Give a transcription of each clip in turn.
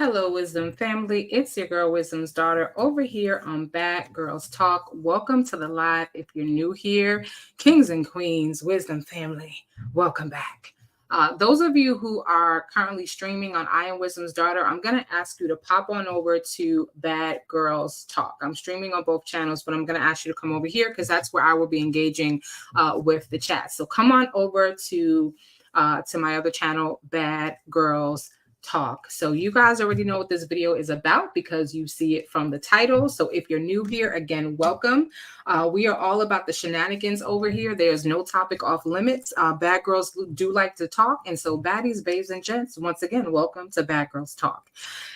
Hello, Wisdom family. It's your girl, Wisdom's daughter, over here on Bad Girls Talk. Welcome to the live. If you're new here, kings and queens, Wisdom family, welcome back. Those of you who are currently streaming on I Am Wisdom's Daughter, I'm going to ask you to pop on over to Bad Girls Talk. I'm streaming on both channels, but I'm going to ask you to come over here because that's where I will be engaging with the chat. So come on over to my other channel, Bad Girls Talk. So you guys already know what this video is about because you see it from the title. So if you're new here, again, welcome. We are all about the shenanigans over here. There's no topic off limits. Bad girls do like to talk. And so baddies, babes, and gents, once again, welcome to Bad Girls Talk.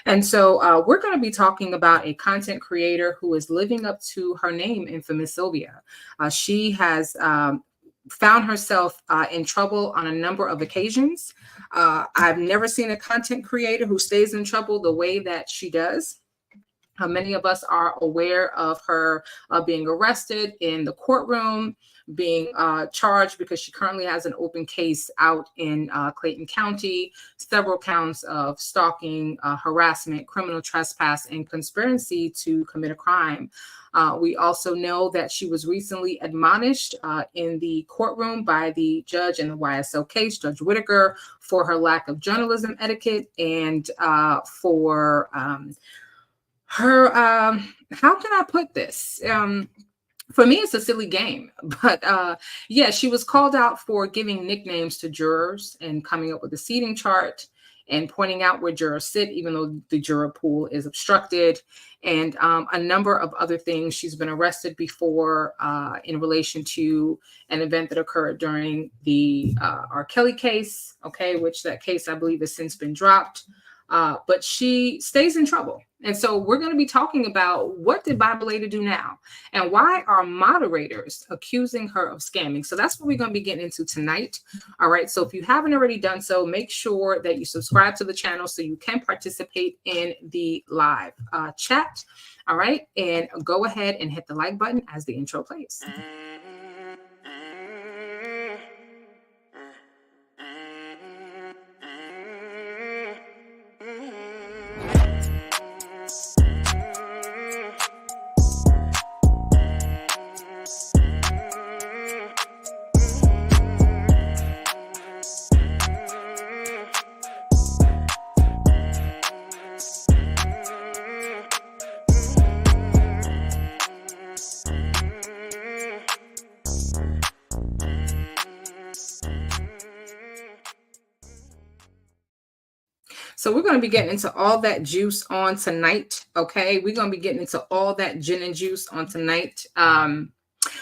And so we're going to be talking about a content creator who is living up to her name, Infamous Sylvia. She has found herself in trouble on a number of occasions. I've never seen a content creator who stays in trouble the way that she does. Many of us are aware of her being arrested in the courtroom, being charged because she currently has an open case out in Clayton County, several counts of stalking, harassment, criminal trespass, and conspiracy to commit a crime. We also know that she was recently admonished in the courtroom by the judge in the YSL case, Judge Whitaker, for her lack of journalism etiquette and for her, how can I put this? For me, it's a silly game, but yeah, she was called out for giving nicknames to jurors and coming up with a seating chart and pointing out where jurors sit, even though the juror pool is obstructed, and a number of other things. She's been arrested before in relation to an event that occurred during the R. Kelly case, okay, which that case I believe has since been dropped. But she stays in trouble. And so we're going to be talking about what did Bible Lady do now? And why are moderators accusing her of scamming? So that's what we're going to be getting into tonight. All right. So if you haven't already done so, make sure that you subscribe to the channel so you can participate in the live chat. All right. And go ahead and hit the like button as the intro plays. So we're going to be getting into all that juice on tonight. Okay, we're going to be getting into all that gin and juice on tonight.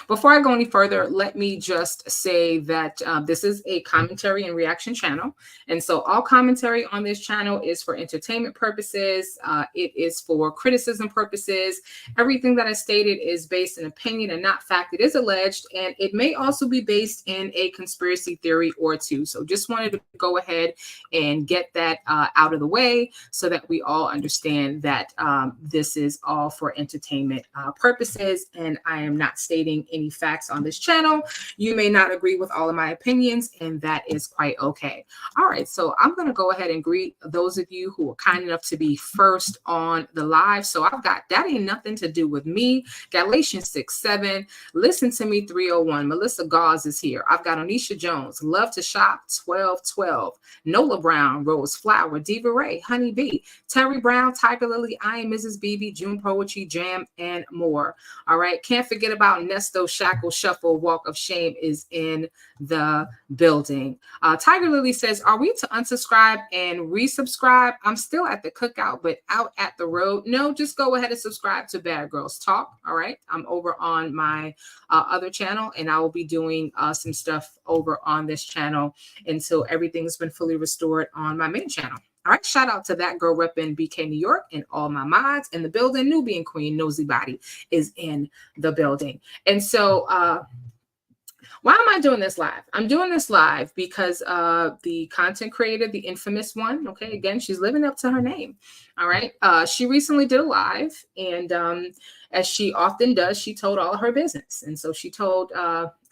Before I go any further, let me just say that this is a commentary and reaction channel. And so all commentary on this channel is for entertainment purposes. It is for criticism purposes. Everything that I stated is based in opinion and not fact. It is alleged, and it may also be based in a conspiracy theory or two. So just wanted to go ahead and get that out of the way so that we all understand that this is all for entertainment purposes, and I am not stating any facts on this channel. You may not agree with all of my opinions, and that is quite okay. All right, so I'm going to go ahead and greet those of you who are kind enough to be first on the live. So I've got That Ain't Nothing to Do with Me, Galatians 6:7, Listen to Me 301, Melissa Gauze is here. I've got Onisha Jones, Love to Shop 1212, Nola Brown, Rose Flower, Diva Ray, Honey Bee, Terry Brown, Tiger Lily, I Am Mrs. BB, June Poetry Jam, and more. All right, can't forget about Nesto Shackle Shuffle Walk of Shame is in the building. Tiger Lily says, are we to unsubscribe and resubscribe? I'm still at the cookout, but out at the road. No, just go ahead and subscribe to Bad Girls Talk. All right, I'm over on my other channel, and I will be doing some stuff over on this channel until everything's been fully restored on my main channel. All right, shout out to that girl repping BK New York and all my mods in the building. Nubian Queen Nosy Body is in the building. And so why am I doing this live? I'm doing this live because the content creator, the infamous one, okay, again, she's living up to her name. All right. She recently did a live, and as she often does, she told all of her business. And so she told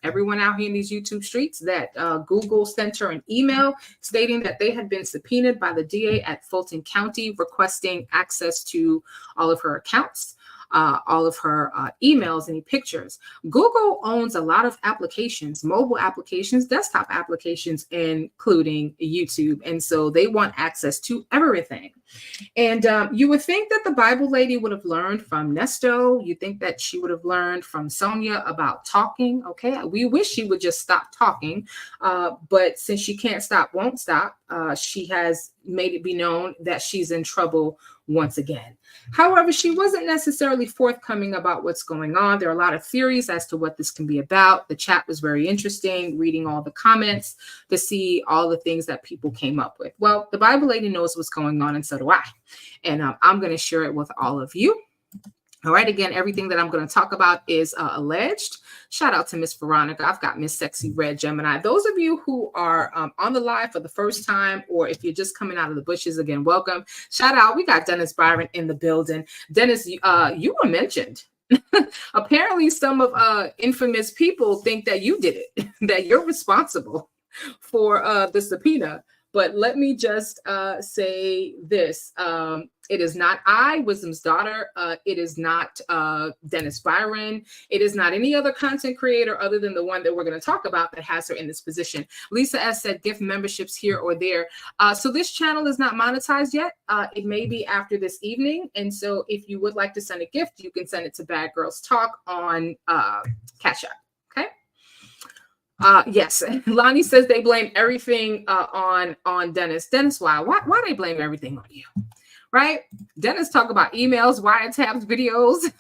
everyone out here in these YouTube streets that Google sent her an email stating that they had been subpoenaed by the DA at Fulton County requesting access to all of her accounts. All of her emails, any pictures. Google owns a lot of applications, mobile applications, desktop applications, including YouTube. And so they want access to everything. And you would think that the Bible lady would have learned from Nesto. You think that she would have learned from Sonia about talking. Okay, we wish she would just stop talking. But since she can't stop, won't stop, she has made it be known that she's in trouble once again. However, she wasn't necessarily forthcoming about what's going on. There are a lot of theories as to what this can be about. The chat was very interesting, reading all the comments to see all the things that people came up with. Well, the Bible lady knows what's going on, and so do I. And I'm going to share it with all of you. All right. Again, everything that I'm going to talk about is alleged. Shout out to Miss Veronica. I've got Miss Sexy Red Gemini. Those of you who are on the live for the first time, or if you're just coming out of the bushes, again, welcome. Shout out. We got Dennis Byron in the building. Dennis, you were mentioned. Apparently, some of infamous people think that you did it, that you're responsible for the subpoena. But let me just say this. It is not I, Wisdom's daughter. It is not Dennis Byron. It is not any other content creator other than the one that we're going to talk about that has her in this position. Lisa S. said gift memberships here or there. So this channel is not monetized yet. It may be after this evening. And so if you would like to send a gift, you can send it to Bad Girls Talk on Cash App. Okay. Yes, Lonnie says they blame everything on Dennis. Dennis, why they blame everything on you? Right? Dennis talk about emails, wiretaps, videos.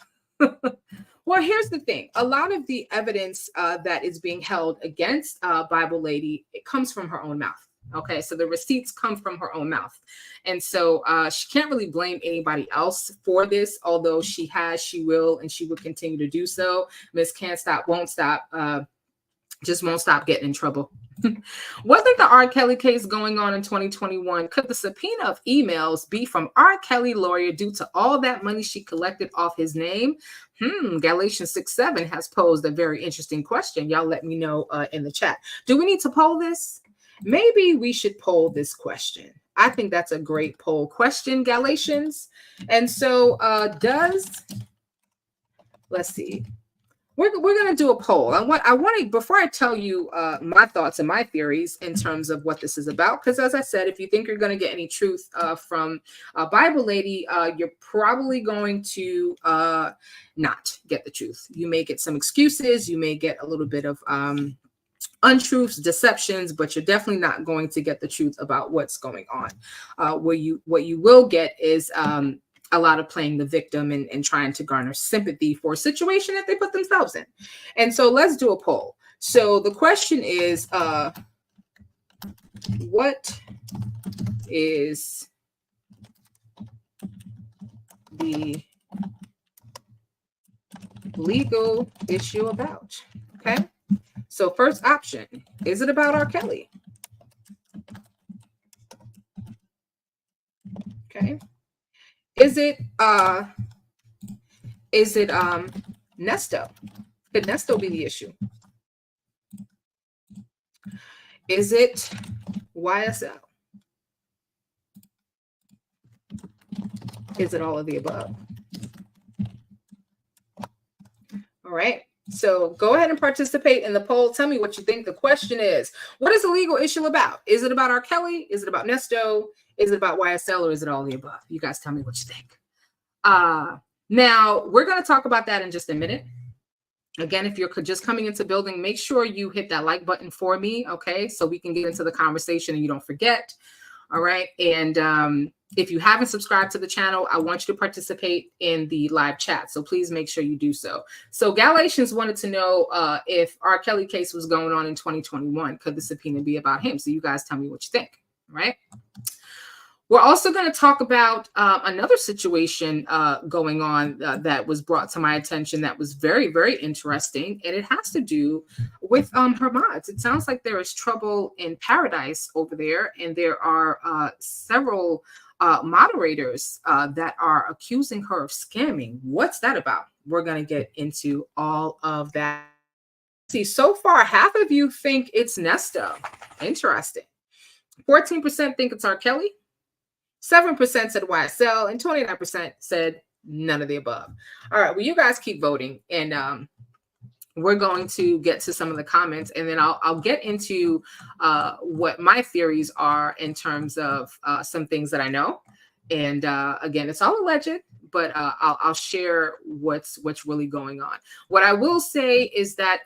Well, here's the thing. A lot of the evidence that is being held against Bible Lady, it comes from her own mouth. Okay, so the receipts come from her own mouth. And so she can't really blame anybody else for this, although she will, and she will continue to do so. Miss Can't Stop, Won't Stop. Just won't stop getting in trouble. Wasn't the R. Kelly case going on in 2021? Could the subpoena of emails be from R. Kelly lawyer due to all that money she collected off his name? Galatians 6:7 has posed a very interesting question. Y'all let me know in the chat. Do we need to poll this? Maybe we should poll this question. I think that's a great poll question, Galatians. And so let's see. We're going to do a poll. I want to, before I tell you my thoughts and my theories in terms of what this is about, because as I said, if you think you're going to get any truth from Bible Lady, you're probably going to not get the truth. You may get some excuses. You may get a little bit of untruths, deceptions, but you're definitely not going to get the truth about what's going on. What you will get is a lot of playing the victim and trying to garner sympathy for a situation that they put themselves in. And so let's do a poll. So the question is, what is the legal issue about? Okay. So first option, is it about R. Kelly? Okay. Is it Nesto? Could Nesto be the issue? Is it YSL? Is it all of the above? All right. So go ahead and participate in the poll. Tell me what you think. The question is, what is the legal issue about? Is it about R. Kelly? Is it about Nesto? Is it about YSL, or is it all the above? You guys tell me what you think. Now, we're going to talk about that in just a minute. Again, if you're just coming into building, make sure you hit that like button for me, okay? So we can get into the conversation and you don't forget, all right? And if you haven't subscribed to the channel, I want you to participate in the live chat. So please make sure you do so. So Galatians wanted to know if R. Kelly case was going on in 2021. Could the subpoena be about him? So you guys tell me what you think, all right? We're also going to talk about another situation going on that was brought to my attention that was very, very interesting. And it has to do with her mods. It sounds like there is trouble in paradise over there. And there are several moderators that are accusing her of scamming. What's that about? We're going to get into all of that See, so far, half of you think it's Nesta. Interesting. 14% think it's R. Kelly. 7% said YSL, and 29% said none of the above. All right, well, you guys keep voting, and we're going to get to some of the comments, and then I'll get into what my theories are in terms of some things that I know. And again, it's all alleged, but I'll share what's really going on. What I will say is that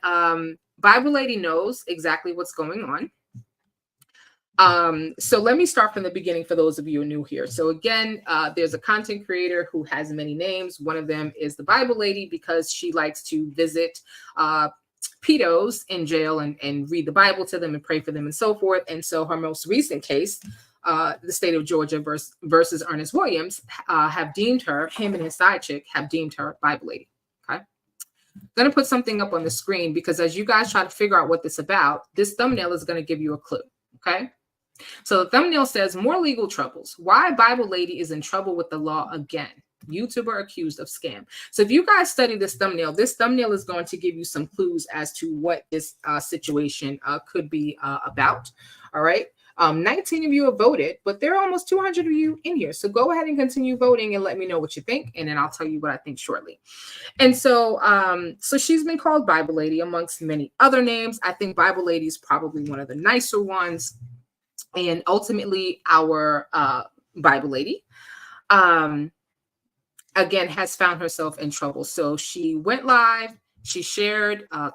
Bible Lady knows exactly what's going on. So let me start from the beginning for those of you who are new here. So again, there's a content creator who has many names. One of them is the Bible Lady because she likes to visit pedos in jail and read the Bible to them and pray for them and so forth. And so her most recent case, the state of Georgia versus Ernest Williams, have deemed her, him and his side chick, have deemed her Bible Lady. Okay. I'm going to put something up on the screen because as you guys try to figure out what this is about, this thumbnail is going to give you a clue. Okay. So the thumbnail says, more legal troubles. Why Bible Lady is in trouble with the law again. YouTuber accused of scam. So if you guys study this thumbnail is going to give you some clues as to what this situation could be about. All right. 19 of you have voted, but there are almost 200 of you in here. So go ahead and continue voting and let me know what you think. And then I'll tell you what I think shortly. And so, so she's been called Bible Lady amongst many other names. I think Bible Lady is probably one of the nicer ones. And ultimately, our Bible Lady, again, has found herself in trouble. So she went live. She shared a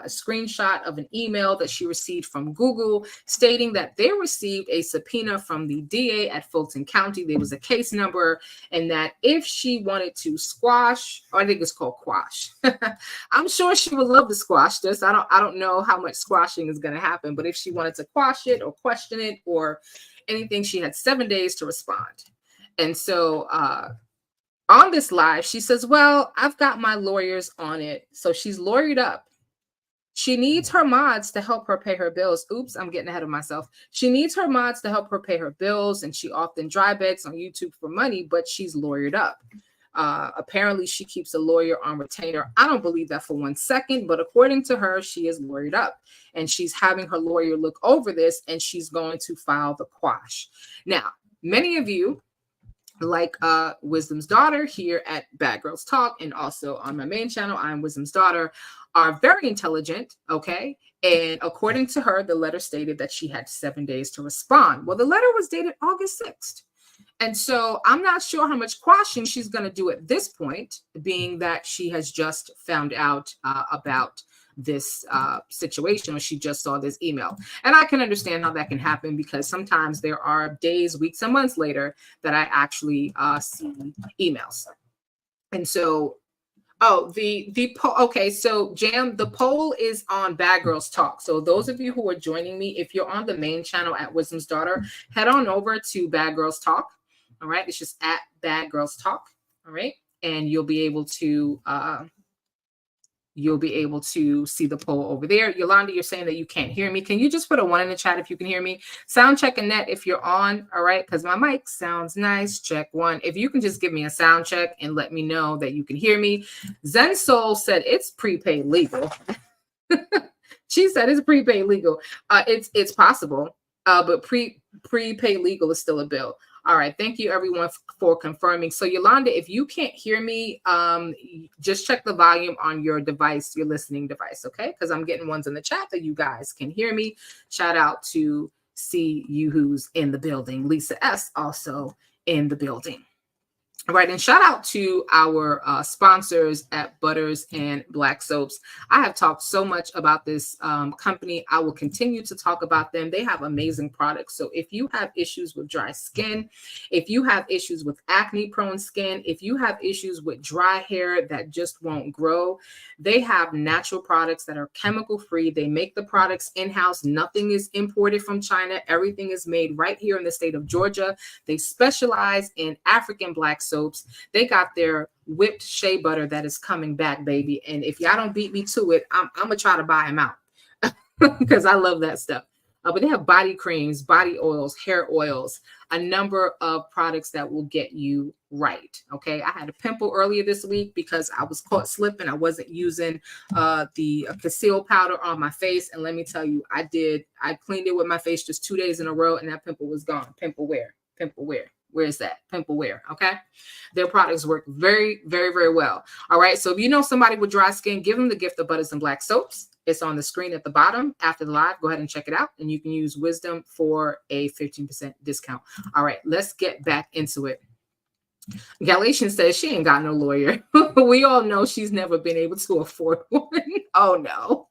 screenshot of an email that she received from Google stating that they received a subpoena from the DA at Fulton County. There was a case number, and that if she wanted to squash, or I think it's called quash. I'm sure she would love to squash this. I don't know how much squashing is going to happen, but if she wanted to quash it or question it or anything, she had 7 days to respond. And so, on this live, she says, well, I've got my lawyers on it. So she's lawyered up. She needs her mods to help her pay her bills. Oops, I'm getting ahead of myself. She needs her mods to help her pay her bills, and she often dry begs on YouTube for money, but she's lawyered up. Apparently, she keeps a lawyer on retainer. I don't believe that for 1 second, but according to her, she is lawyered up, and she's having her lawyer look over this, and she's going to file the quash. Now, many of you, like Wisdom's Daughter here at Bad Girls Talk, and also on my main channel, I'm Wisdom's Daughter, are very intelligent, okay? And according to her, the letter stated that she had 7 days to respond. Well, the letter was dated August 6th. And so I'm not sure how much quashing she's going to do at this point, being that she has just found out about this situation, or she just saw this email. And I can understand how that can happen because sometimes there are days, weeks, and months later that I actually see emails. And so, the poll. Okay, so Jam, the poll is on Bad Girls Talk. So those of you who are joining me, if you're on the main channel at Wisdom's Daughter, head on over to Bad Girls Talk. All right, it's just at Bad Girls Talk. All right, and you'll be able to see the poll over there. Yolanda, you're saying that you can't hear me. Can you just put a 1 in the chat if you can hear me? Sound check and net if you're on, all right? Because my mic sounds nice. Check 1. If you can just give me a sound check and let me know that you can hear me. Zen Soul said it's prepaid legal. She said it's prepaid legal. It's possible, but prepaid legal is still a bill. All right. Thank you, everyone, for confirming. So, Yolanda, if you can't hear me, just check the volume on your device, your listening device, okay? Because I'm getting ones in the chat that you guys can hear me. Shout out to see you who's in the building. Lisa S. also in the building. All right, and shout out to our sponsors at Butters and Black Soaps. I have talked so much about this company. I will continue to talk about them. They have amazing products. So if you have issues with dry skin, if you have issues with acne-prone skin, if you have issues with dry hair that just won't grow, they have natural products that are chemical-free. They make the products in-house. Nothing is imported from China. Everything is made right here in the state of Georgia. They specialize in African black soaps. They got their whipped shea butter that is coming back, baby. And if y'all don't beat me to it, I'm gonna try to buy them out because I love that stuff. But they have body creams, body oils, hair oils, a number of products that will get you right. Okay. I had a pimple earlier this week because I was caught slipping. I wasn't using the conceal powder on my face. And let me tell you, I cleaned it with my face just 2 days in a row and that pimple was gone. Pimple where? Pimple where? Where is that? Pimple wear. Okay. Their products work very, very, very well. All right. So if you know somebody with dry skin, give them the gift of butters and black soaps. It's on the screen at the bottom after the live. Go ahead and check it out. And you can use Wisdom for a 15% discount. All right. Let's get back into it. Galatians says she ain't got no lawyer. We all know she's never been able to afford one. Oh, no.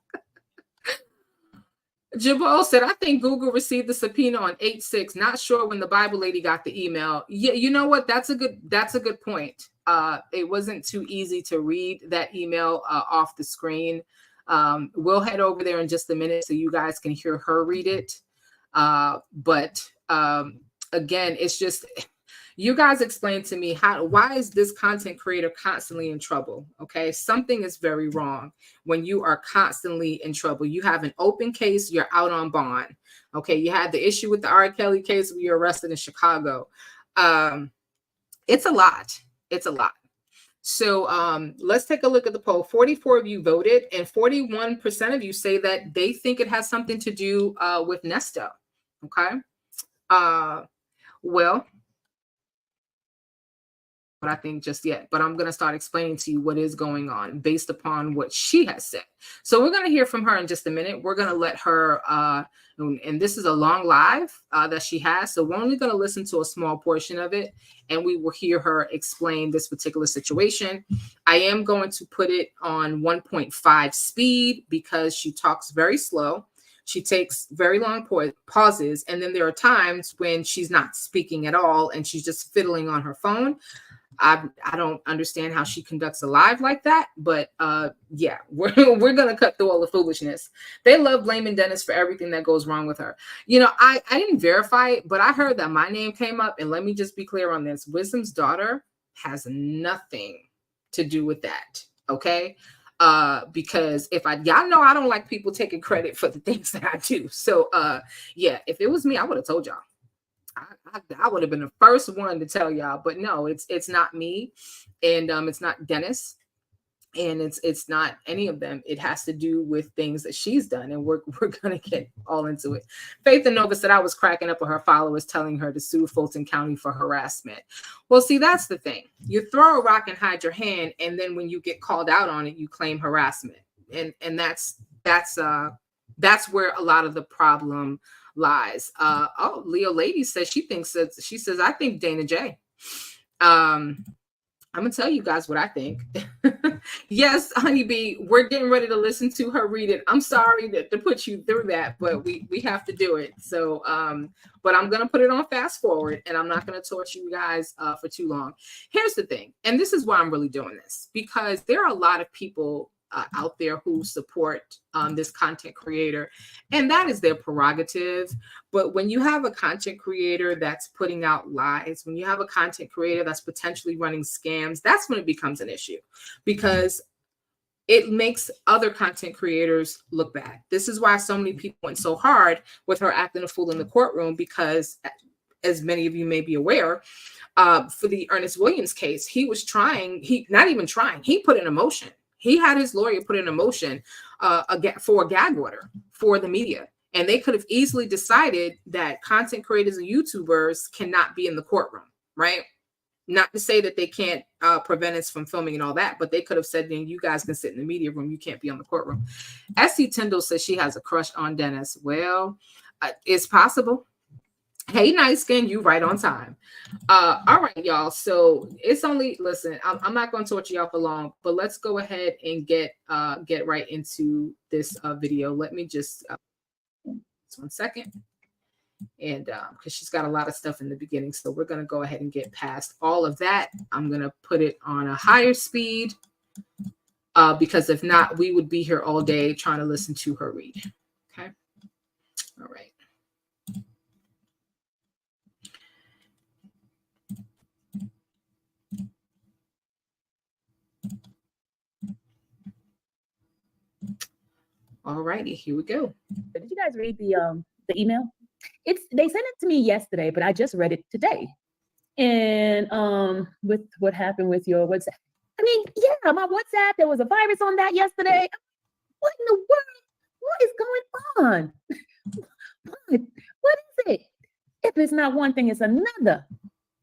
Jabal said, I think Google received the subpoena on 8/6. Not sure when the Bible lady got the email. Yeah, you know what? That's a good point. It wasn't too easy to read that email off the screen. We'll head over there in just a minute so you guys can hear her read it. But again, it's just you guys explain to me why is this content creator constantly in trouble? Okay, something is very wrong when you are constantly in trouble. You have an open case, you're out on bond. Okay, you had the issue with the R. Kelly case where you're arrested in Chicago. It's a lot. It's a lot. So let's take a look at the poll. 44 of you voted, and 41% of you say that they think it has something to do with Nesto. Okay. Well, but I think just yet, but I'm going to start explaining to you what is going on based upon what she has said. So we're going to hear from her in just a minute. We're going to let her, and this is a long live that she has. So we're only going to listen to a small portion of it and we will hear her explain this particular situation. I am going to put it on 1.5 speed because she talks very slow. She takes very long pauses. And then there are times when she's not speaking at all and she's just fiddling on her phone. I don't understand how she conducts a live like that, but yeah, we're going to cut through all the foolishness. They love blaming Dennis for everything that goes wrong with her. You know, I didn't verify it, but I heard that my name came up, and let me just be clear on this. Wisdom's daughter has nothing to do with that, okay? Because y'all know I don't like people taking credit for the things that I do. So yeah, if it was me, I would have told y'all. I would have been the first one to tell y'all, but no, it's not me, and it's not Dennis, and it's not any of them. It has to do with things that she's done, and we're gonna get all into it. Faith and Nova said I was cracking up with her followers telling her to sue Fulton County for harassment. Well, see, that's the thing. You throw a rock and hide your hand, and then when you get called out on it, you claim harassment, and that's where a lot of the problem lies. Leo Lady says she says I think Dana J. I'm gonna tell you guys what I think. Yes, Honeybee, we're getting ready to listen to her read it. I'm sorry to put you through that, but we have to do it. So but I'm gonna put it on fast forward, and I'm not gonna torture you guys for too long. Here's the thing, and this is why I'm really doing this, because there are a lot of people out there who support this content creator, and that is their prerogative. But when you have a content creator that's putting out lies, when you have a content creator that's potentially running scams, that's when it becomes an issue, because it makes other content creators look bad. This is why so many people went so hard with her acting a fool in the courtroom, because as many of you may be aware, for the Ernest Williams case, he put in a motion. He had his lawyer put in a motion for a gag order for the media. And they could have easily decided that content creators and YouTubers cannot be in the courtroom, right? Not to say that they can't prevent us from filming and all that, but they could have said, then you guys can sit in the media room. You can't be on the courtroom. S.C. Tyndall says she has a crush on Dennis. Well, it's possible. Hey, Nice Skin, you right on time. All right, y'all. So it's only, listen, I'm not going to torture y'all for long, but let's go ahead and get right into this video. Let me just, 1 second. And because she's got a lot of stuff in the beginning. So we're going to go ahead and get past all of that. I'm going to put it on a higher speed because if not, we would be here all day trying to listen to her read. Okay. All right. All righty, here we go. Did you guys read the the email. They sent it to me yesterday, but I just read it today. And with what happened with your WhatsApp. I mean, yeah, my WhatsApp, there was a virus on that yesterday. What in the world? What is going on? What is it? If it's not one thing, it's another.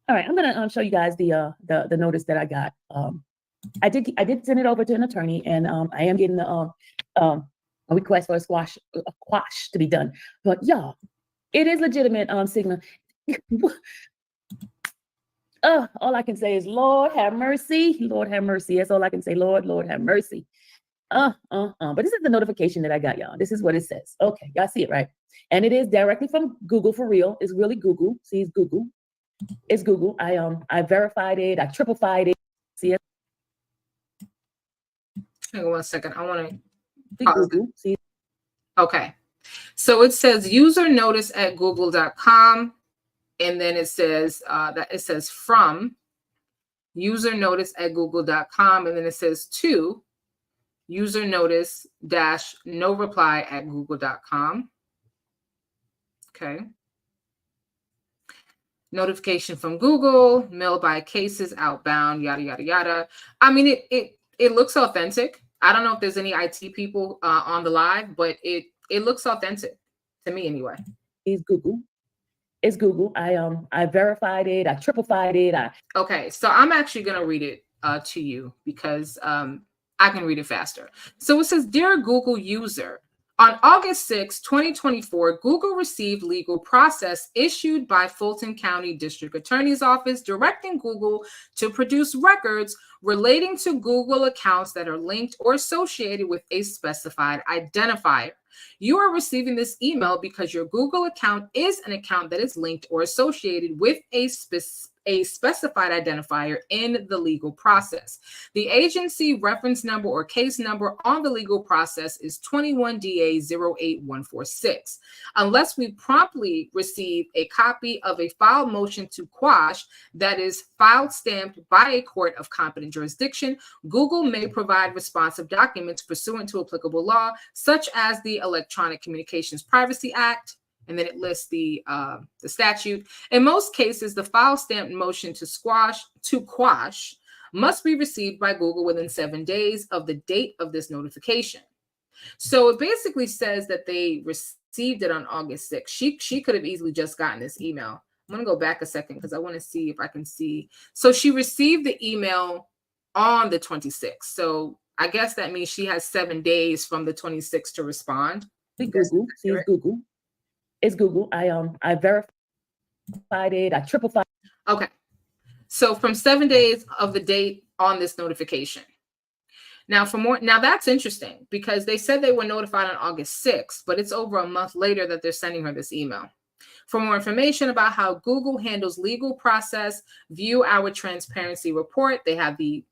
All right, I'm gonna show you guys the notice that I got. I did send it over to an attorney, and I am getting a request for a quash to be done. But y'all, it is legitimate, Sigma. All I can say is, Lord have mercy. Lord have mercy. That's all I can say. Lord have mercy. But this is the notification that I got, y'all. This is what it says. Okay, y'all see it, right? And it is directly from Google for real. It's really Google. See, it's Google. It's Google. I verified it. I triplified it. See it? Hang on one second. I want to Google. See? Okay. So it says user notice at google.com. And then it says from user notice at google.com. And then it says to user notice - no reply at google.com. Okay. Notification from Google, mailed by cases outbound, yada, yada, yada. I mean, it looks authentic. I don't know if there's any IT people on the live, but it looks authentic to me anyway. It's Google. It's Google. I verified it. I triplified it. Okay, so I'm actually going to read it to you because I can read it faster. So it says, Dear Google user, on August 6, 2024, Google received legal process issued by Fulton County District Attorney's Office directing Google to produce records relating to Google accounts that are linked or associated with a specified identifier. You are receiving this email because your Google account is an account that is linked or associated with a specified identifier in the legal process. The agency reference number or case number on the legal process is 21DA08146. Unless we promptly receive a copy of a filed motion to quash that is filed stamped by a court of competent jurisdiction, Google may provide responsive documents pursuant to applicable law, such as the Electronic Communications Privacy Act. And then it lists the statute. In most cases, the file stamped motion to quash must be received by Google within 7 days of the date of this notification. So it basically says that they received it on August 6th. She could have easily just gotten this email. I'm going to go back a second because I want to see if I can see. So she received the email on the 26th. So I guess that means she has 7 days from the 26th to respond. Google. See, it's Google. It's Google. I verified it. I triplified. Okay. So from 7 days of the date on this notification. Now that's interesting because they said they were notified on August 6th, but it's over a month later that they're sending her this email. For more information about how Google handles legal process, view our transparency report. They have the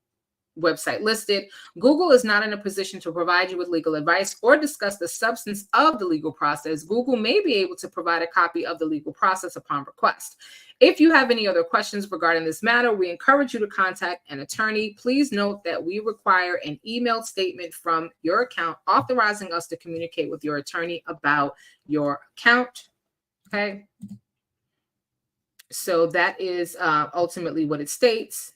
website listed. Google is not in a position to provide you with legal advice or discuss the substance of the legal process. Google may be able to provide a copy of the legal process upon request. If you have any other questions regarding this matter, we encourage you to contact an attorney. Please note that we require an emailed statement from your account authorizing us to communicate with your attorney about your account. Okay. So that is ultimately what it states.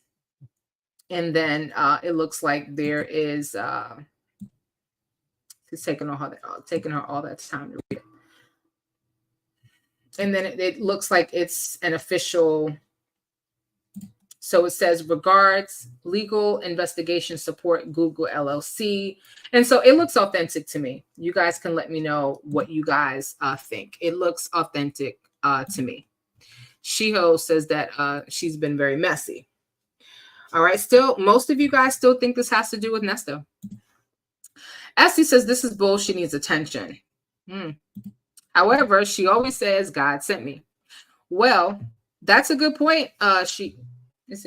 And then it looks like there is, it's taking her all that time to read it. And then it looks like it's an official. So it says, regards, legal investigation support, Google LLC. And so it looks authentic to me. You guys can let me know what you guys think. It looks authentic to me. Shiho says that she's been very messy. All right. Still, most of you guys still think this has to do with Nesta. Essie says this is bull. She needs attention. However, she always says God sent me. Well, that's a good point. I think it's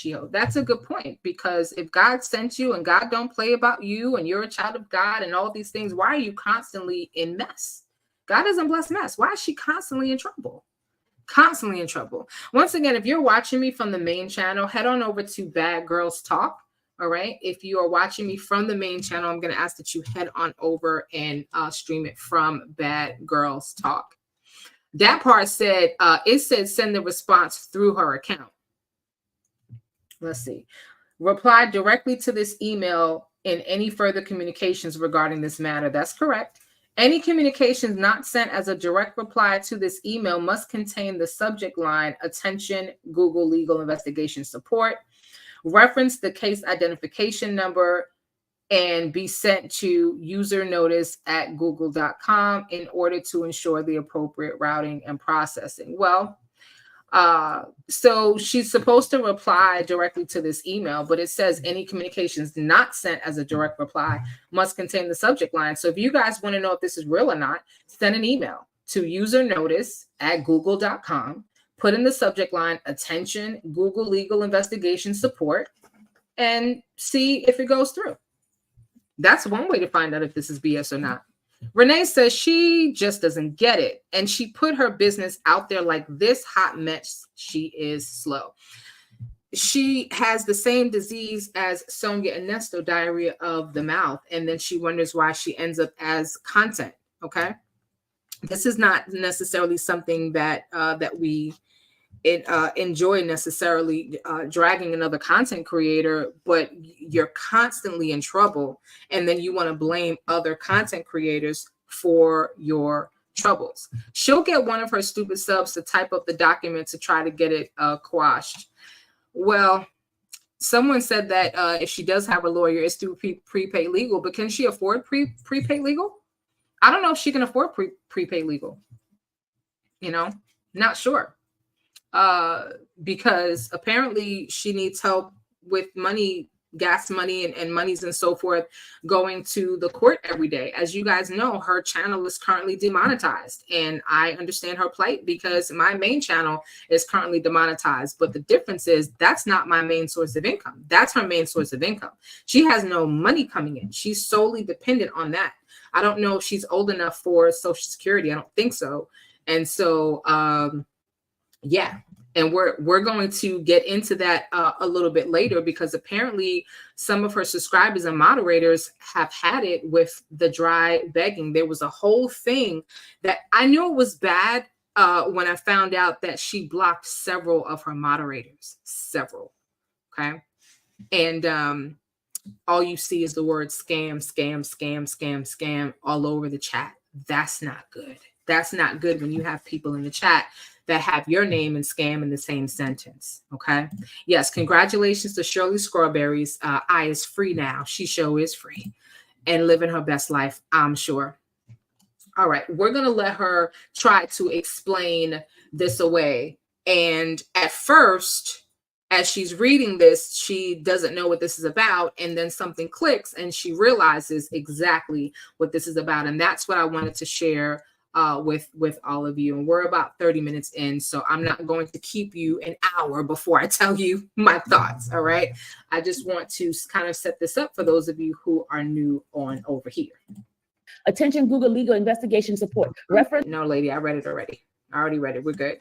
Shiho. That's a good point because if God sent you and God don't play about you and you're a child of God and all these things, why are you constantly in mess? God doesn't bless mess. Why is she constantly in trouble? Constantly in trouble. Once again, if you're watching me from the main channel, head on over to BadGirlsTalk. All right. If you are watching me from the main channel, I'm going to ask that you head on over and stream it from BadGirlsTalk. That part said, it said send the response through her account. Let's see. Reply directly to this email in any further communications regarding this matter. That's correct. Any communications not sent as a direct reply to this email must contain the subject line, attention, Google Legal Investigation Support. Reference the case identification number and be sent to user notice at google.com in order to ensure the appropriate routing and processing. Well, so she's supposed to reply directly to this email, but it says any communications not sent as a direct reply must contain the subject line. So if you guys want to know if this is real or not, send an email to user notice at google.com, put in the subject line, attention, Google Legal Investigation Support, and see if it goes through. That's one way to find out if this is BS or not. Renee says she just doesn't get it. And she put her business out there like this hot mess. She is slow. She has the same disease as Sonia Ernesto, diarrhea of the mouth. And then she wonders why she ends up as content. Okay. This is not necessarily something that we enjoy necessarily, dragging another content creator, but you're constantly in trouble, and then you want to blame other content creators for your troubles. She'll get one of her stupid subs to type up the document to try to get it quashed. Well, someone said that if she does have a lawyer, it's through prepaid legal, but can she afford prepaid legal? I don't know if she can afford prepaid legal. Not sure. Because apparently she needs help with money, gas money and monies and so forth, going to the court every day. As you guys know, her channel is currently demonetized, and I understand her plight because my main channel is currently demonetized. But the difference is that's not my main source of income. That's her main source of income. She has no money coming in. She's solely dependent on that. I don't know if she's old enough for Social Security. I don't think so. And so, yeah, and we're going to get into that a little bit later, because apparently some of her subscribers and moderators have had it with the dry begging. There was a whole thing that I knew it was bad when I found out that she blocked several of her moderators, several. Okay. And all you see is the word scam, scam, scam, scam, scam all over the chat. That's not good. That's not good when you have people in the chat that have your name and scam in the same sentence. Okay. Yes. Congratulations to Shirley Strawberries. I is free now. She sure is free and living her best life, I'm sure. All right. We're going to let her try to explain this away. And at first, as she's reading this, she doesn't know what this is about. And then something clicks and she realizes exactly what this is about. And that's what I wanted to share with all of you. And we're about 30 minutes in, so I'm not going to keep you an hour before I tell you my thoughts. All right. I just want to kind of set this up for those of you who are new on over here. Attention, Google Legal Investigation Support. Reference. No, lady, I read it already. I already read it. We're good.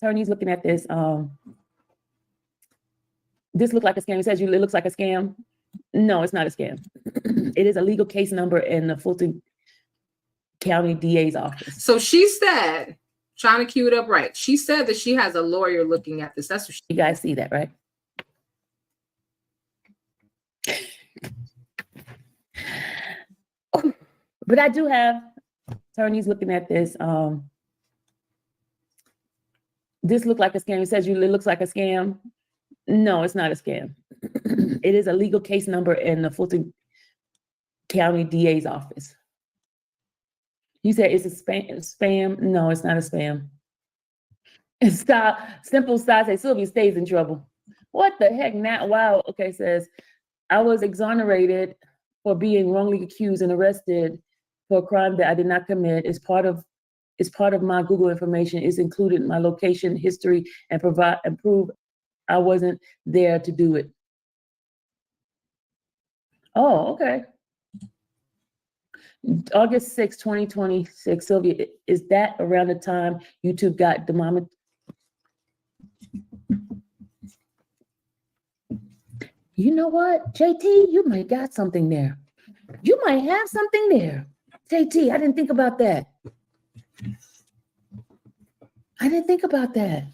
Attorney's looking at this. This looked like a scam. It says it looks like a scam. No, it's not a scam. It is a legal case number in the Fulton County DA's office. So she said, trying to cue it up right, she said that she has a lawyer looking at this. That's what you guys see that, right? But I do have attorneys looking at this. This looked like a scam. It says it looks like a scam. No, it's not a scam. It is a legal case number in the Fulton County DA's office. You said it's a spam. No, it's not a spam. Stop. Simple style say Sylvia stays in trouble. What the heck? Now, wow. Okay, says I was exonerated for being wrongly accused and arrested for a crime that I did not commit. It's part of my Google information. It's included in my location history and prove I wasn't there to do it. Oh, okay. August 6, 2026, Sylvia, is that around the time YouTube got demonetized? You know what, JT, you might got something there. You might have something there. JT, I didn't think about that. I didn't think about that.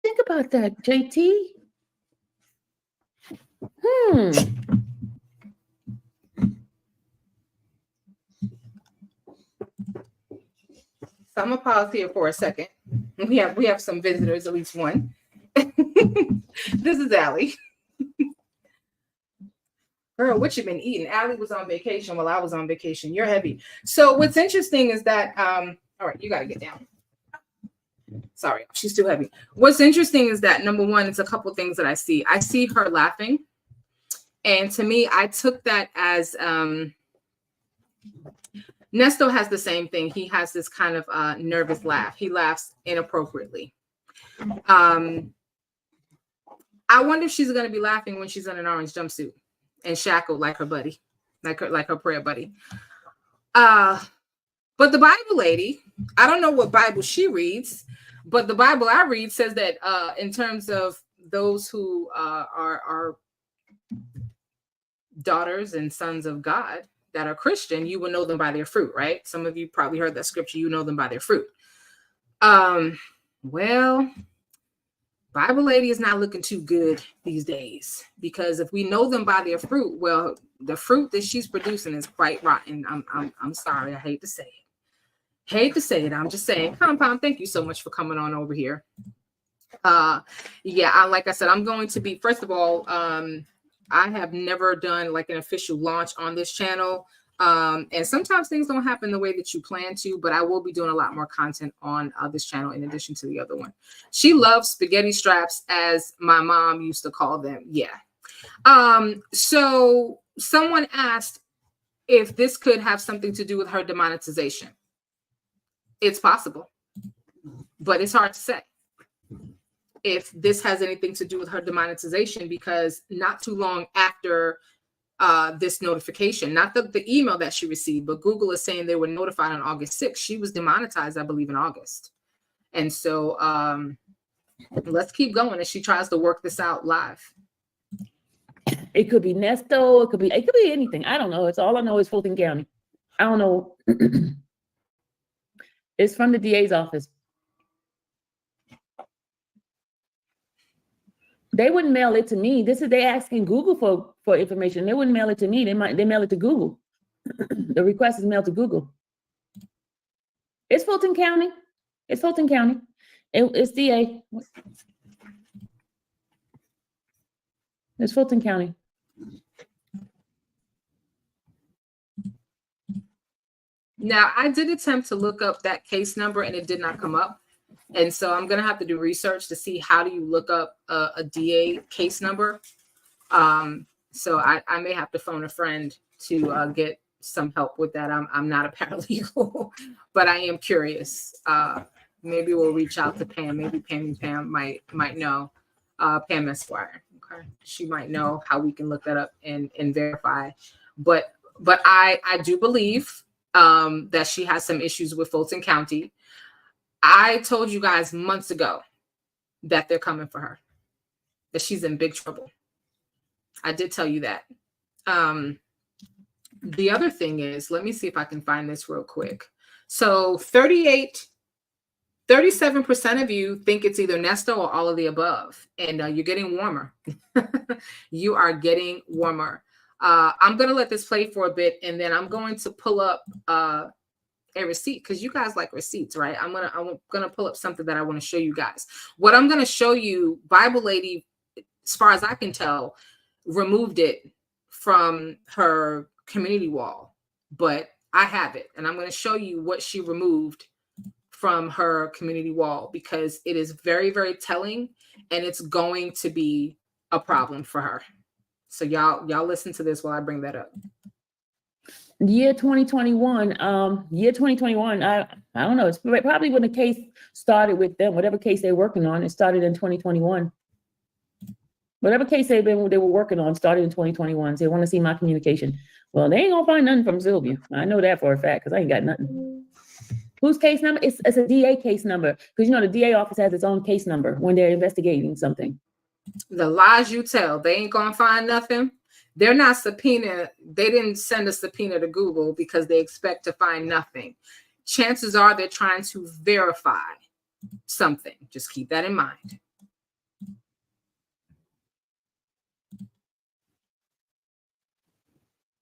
Think about that, JT. So I'm gonna pause here for a second. We have some visitors, at least one. This is Allie. Girl, what you been eating? Allie was on vacation while I was on vacation. You're heavy. So what's interesting is that all right, you gotta get down. Sorry, she's too heavy. What's interesting is that number one, it's a couple things that I see. I see her laughing. And to me, I took that as Nesto has the same thing. He has this kind of nervous laugh. He laughs inappropriately. I wonder if she's going to be laughing when she's in an orange jumpsuit and shackled like her buddy, like her prayer buddy. But the Bible lady, I don't know what Bible she reads, but the Bible I read says that in terms of those who are daughters and sons of God that are Christian, you will know them by their fruit, right? Some of you probably heard that scripture, you know them by their fruit. Well, Bible lady is not looking too good these days, because if we know them by their fruit, well, the fruit that she's producing is quite rotten. I'm sorry, I hate to say it. I'm just saying. Compound, thank you so much for coming on over here. Yeah, like I said, I'm going to be, first of all, I have never done like an official launch on this channel. And sometimes things don't happen the way that you plan to, but I will be doing a lot more content on this channel in addition to the other one. She loves spaghetti straps, as my mom used to call them. Yeah. So someone asked if this could have something to do with her demonetization. It's possible, but it's hard to say if this has anything to do with her demonetization, because not too long after this notification, not the email that she received, but Google is saying they were notified on August 6th. She was demonetized, I believe, in August. And so let's keep going as she tries to work this out live. It could be Nesto. It could be anything. I don't know. It's all I know is Fulton County. I don't know. It's from the DA's office. They wouldn't mail it to me. They asking Google for information. They wouldn't mail it to me. They mail it to Google. The request is mailed to Google. It's Fulton County. It's Fulton County. It's DA. It's Fulton County. Now, I did attempt to look up that case number and it did not come up. And so I'm going to have to do research to see how do you look up a DA case number. So I may have to phone a friend to get some help with that. I'm not a paralegal, but I am curious. Maybe we'll reach out to Pam. Maybe Pam might know. Pam Esquire. Okay, she might know how we can look that up and verify. But I do believe that she has some issues with Fulton County. I told you guys months ago that they're coming for her, that she's in big trouble. I did tell you that. The other thing is, let me see if I can find this real quick. So 37% of you think it's either Nesto or all of the above, and you're getting warmer. You are getting warmer. I'm going to let this play for a bit, and then I'm going to pull up a receipt, because you guys like receipts, right? I'm gonna pull up something that I want to show you guys. What I'm gonna show you, Bible lady, as far as I can tell, removed it from her community wall, but I have it, and I'm going to show you what she removed from her community wall, because it is very, very telling, and it's going to be a problem for her. So y'all listen to this while I bring that up. Year 2021, I don't know. It's probably when the case started with them, whatever case they're working on, it started in 2021. Whatever case they were working on started in 2021. So they want to see my communication. Well, they ain't gonna find nothing from Sylvia. I know that for a fact, because I ain't got nothing. Whose case number? It's a DA case number, because the DA office has its own case number when they're investigating something. The lies you tell, they ain't gonna find nothing. They're not subpoena. They didn't send a subpoena to Google because they expect to find nothing. chances are they're trying to verify something. Just keep that in mind.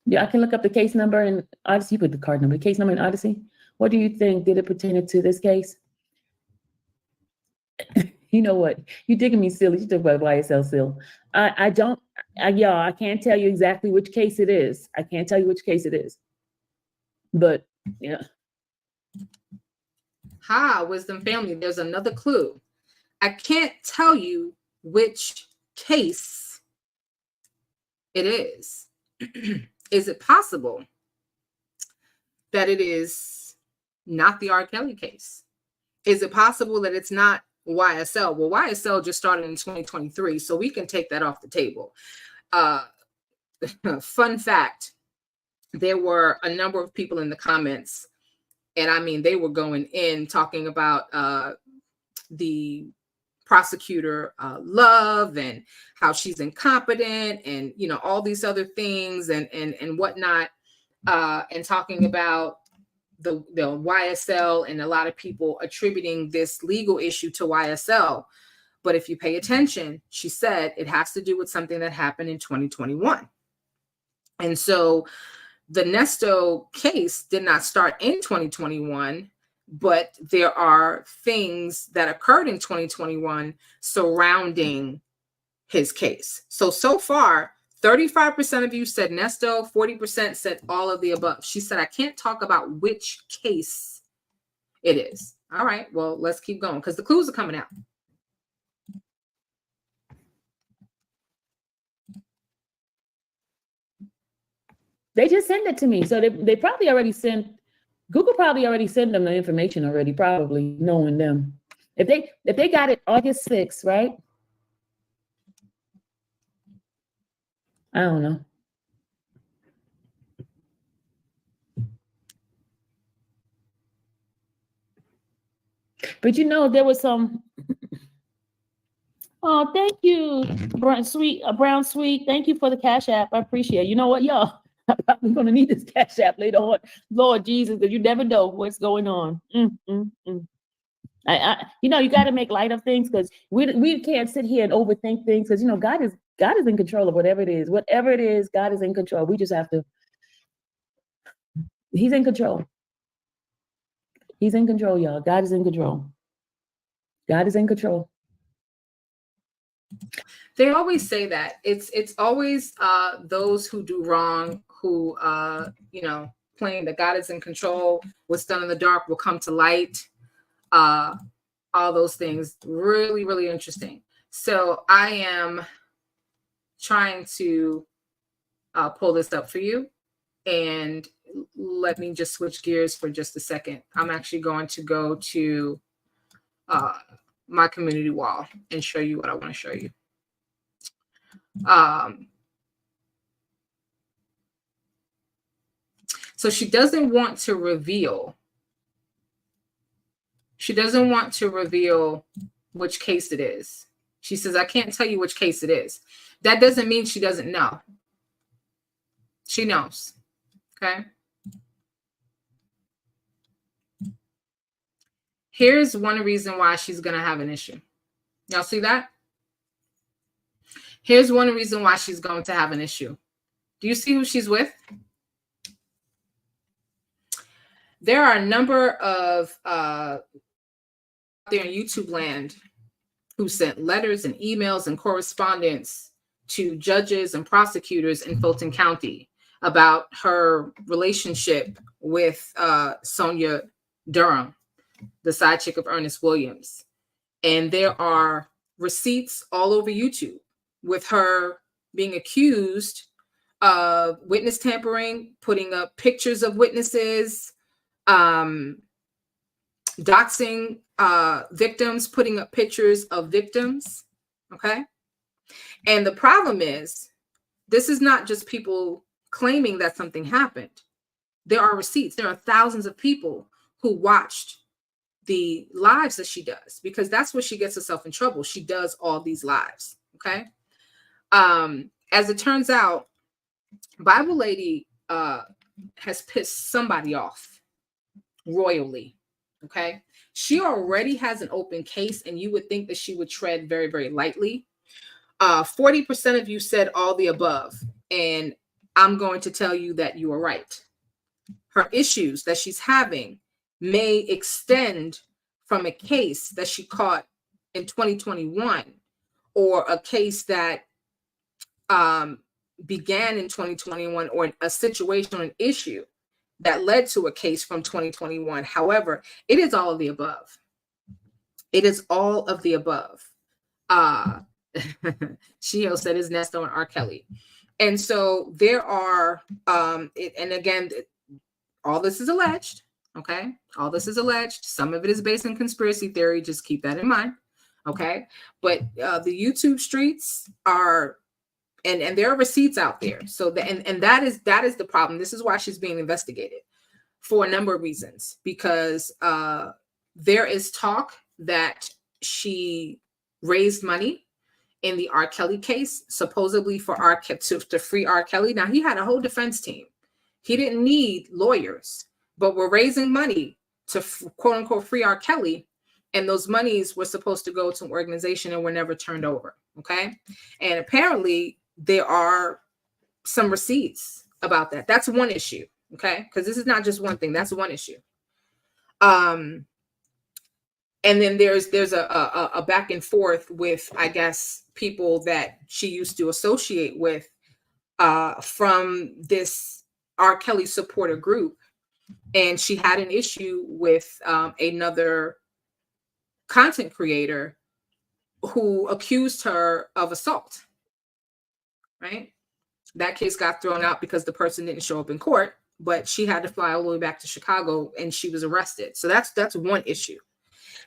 Yeah, I can look up the case number in Odyssey. You put the card number, the case number in Odyssey. What do you think? Did it pertain to this case? You know what? You're digging me silly. You talk about YSL still. I can't tell you exactly which case it is. I can't tell you which case it is. But yeah. Wisdom family, there's another clue. I can't tell you which case it is. Is it possible that it is not the R. Kelly case? Is it possible that it's not YSL? Well, YSL just started in 2023, so we can take that off the table. Fun fact, there were a number of people in the comments, and I mean, they were going in talking about the prosecutor Love and how she's incompetent and, you know, all these other things and whatnot, and talking about the YSL and a lot of people attributing this legal issue to YSL. But if you pay attention, she said it has to do with something that happened in 2021. And so the Nesto case did not start in 2021, but there are things that occurred in 2021 surrounding his case. So far, 35% of you said Nesto, 40% said all of the above. She said, I can't talk about which case it is. All right, well, let's keep going because the clues are coming out. They just sent it to me. So they probably already sent, Google probably already sent them the information already, probably knowing them. If they got it August 6th, right? I don't know. But you know, there was some. Oh, thank you, Brown Sweet. Thank you for the Cash App. I appreciate it. You know what, y'all? I'm probably gonna need this Cash App later on. Lord Jesus, because you never know what's going on. You know, you got to make light of things because we can't sit here and overthink things because, you know, God is in control of whatever it is. Whatever it is, God is in control. We just have to. He's in control. He's in control, y'all. God is in control. God is in control. They always say that it's always those who do wrong who you know, claim that God is in control. What's done in the dark will come to light. All those things. Really, really interesting. So I am trying to pull this up for you, and let me just switch gears for just a second. I'm actually going to go to my community wall and show you what I want to show you. So she doesn't want to reveal. She doesn't want to reveal which case it is. She says, I can't tell you which case it is. That doesn't mean she doesn't know. She knows. Okay. Here's one reason why she's going to have an issue. Y'all see that? Here's one reason why she's going to have an issue. Do you see who she's with? There are a number of there in YouTube land who sent letters and emails and correspondence to judges and prosecutors in Fulton County about her relationship with Sonia Durham, the side chick of Ernest Williams. And there are receipts all over YouTube with her being accused of witness tampering, putting up pictures of witnesses, doxing victims, putting up pictures of victims. Okay. And the problem is, this is not just people claiming that something happened. There are receipts. There are thousands of people who watched the lives that she does, because that's where she gets herself in trouble. She does all these lives. Okay. As it turns out, Bible Lady has pissed somebody off. royally. Okay. She already has an open case, and you would think that she would tread very, very lightly. 40% of you said all the above. And I'm going to tell you that you are right. Her issues that she's having may extend from a case that she caught in 2021, or a case that began in 2021, or a situation or an issue that led to a case from 2021. However, it is all of the above. It is all of the above. Shio said is Nesto and R. Kelly. And so there are, and again, all this is alleged. Okay. All this is alleged. Some of it is based on conspiracy theory. Just keep that in mind. Okay. But the YouTube streets are, and there are receipts out there. So that is the problem. This is why she's being investigated for a number of reasons, because there is talk that she raised money in the R. Kelly case, supposedly for to free R. Kelly. Now, he had a whole defense team. He didn't need lawyers, but we're raising money to quote unquote free R. Kelly. And those monies were supposed to go to an organization and were never turned over. Okay. And apparently there are some receipts about that. That's one issue. Okay. Because this is not just one thing. That's one issue. And then there's a back and forth with, I guess, people that she used to associate with from this R. Kelly supporter group. And she had an issue with another content creator who accused her of assault. Right? That case got thrown out because the person didn't show up in court, but she had to fly all the way back to Chicago and she was arrested. So that's one issue.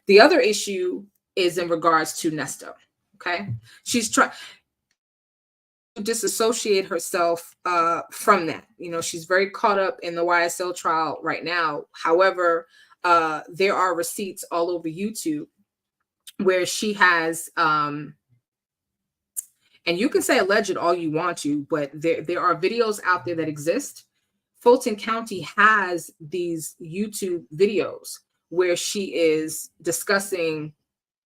The other issue is in regards to Nesto. Okay. She's trying to disassociate herself from that. You know, she's very caught up in the YSL trial right now. However, there are receipts all over YouTube where she has, and you can say alleged all you want to, but there are videos out there that exist. Fulton County has these YouTube videos where she is discussing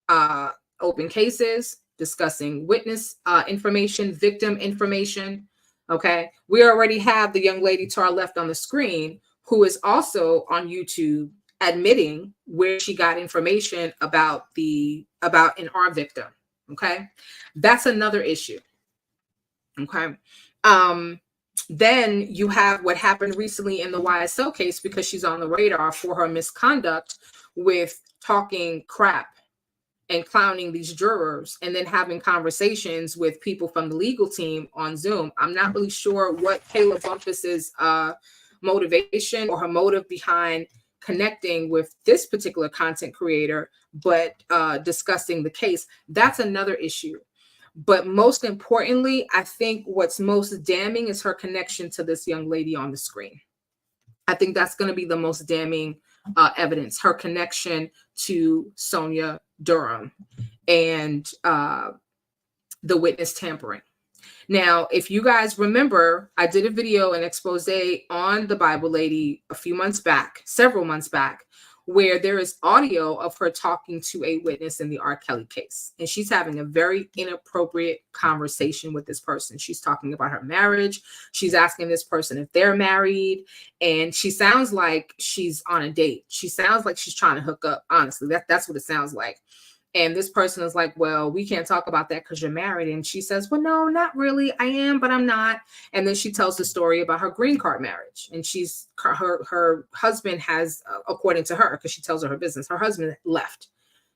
open cases, discussing witness information, victim information. Okay. We already have the young lady to our left on the screen who is also on YouTube admitting where she got information about an R victim. Okay. That's another issue. Okay. Then you have what happened recently in the YSL case, because she's on the radar for her misconduct with talking crap and clowning these jurors, and then having conversations with people from the legal team on Zoom. I'm not really sure what Kayla Bumpus's motivation or her motive behind connecting with this particular content creator, but discussing the case. That's another issue. But most importantly, I think what's most damning is her connection to this young lady on the screen. I think that's going to be the most damning evidence, her connection to Sonia Durham and the witness tampering. Now, if you guys remember, I did a video, an expose on the Bible lady several months back, where there is audio of her talking to a witness in the R. Kelly case. And she's having a very inappropriate conversation with this person. She's talking about her marriage. She's asking this person if they're married. And she sounds like she's on a date. She sounds like she's trying to hook up. Honestly, that's what it sounds like. And this person is like, well, we can't talk about that because you're married. And she says, well, no, not really. I am, but I'm not. And then she tells the story about her green card marriage. And her husband has, according to her, because she tells her business, her husband left.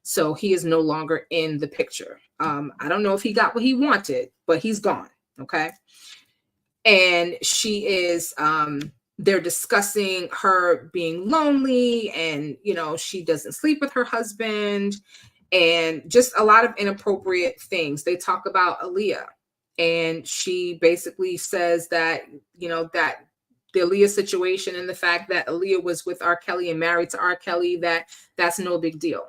So he is no longer in the picture. I don't know if he got what he wanted, but he's gone. Okay. And she is, they're discussing her being lonely, and, you know, she doesn't sleep with her husband, and just a lot of inappropriate things. They talk about Aaliyah, and she basically says that, you know, that the Aaliyah situation and the fact that Aaliyah was with R. Kelly and married to R. Kelly, that's no big deal.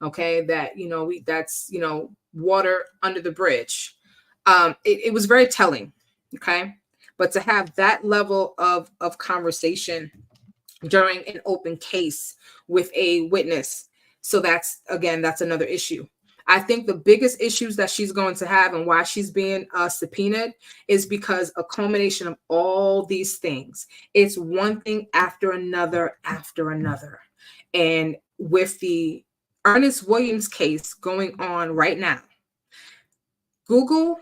Okay. That, you know, that's, you know, water under the bridge. It was very telling. Okay. But to have that level of conversation during an open case with a witness. So that's another issue. I think the biggest issues that she's going to have and why she's being subpoenaed is because a culmination of all these things. It's one thing after another. And with the Ernest Williams case going on right now, Google,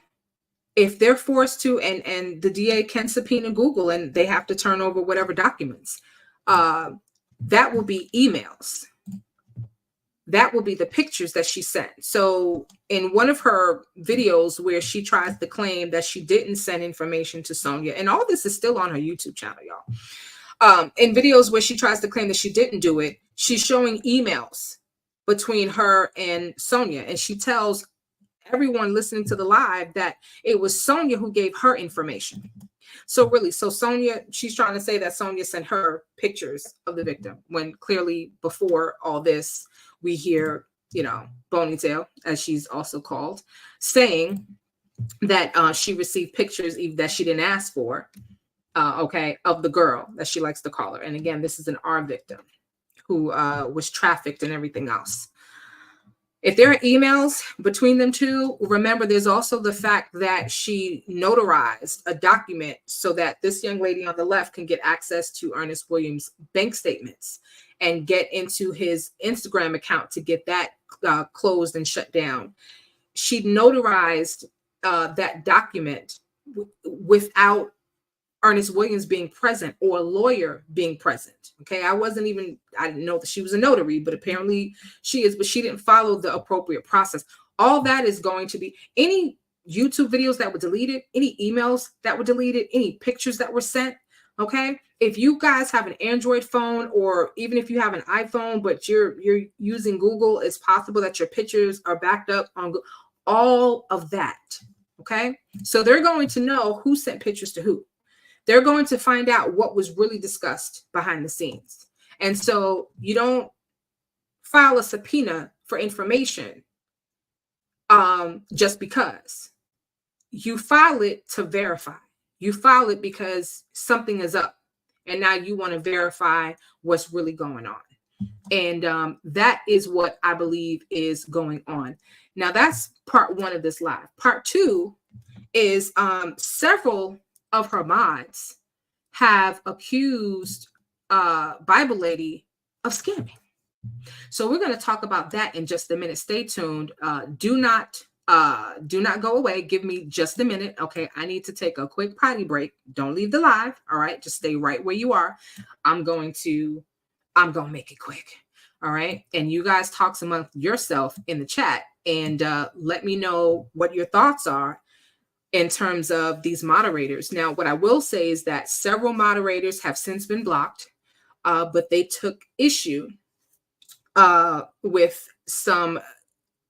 if they're forced to, and the DA can subpoena Google and they have to turn over whatever documents, that will be emails. That will be the pictures that she sent. So in one of her videos where she tries to claim that she didn't send information to Sonia, and all this is still on her YouTube channel, y'all. In videos where she tries to claim that she didn't do it, she's showing emails between her and Sonia. And she tells everyone listening to the live that it was Sonia who gave her information. So really, Sonia, she's trying to say that Sonia sent her pictures of the victim, when clearly before all this, we hear, Ponytail, as she's also called, saying that she received pictures that she didn't ask for, of the girl that she likes to call her. And again, this is an R victim who was trafficked and everything else. If there are emails between them two, remember, there's also the fact that she notarized a document so that this young lady on the left can get access to Ernest Williams' bank statements and get into his Instagram account to get that closed and shut down. She notarized that document without Ernest Williams being present or a lawyer being present. Okay, I didn't know that she was a notary, but apparently she is, but she didn't follow the appropriate process. All that is going to be any YouTube videos that were deleted, any emails that were deleted, any pictures that were sent. Okay, if you guys have an Android phone, or even if you have an iPhone, but you're using Google, it's possible that your pictures are backed up on Google, all of that. Okay, so they're going to know who sent pictures to who. They're going to find out what was really discussed behind the scenes. And so you don't file a subpoena for information just because. You file it to verify. You file it because something is up. And now you want to verify what's really going on. And that is what I believe is going on. Now, that's part one of this live. Part two is several of her mods have accused Bible Lady of scamming. So we're going to talk about that in just a minute. Stay tuned. Do not go away. Give me just a minute. Okay, I need to take a quick potty break. Don't leave the live. All right, just stay right where you are. I'm going to make it quick. All right, and you guys talk among yourself in the chat and let me know what your thoughts are in terms of these moderators. Now, what I will say is that several moderators have since been blocked, but they took issue with some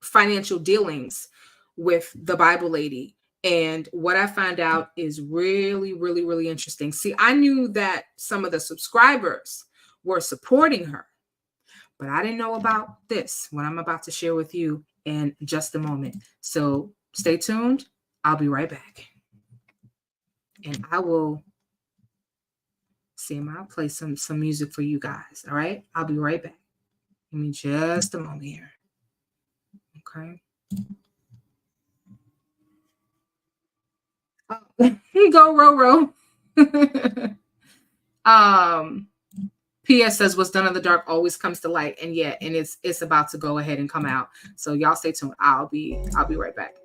financial dealings with the Bible Lady. And what I found out is really, really, really interesting. See, I knew that some of the subscribers were supporting her, but I didn't know about this, what I'm about to share with you in just a moment. So stay tuned. I'll be right back. And I will I'll play some music for you guys. All right. I'll be right back. Give me just a moment here. Okay. Go Roro. PS says what's done in the dark always comes to light. And yeah, and it's about to go ahead and come out. So y'all stay tuned. I'll be right back.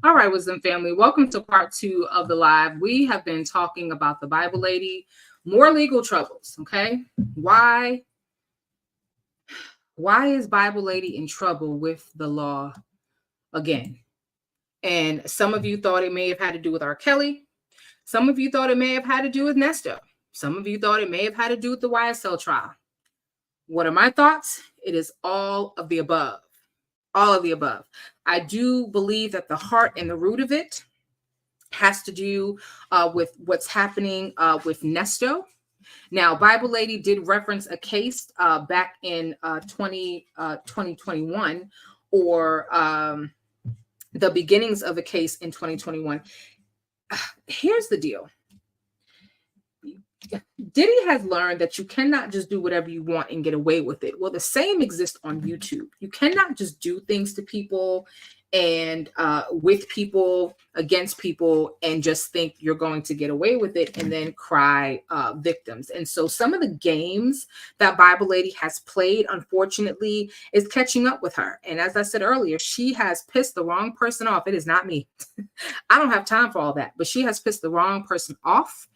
All right, Wisdom family, welcome to part 2 of the live. We have been talking about the Bible lady, more legal troubles, okay? Why is Bible lady in trouble with the law again? And some of you thought it may have had to do with R. Kelly. Some of you thought it may have had to do with Nesto. Some of you thought it may have had to do with the YSL trial. What are my thoughts? It is all of the above. All of the above. I do believe that the heart and the root of it has to do with what's happening with Nesto. Now, Bible Lady did reference a case back in 2021, or the beginnings of a case in 2021. Here's the deal. Diddy has learned that you cannot just do whatever you want and get away with it. Well, the same exists on YouTube. You cannot just do things to people and with people, against people, and just think you're going to get away with it and then cry victims. And so some of the games that Bible Lady has played, unfortunately, is catching up with her. And as I said earlier, she has pissed the wrong person off. It is not me. I don't have time for all that, but she has pissed the wrong person off.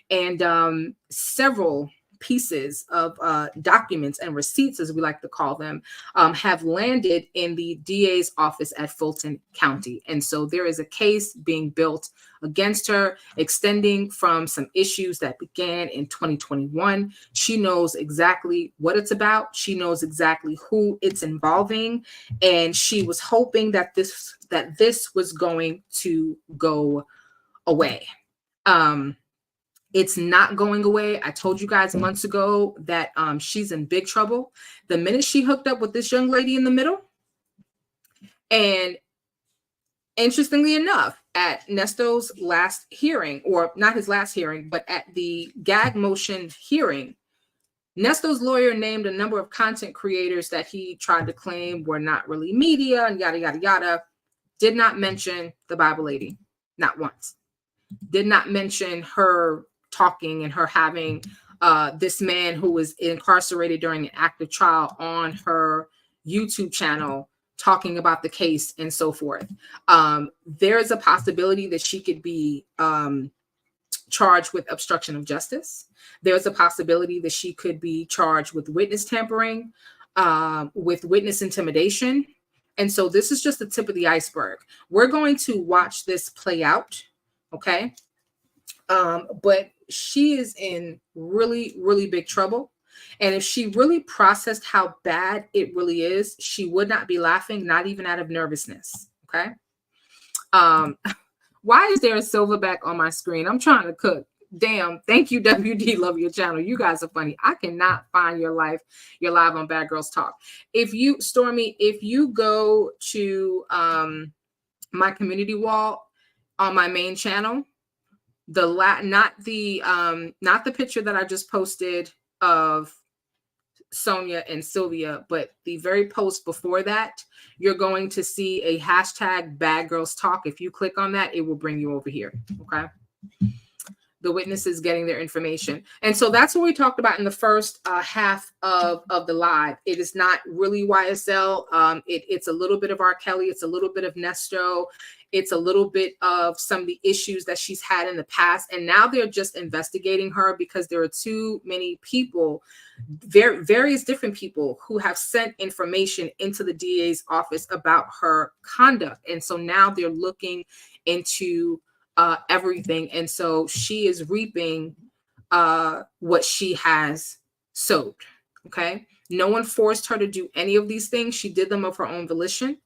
And several pieces of documents and receipts, as we like to call them, have landed in the DA's office at Fulton County. And so there is a case being built against her, extending from some issues that began in 2021. She knows exactly what it's about. She knows exactly who it's involving. And she was hoping that this was going to go away. It's not going away. I told you guys months ago that she's in big trouble. The minute she hooked up with this young lady in the middle, and interestingly enough, at Nesto's last hearing, or not his last hearing, but at the gag motion hearing, Nesto's lawyer named a number of content creators that he tried to claim were not really media and yada, yada, yada. Did not mention the Bible lady, not once. Did not mention her talking and her having this man who was incarcerated during an active trial on her YouTube channel talking about the case and so forth. There's a possibility that she could be charged with obstruction of justice. There's a possibility that she could be charged with witness tampering, with witness intimidation. And so this is just the tip of the iceberg. We're going to watch this play out. Okay. But she is in really, really big trouble. And if she really processed how bad it really is, she would not be laughing, not even out of nervousness. Okay. Why is there a silverback on my screen? I'm trying to cook. Damn. Thank you, WD. Love your channel. You guys are funny. I cannot find your live on Bad Girls Talk. If you, Stormy, if you go to my community wall on my main channel, not the picture that I just posted of Sonia and Sylvia, but the very post before that, you're going to see a hashtag BadGirlsTalk. If you click on that, it will bring you over here. Okay. The witnesses getting their information. And so that's what we talked about in the first half of the live. It is not really YSL. It's a little bit of R. Kelly. It's a little bit of Nesto. It's a little bit of some of the issues that she's had in the past. And now they're just investigating her because there are too many people, various different people who have sent information into the DA's office about her conduct. And so now they're looking into everything. And so she is reaping what she has sowed. Okay. No one forced her to do any of these things. She did them of her own volition.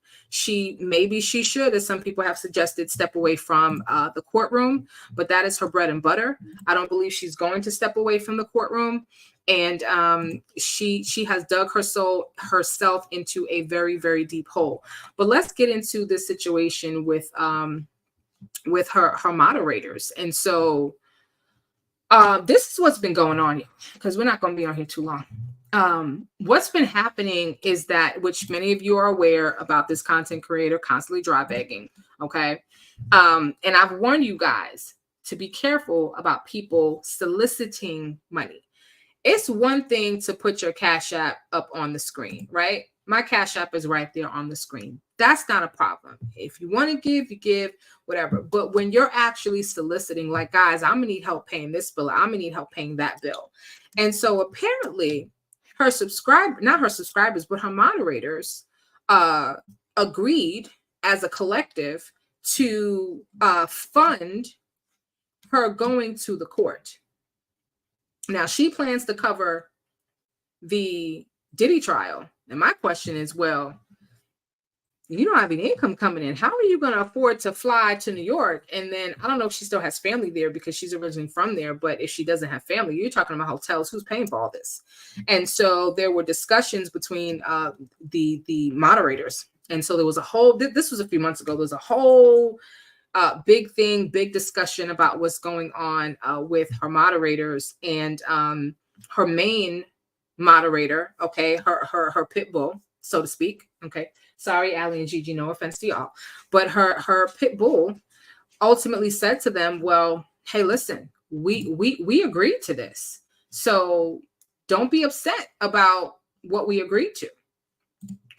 Maybe she should, as some people have suggested, step away from the courtroom, but that is her bread and butter. I don't believe she's going to step away from the courtroom. And she has dug herself into a very, very deep hole. But let's get into this situation with her moderators. And so this is what's been going on, because we're not going to be on here too long. What's been happening is that, which many of you are aware about, this content creator constantly dry begging. Okay. And I've warned you guys to be careful about people soliciting money. It's one thing to put your Cash App up on the screen, right? My Cash App is right there on the screen. that's not a problem. If you want to give, you give, whatever. But when you're actually soliciting, like, guys, I'm gonna need help paying this bill, I'm gonna need help paying that bill. And so apparently not her subscribers, but her moderators agreed as a collective to fund her going to the court. Now she plans to cover the Diddy trial. And my question is, well, you don't have any income coming in. How are you going to afford to fly to New York? And then I don't know if she still has family there because she's originally from there. But if she doesn't have family, you're talking about hotels. Who's paying for all this? And so there were discussions between the moderators. And so there was a whole, this was a few months ago, there was a whole big discussion about what's going on with her moderators and her main moderator, okay, her pit bull, so to speak, okay. Sorry, Allie and Gigi, no offense to y'all, but her pit bull ultimately said to them, well, hey, listen, we agreed to this, so don't be upset about what we agreed to,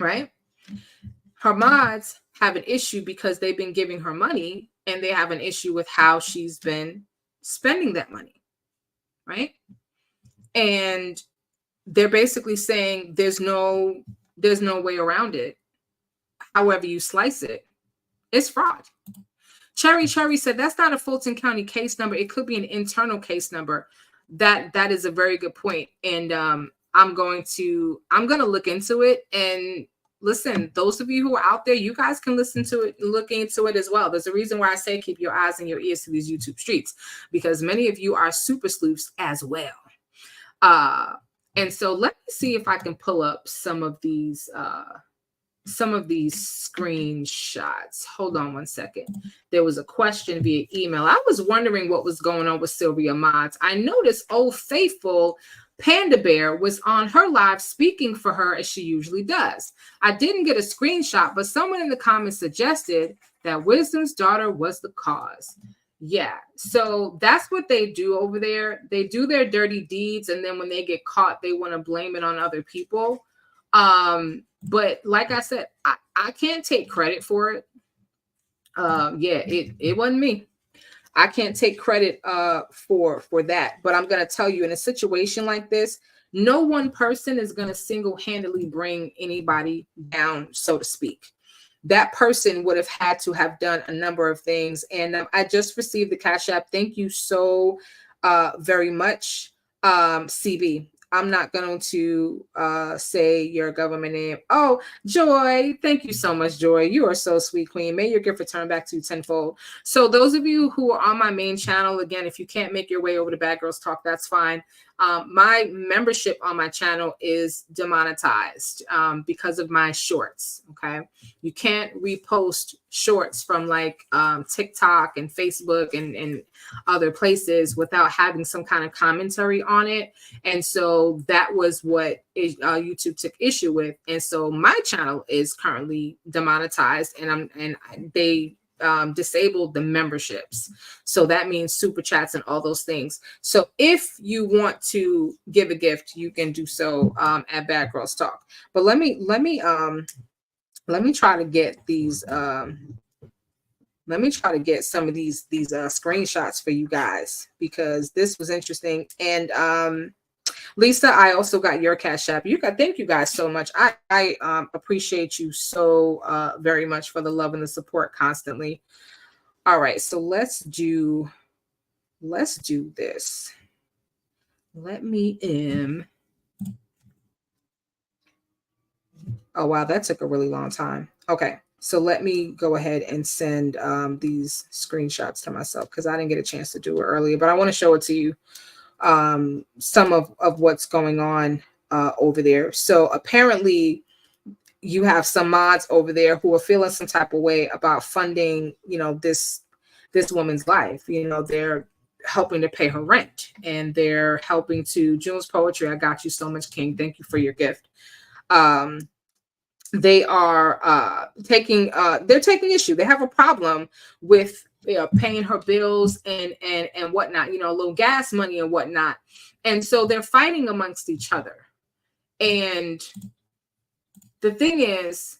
right? Her mods have an issue because they've been giving her money, and they have an issue with how she's been spending that money, right? And they're basically saying there's no way around it. However you slice it, it's fraud. Cherry said that's not a Fulton County case number. It could be an internal case number. That is a very good point. And I'm going to look into it. And listen, those of you who are out there, you guys can listen to it, look into it as well. There's a reason why I say keep your eyes and your ears to these YouTube streets, because many of you are super sleuths as well. And so let me see if I can pull up some of these screenshots. Hold on one second. There was a question via email. I was wondering what was going on with Sylvia Mods. I noticed Old Faithful Panda Bear was on her live speaking for her as she usually does. I didn't get a screenshot, but someone in the comments suggested that Wisdom's daughter was the cause. Yeah, so that's what they do over there. They do their dirty deeds, and then when they get caught, they want to blame it on other people. But like I said, I can't take credit for it. Yeah, it wasn't me. I can't take credit for that. But I'm going to tell you, in a situation like this, no one person is going to single-handedly bring anybody down, so to speak. That person would have had to have done a number of things. And I just received the Cash App. Thank you so very much, CB. I'm not going to say your government name. Oh, Joy. Thank you so much, Joy. You are so sweet, Queen. May your gift return back to you tenfold. So those of you who are on my main channel, again, if you can't make your way over to Bad Girls Talk, that's fine. My membership on my channel is demonetized because of my shorts. Okay. You can't repost shorts from like TikTok and Facebook and other places without having some kind of commentary on it. And so that was what YouTube took issue with. And so my channel is currently demonetized, and they disabled the memberships. So that means super chats and all those things. So if you want to give a gift, you can do so at Bad Girls Talk. But let me try to get these let me try to get some of these screenshots for you guys, because this was interesting. And Lisa, I also got your Cash App. Thank you guys so much. I appreciate you so very much for the love and the support constantly. All right, so let's do this. Let me oh wow, that took a really long time. Okay, so let me go ahead and send these screenshots to myself, because I didn't get a chance to do it earlier, but I want to show it to you. Some of what's going on over there. So apparently you have some mods over there who are feeling some type of way about funding, this woman's life. They're helping to pay her rent, and they're helping to June's Poetry. I got you so much, King. Thank you for your gift. They are taking issue. They have a problem with paying her bills and whatnot, a little gas money and whatnot. And so they're fighting amongst each other. And the thing is,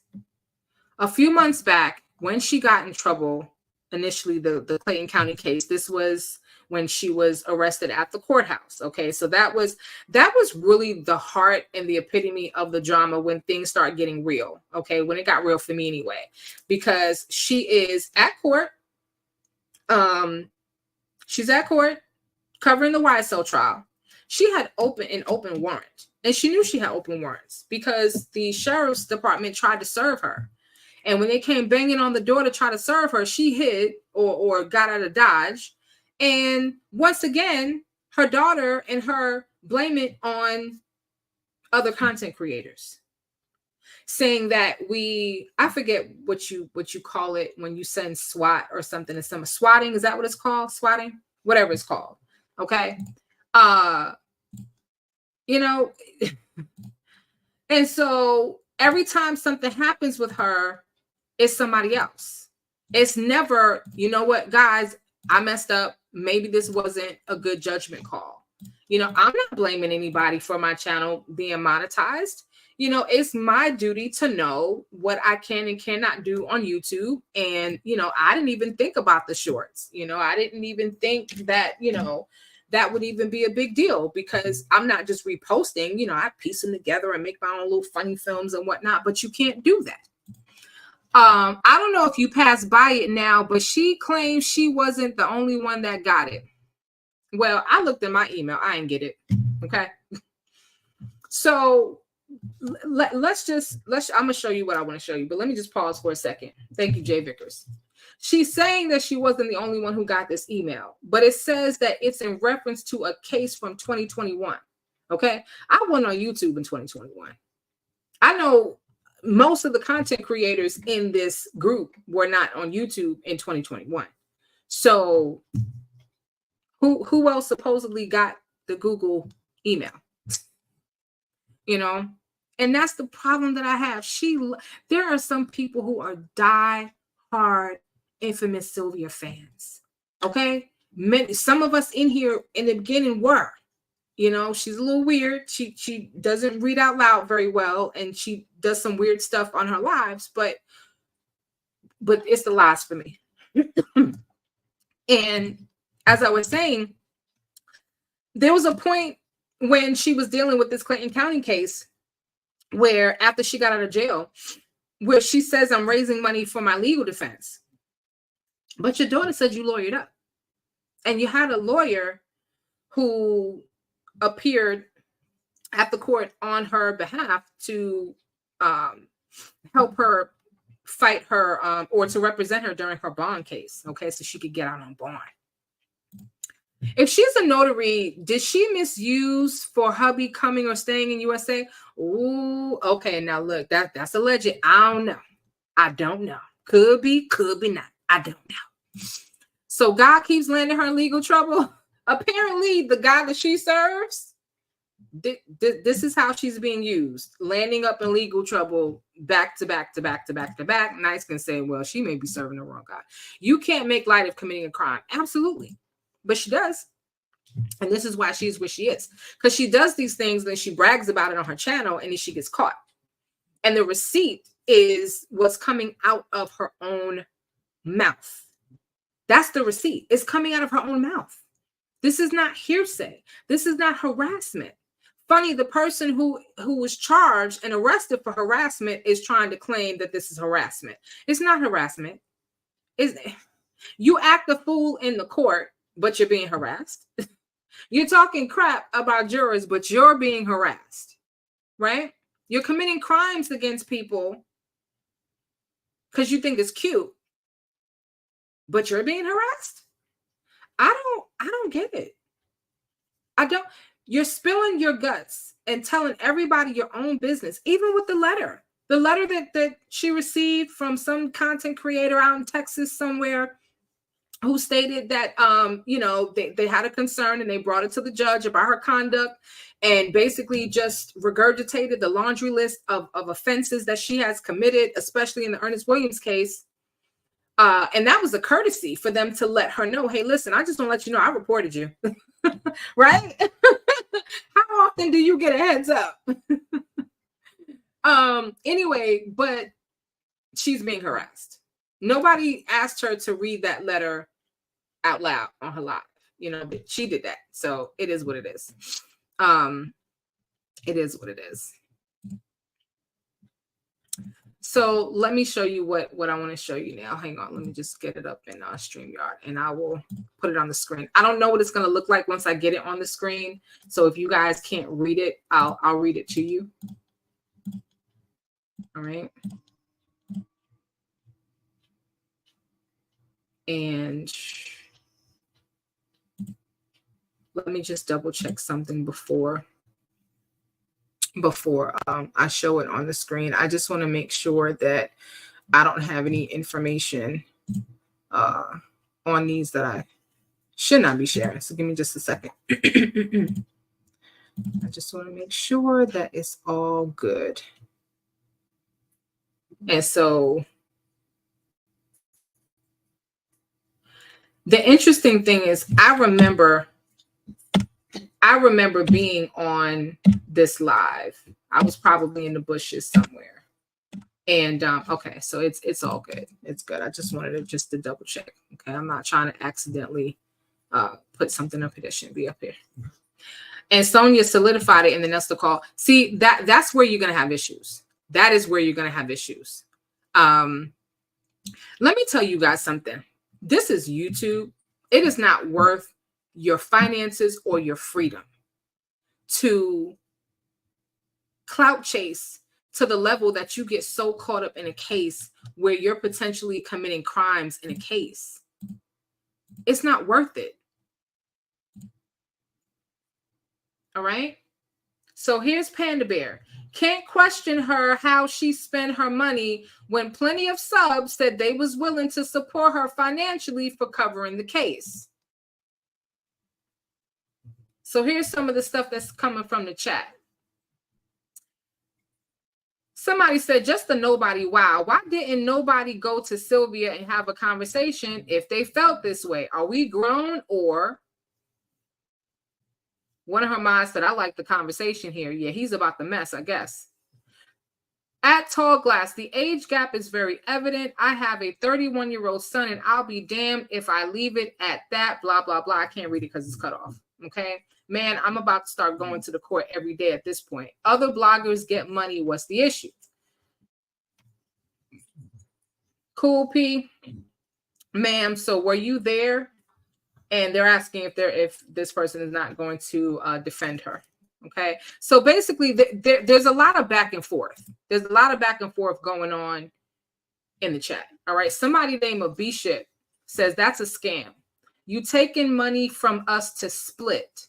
a few months back when she got in trouble, initially the Clayton County case, this was when she was arrested at the courthouse. Okay, so that was really the heart and the epitome of the drama when things start getting real. Okay, when it got real for me anyway, because she is at court. She's at court covering the YSL trial. She had an open warrant, and she knew she had open warrants because the sheriff's department tried to serve her. And when they came banging on the door to try to serve her, she hid or got out of Dodge. And once again, her daughter and her blame it on other content creators, saying that I forget what you call it when you send SWAT or something to some swatting. Is that what it's called? Swatting? Whatever it's called. Okay. You know, and so every time something happens with her, it's somebody else. It's never, you know what, guys, I messed up. Maybe this wasn't a good judgment call. You know, I'm not blaming anybody for my channel being monetized. You know, it's my duty to know what I can and cannot do on YouTube. And, you know, I didn't even think about the shorts. You know, I didn't even think that, you know, that would even be a big deal because I'm not just reposting. You know, I piece them together and make my own little funny films and whatnot, but you can't do that. I don't know if you passed by it now, but she claims she wasn't the only one that got it. Well, I looked in my email. I didn't get it. Okay. So I'm going to show you what I want to show you, but let me just pause for a second. Thank you, Jay Vickers. She's saying that she wasn't the only one who got this email, but it says that it's in reference to a case from 2021. Okay. I went on YouTube in 2021. I know most of the content creators in this group were not on YouTube in 2021. So who else supposedly got the Google email? You know, and that's the problem that I have. There are some people who are die-hard Infamous Sylvia fans. Okay. Some of us in here in the beginning were. You know, she's a little weird. She doesn't read out loud very well, and she does some weird stuff on her lives, but it's the last for me. And as I was saying, there was a point when she was dealing with this Clayton County case where after she got out of jail, where she says, I'm raising money for my legal defense. But your daughter said you lawyered up. And you had a lawyer who appeared at the court on her behalf to help her fight her or to represent her during her bond case. Okay, so she could get out on bond. If she's a notary, did she misuse for hubby coming or staying in USA? Ooh, okay. Now look, that's alleged. I don't know. Could be not. I don't know. So God keeps landing her in legal trouble. Apparently, the guy that she serves, this is how she's being used, landing up in legal trouble back to back to back to back to back. Nice can say, well, she may be serving the wrong guy. You can't make light of committing a crime. Absolutely. But she does. And this is why she's where she is. Because she does these things, then she brags about it on her channel, and then she gets caught. And the receipt is what's coming out of her own mouth. That's the receipt. It's coming out of her own mouth. This is not hearsay. This is not harassment. Funny, the person who was charged and arrested for harassment is trying to claim that this is harassment. It's not harassment. You act a fool in the court, but you're being harassed. You're talking crap about jurors, but you're being harassed, right? You're committing crimes against people because you think it's cute, but you're being harassed. I don't get it. You're spilling your guts and telling everybody your own business, even with the letter that she received from some content creator out in Texas somewhere, who stated that, they had a concern and they brought it to the judge about her conduct and basically just regurgitated the laundry list of offenses that she has committed, especially in the Ernest Williams case. And that was a courtesy for them to let her know, hey, listen, I just want to let you know I reported you. Right? How often do you get a heads up? Anyway, but she's being harassed. Nobody asked her to read that letter out loud on her live. You know, but she did that. So it is what it is. It is what it is. So let me show you what I want to show you now. Hang on. Let me just get it up in StreamYard and I will put it on the screen. I don't know what it's going to look like once I get it on the screen. So if you guys can't read it, I'll read it to you. All right. And let me just double check something before I show it on the screen. I just want to make sure that I don't have any information on these that I should not be sharing. So give me just a second. I just want to make sure that it's all good. And so the interesting thing is I remember being on this live. I was probably in the bushes somewhere. And okay, so it's all good. It's good. I just wanted to double check. Okay, I'm not trying to accidentally put something up here that shouldn't be up here. And Sonia solidified it in the Nestle call. See, that's where you're gonna have issues. That is where you're gonna have issues. Let me tell you guys something. This is YouTube. It is not worth your finances or your freedom to clout chase to the level that you get so caught up in a case where you're potentially committing crimes in a case. It's not worth it. All right. So here's Panda Bear. Can't question her how she spent her money when plenty of subs said they was willing to support her financially for covering the case. So here's some of the stuff that's coming from the chat. Somebody said, just a nobody, wow. Why didn't nobody go to Sylvia and have a conversation if they felt this way? Are we grown? Or one of her mods said, I like the conversation here. Yeah, he's about the mess, I guess. At Tall Glass, the age gap is very evident. I have a 31-year-old son, and I'll be damned if I leave it at that, blah, blah, blah. I can't read it because it's cut off, okay? Man, I'm about to start going to the court every day at this point. Other bloggers get money. What's the issue? Cool P, ma'am. So were you there? And they're asking if this person is not going to defend her. Okay. So basically, there's a lot of back and forth. There's a lot of back and forth going on in the chat. All right. Somebody named Abishit says that's a scam. You taking money from us to split.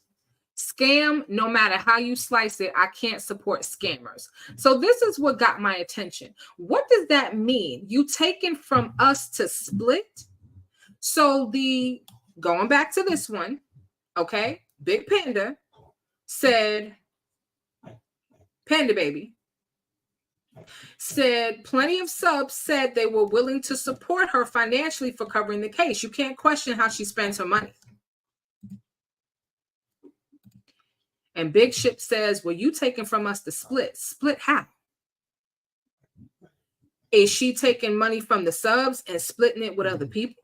Scam, no matter how you slice it, I can't support scammers. So this is what got my attention. What does that mean? You taking from us to split? So going back to this one, okay, Big Panda said, Panda Baby said plenty of subs said they were willing to support her financially for covering the case. You can't question how she spends her money. And Big Ship says, well, you taking from us to split. Split how? Is she taking money from the subs and splitting it with other people?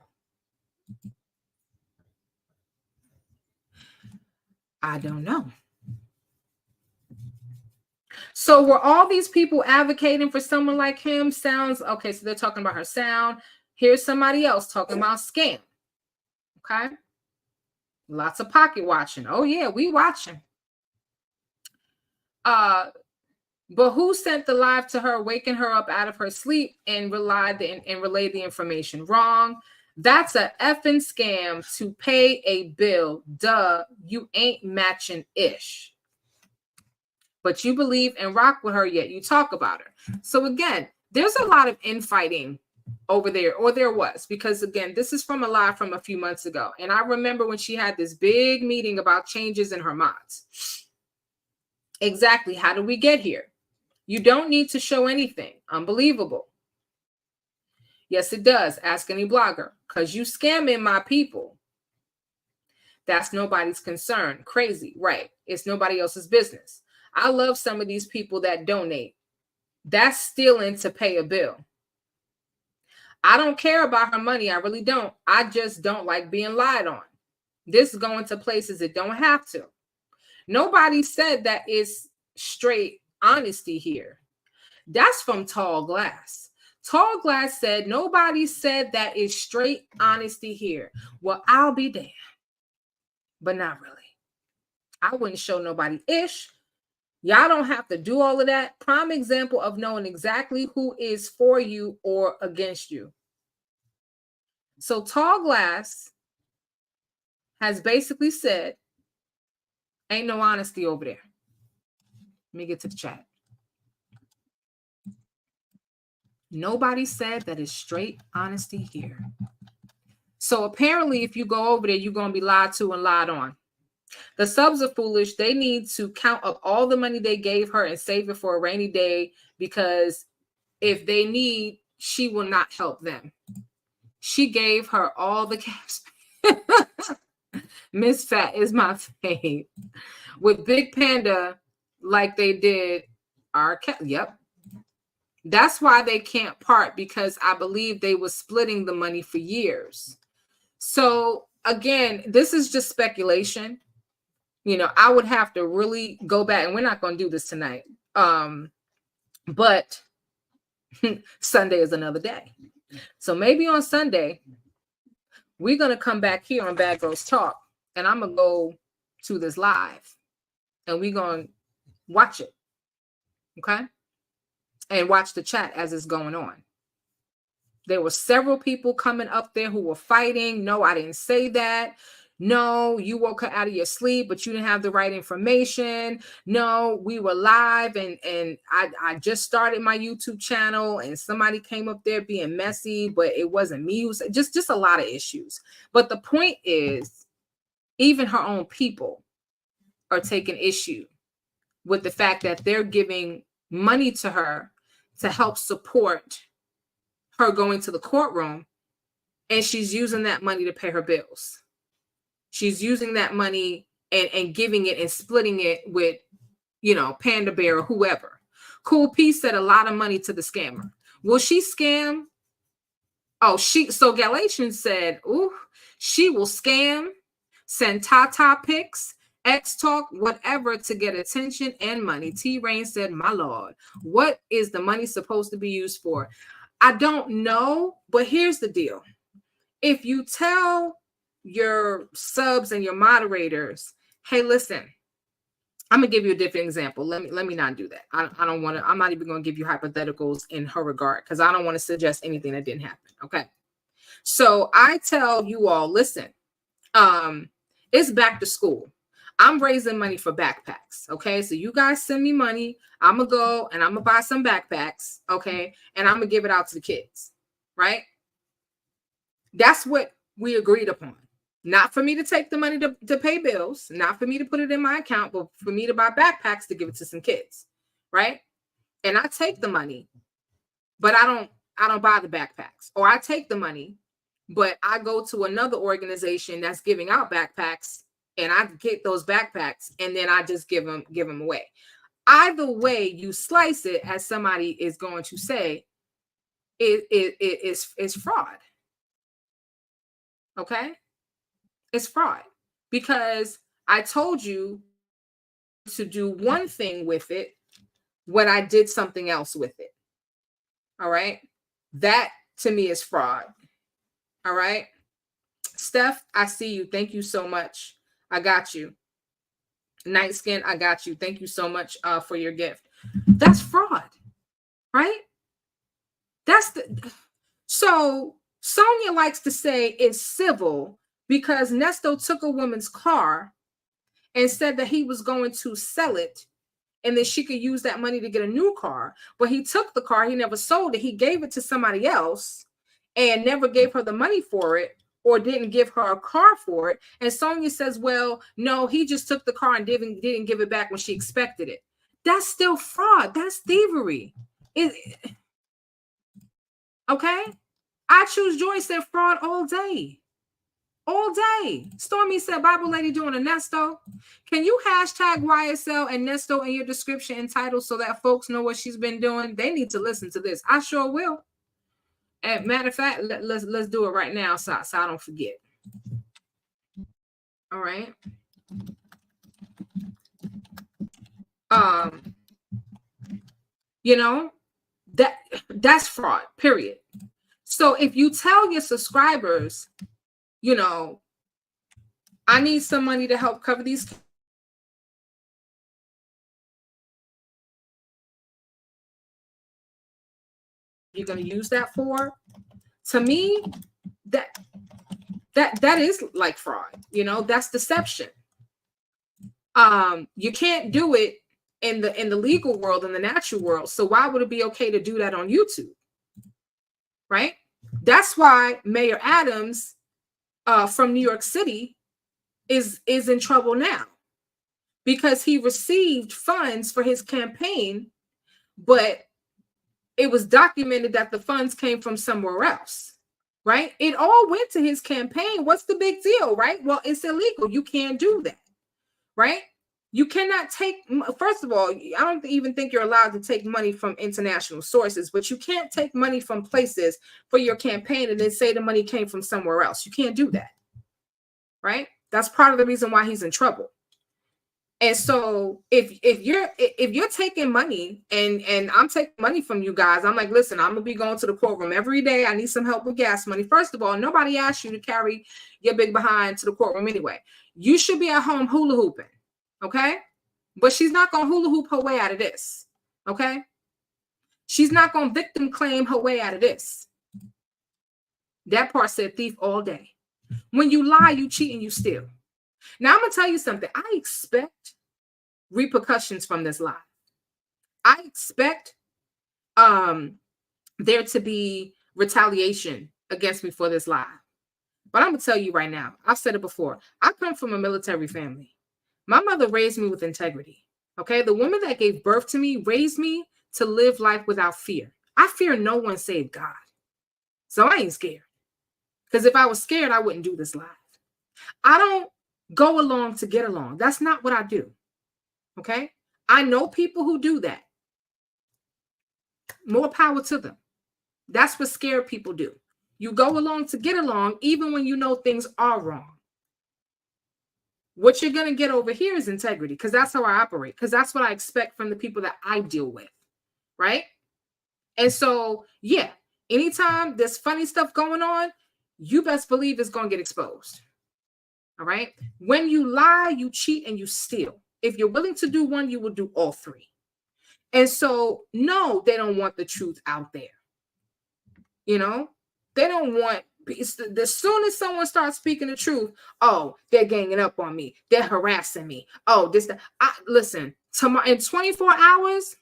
I don't know. So were all these people advocating for someone like him? Sounds okay. So they're talking about her sound. Here's somebody else talking about scam. Okay. Lots of pocket watching. Oh yeah, we watching. But who sent the live to her, waking her up out of her sleep and relayed the information? Wrong. That's a effing scam to pay a bill. Duh, you ain't matching ish. But you believe and rock with her, yet you talk about her. So again, there's a lot of infighting over there, or there was, because again, this is from a live from a few months ago. And I remember when she had this big meeting about changes in her mods. Exactly. How did we get here? You don't need to show anything. Unbelievable. Yes, it does. Ask any blogger. Because you scamming my people. That's nobody's concern. Crazy. Right. It's nobody else's business. I love some of these people that donate. That's stealing to pay a bill. I don't care about her money. I really don't. I just don't like being lied on. This is going to places it don't have to. Nobody said that it's straight honesty here. That's from Tall Glass. Tall Glass said, nobody said that it's straight honesty here. Well, I'll be damned. But not really. I wouldn't show nobody ish. Y'all don't have to do all of that. Prime example of knowing exactly who is for you or against you. So Tall Glass has basically said, ain't no honesty over there. Let me get to the chat. Nobody said that it's straight honesty here. So apparently, if you go over there, you're going to be lied to and lied on. The subs are foolish. They need to count up all the money they gave her and save it for a rainy day, because if they need, she will not help them. She gave her all the cash. Miss Fat is my fave. With Big Panda, like they did our cat. Yep. That's why they can't part, because I believe they were splitting the money for years. So again, this is just speculation. You know, I would have to really go back, and we're not going to do this tonight. But Sunday is another day. So maybe on Sunday, we're going to come back here on Bad Girls Talk, and I'm going to go to this live, and we're going to watch it. Okay? And watch the chat as it's going on. There were several people coming up there who were fighting. No, I didn't say that. No, you woke her out of your sleep, but you didn't have the right information. No, we were live, and I just started my YouTube channel, and somebody came up there being messy, but it wasn't me. It was just a lot of issues. But the point is, even her own people are taking issue with the fact that they're giving money to her to help support her going to the courtroom, and she's using that money to pay her bills. She's using that money and giving it and splitting it with, you know, Panda Bear or whoever. Cool P said a lot of money to the scammer. Will she scam? Oh, so Galatians said, ooh, she will scam, send Tata pics, X talk, whatever to get attention and money. T Rain said, my Lord, what is the money supposed to be used for? I don't know, but here's the deal. If you tell your subs and your moderators, hey, listen, I'm gonna give you a different example. Let me not do that. I don't want to. I'm not even gonna give you hypotheticals in her regard, because I don't want to suggest anything that didn't happen. Okay, so I tell you all, listen, it's back to school. I'm raising money for backpacks. Okay, so you guys send me money. I'm gonna go and I'm gonna buy some backpacks. Okay, and I'm gonna give it out to the kids. Right? That's what we agreed upon. Not for me to take the money to pay bills, not for me to put it in my account, but for me to buy backpacks to give it to some kids, right? And I take the money, but I don't buy the backpacks. Or I take the money, but I go to another organization that's giving out backpacks, and I get those backpacks, and then I just give them away. Either way you slice it, as somebody is going to say, it's fraud. Okay? It's fraud, because I told you to do one thing with it when I did something else with it. All right. That to me is fraud. All right. Steph, I see you. Thank you so much. I got you. Night Skin, I got you. Thank you so much for your gift. That's fraud. Right? So Sonia likes to say it's civil because Nesto took a woman's car and said that he was going to sell it, and then she could use that money to get a new car. But he took the car, he never sold it. He gave it to somebody else and never gave her the money for it, or didn't give her a car for it. And Sonia says, well, no, he just took the car and didn't give it back when she expected it. That's still fraud. That's thievery. Okay? I Choose Joy said fraud all day. All day. Stormy said, Bible Lady doing a Nesto. Can you hashtag YSL and Nesto in your description and title so that folks know what she's been doing? They need to listen to this. I sure will. And matter of fact, let's do it right now so I don't forget. All right. You know, that's fraud, period. So if you tell your subscribers, you know, I need some money to help cover these, you're going to use that for, to me, that is like fraud. You know, that's deception. You can't do it in the legal world, in the natural world. So why would it be okay to do that on YouTube? Right? That's why Mayor Adams from New York City is in trouble now, because he received funds for his campaign, but it was documented that the funds came from somewhere else. Right? It all went to his campaign. What's the big deal? Right? Well, it's illegal. You can't do that. Right? You cannot take, first of all, I don't even think you're allowed to take money from international sources, but you can't take money from places for your campaign and then say the money came from somewhere else. You can't do that. Right? That's part of the reason why he's in trouble. And so if you're taking money and I'm taking money from you guys, I'm like, listen, I'm gonna be going to the courtroom every day. I need some help with gas money. First of all, nobody asked you to carry your big behind to the courtroom anyway. You should be at home hula hooping. Okay? But she's not going to hula hoop her way out of this. Okay? She's not going to victim claim her way out of this. That part said thief all day. When you lie, you cheat, and you steal. Now, I'm going to tell you something. I expect repercussions from this lie. I expect there to be retaliation against me for this lie. But I'm going to tell you right now, I've said it before. I come from a military family. My mother raised me with integrity. Okay. The woman that gave birth to me raised me to live life without fear. I fear no one save God. So I ain't scared. Because if I was scared, I wouldn't do this live. I don't go along to get along. That's not what I do. Okay. I know people who do that. More power to them. That's what scared people do. You go along to get along, even when you know things are wrong. What you're going to get over here is integrity, because that's how I operate, because that's what I expect from the people that I deal with, right? And so, yeah, anytime there's funny stuff going on, you best believe it's going to get exposed, all right? When you lie, you cheat, and you steal. If you're willing to do one, you will do all three. And so, no, they don't want the truth out there. You know, they don't want, as soon as someone starts speaking the truth, oh, they're ganging up on me. They're harassing me. Oh, listen, tomorrow, in 24 hours,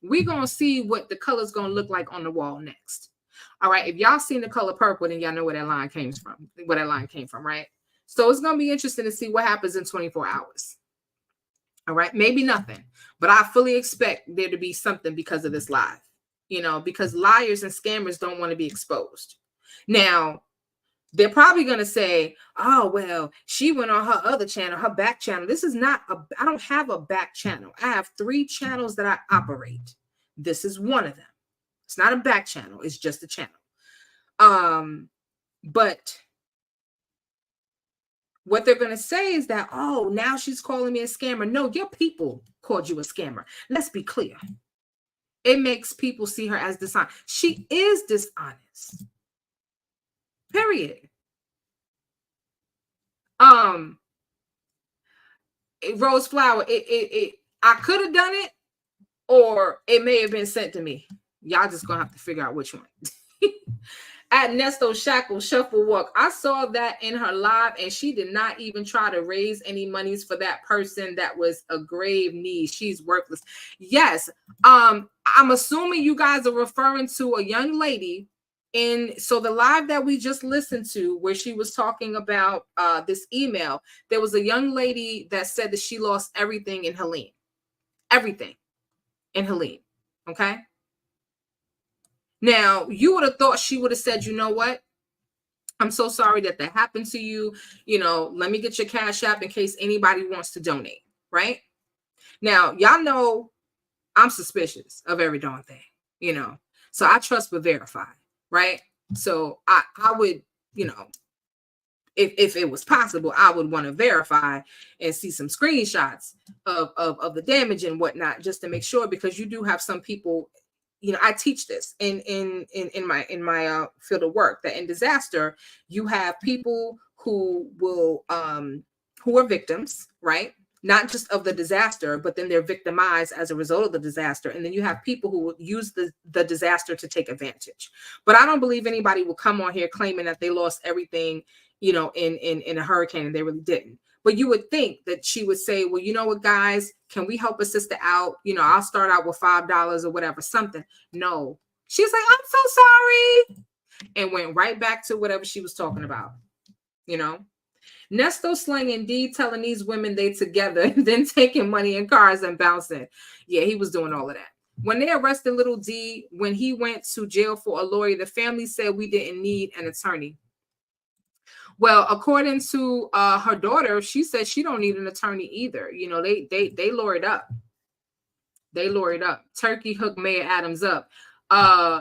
we're going to see what the color's going to look like on the wall next. All right. If y'all seen the color purple, then y'all know where that line came from, right? So it's going to be interesting to see what happens in 24 hours. All right. Maybe nothing, but I fully expect there to be something because of this live, you know, because liars and scammers don't want to be exposed. Now, they're probably going to say, oh, well, she went on her other channel, her back channel. This is not I don't have a back channel. I have 3 channels that I operate. This is one of them. It's not a back channel. It's just a channel. But what they're going to say is that, oh, now she's calling me a scammer. No, your people called you a scammer. Let's be clear. It makes people see her as dishonest. She is dishonest. Period. Rose Flower, I could have done it, or it may have been sent to me. Y'all just gonna have to figure out which one. At Nesto Shackle Shuffle Walk, I saw that in her live, and she did not even try to raise any monies for that person that was a grave need. She's worthless. Yes. I'm assuming you guys are referring to a young lady. So the live that we just listened to, where she was talking about this email, there was a young lady that said that she lost everything in Helene. Everything in Helene. Okay. Now, you would have thought she would have said, you know what? I'm so sorry that happened to you. You know, let me get your Cash App in case anybody wants to donate. Right. Now, y'all know I'm suspicious of every darn thing, you know, so I trust but verify. Right. So I would, you know, if it was possible, I would want to verify and see some screenshots of the damage and whatnot, just to make sure, because you do have some people, you know, I teach this in my field of work, that in disaster, you have people who will who are victims, right? Not just of the disaster, but then they're victimized as a result of the disaster. And then you have people who will use the disaster to take advantage. But I don't believe anybody will come on here claiming that they lost everything, you know, in a hurricane, and they really didn't. But you would think that she would say, well, you know what, guys, can we help a sister out? You know, I'll start out with $5 or whatever, something. No, she's like, I'm so sorry, and went right back to whatever she was talking about, you know. Nesto slang indeed telling these women they together, then taking money in cars and bouncing. Yeah, he was doing all of that. When they arrested little D, when he went to jail for a lawyer, the family said we didn't need an attorney. Well, according to her daughter, she said she don't need an attorney either. You know, they lawyered up. They lawyered up. Turkey hooked Mayor Adams up.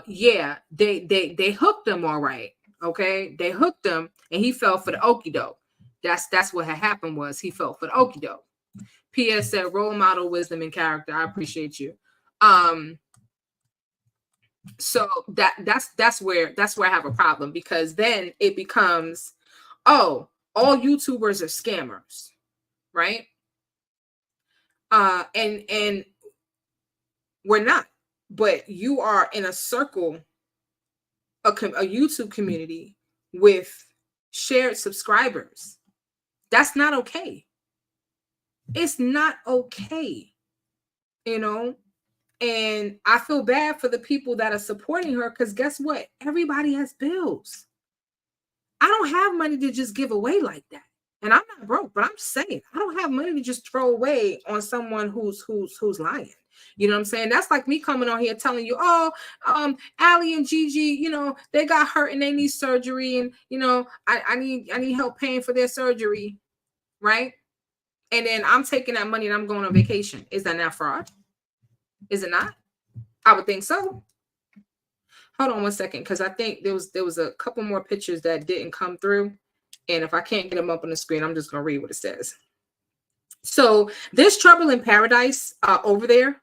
Yeah, they hooked him all right. Okay, they hooked him, and he fell for the okie doke. That's what had happened, was he fell for the okie doke. P.S. said role model, wisdom, and character. I appreciate you. So that's where I have a problem, because then it becomes, oh, all YouTubers are scammers, right? And we're not, but you are in a circle, a YouTube community with shared subscribers. That's not okay. It's not okay, you know? And I feel bad for the people that are supporting her, because guess what? Everybody has bills. I don't have money to just give away like that. And I'm not broke, but I'm saying I don't have money to just throw away on someone who's lying. You know what I'm saying? That's like me coming on here telling you, oh, Allie and Gigi, you know, they got hurt and they need surgery, and you know, I need help paying for their surgery, right? And then I'm taking that money and I'm going on vacation. Is that not fraud? Is it not? I would think so. Hold on one second, because I think there was a couple more pictures that didn't come through. And if I can't get them up on the screen, I'm just going to read what it says. So there's trouble in paradise over there.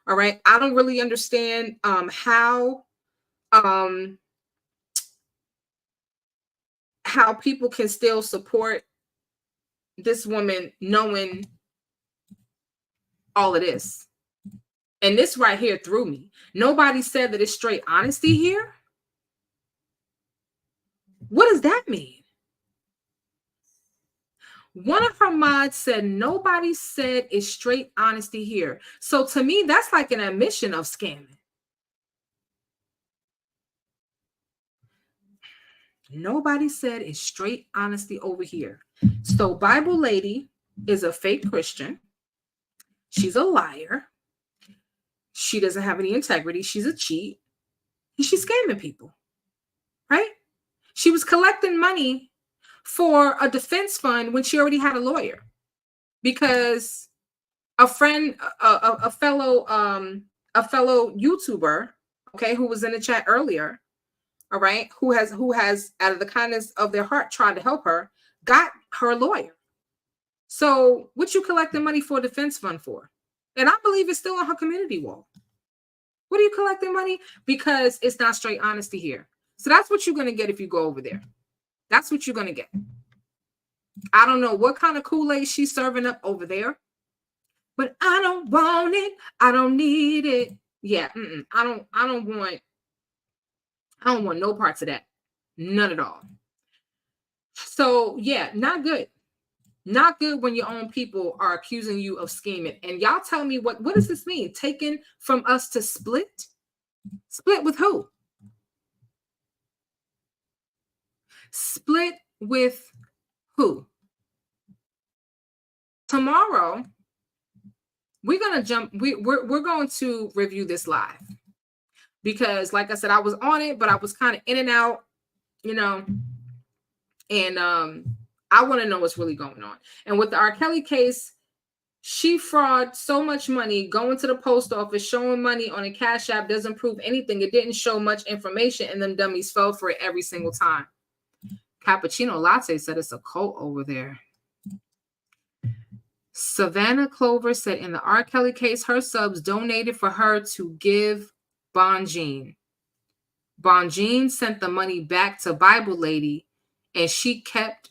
All right. I don't really understand how people can still support this woman knowing all of this. And this right here threw me. Nobody said that it's straight honesty here. What does that mean? One of her mods said nobody said it's straight honesty here. So to me, that's like an admission of scamming. Nobody said it's straight honesty over here. So Bible Lady is a fake Christian. She's a liar. She doesn't have any integrity. She's a cheat. And she's scamming people, right? She was collecting money for a defense fund when she already had a lawyer, because a friend, a fellow YouTuber, okay, who was in the chat earlier, all right, who has out of the kindness of their heart tried to help her, got her a lawyer. So what you collecting money for a defense fund for? And I believe it's still on her community wall. What are you collecting money? Because it's not straight honesty here. So that's what you're going to get if you go over there. That's what you're going to get. I don't know what kind of Kool-Aid she's serving up over there, but I don't want it. I don't need it. Yeah, I don't want no parts of that. None at all. So yeah, not good. Not good when your own people are accusing you of scheming. And y'all tell me, what does this mean? Taken from us to split? Split with who? Split with who? Tomorrow, we're going to jump. We're going to review this live, because like I said, I was on it, but I was kind of in and out, you know, and I want to know what's really going on. And with the R. Kelly case, She fraud so much money, going to the post office, showing money on a Cash App doesn't prove anything. It didn't show much information, and them dummies fell for it every single time. Cappuccino Latte said it's a cult over there. Savannah Clover said in the R. Kelly case, her subs donated for her to give Bonjean. Bonjean sent the money back to Bible Lady, and she kept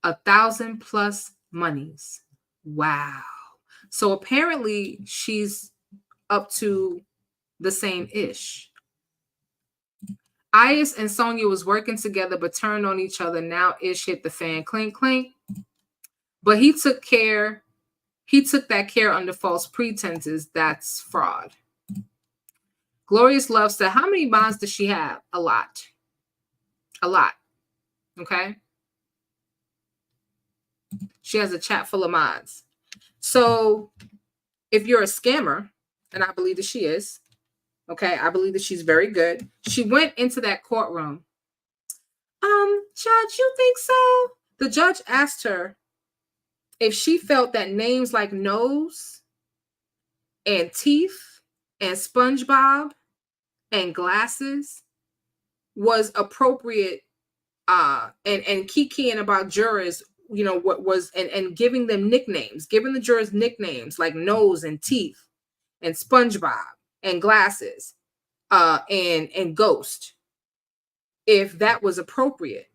1,000+ monies. Wow. So apparently she's up to the same ish. Ice and Sonia was working together but turned on each other. Now ish hit the fan. Clink, clink. But he took that care under false pretenses. That's fraud. Glorious Love said, how many bonds does she have? A lot. A lot. Okay. She has a chat full of mods. So if you're a scammer, and I believe that she is, okay, I believe that she's very good. She went into that courtroom. Judge, you think so? The judge asked her if she felt that names like nose and teeth and SpongeBob and glasses was appropriate, and kikiing about jurors, you know, what was, and giving them nicknames, giving the jurors nicknames like nose and teeth and SpongeBob and glasses, and ghost, if that was appropriate.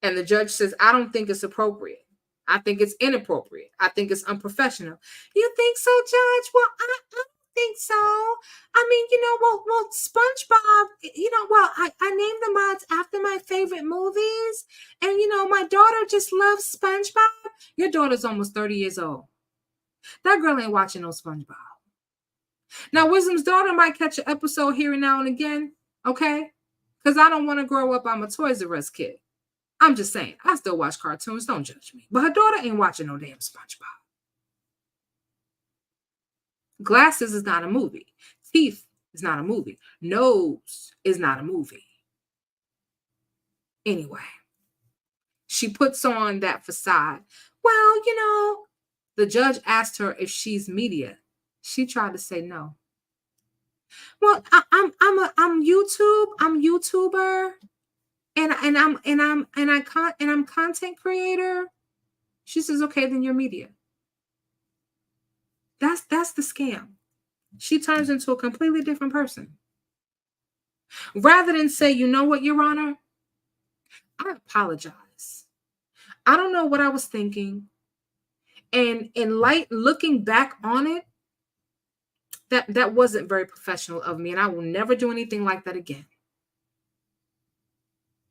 And the judge says, I don't think it's appropriate. I think it's inappropriate. I think it's unprofessional. You think so, Judge? Well, I don't think so. I mean, you know, well, SpongeBob, you know, well, I named the mods after my favorite movies. And, you know, my daughter just loves SpongeBob. Your daughter's almost 30 years old. That girl ain't watching no SpongeBob. Now, Wisdom's daughter might catch an episode here and now and again, okay? Because I don't want to grow up, I'm a Toys R Us kid. I'm just saying, I still watch cartoons, don't judge me. But her daughter ain't watching no damn SpongeBob. Glasses is not a movie. Teeth is not a movie. Nose is not a movie. Anyway, she puts on that facade. Well, you know, the judge asked her if she's media. She tried to say no. Well, I'm YouTube. I'm YouTuber, and I'm content creator. She says, okay, then you're media. That's the scam. She turns into a completely different person. Rather than say, you know what, Your Honor, I apologize. I don't know what I was thinking. And in looking back on it, that wasn't very professional of me, and I will never do anything like that again.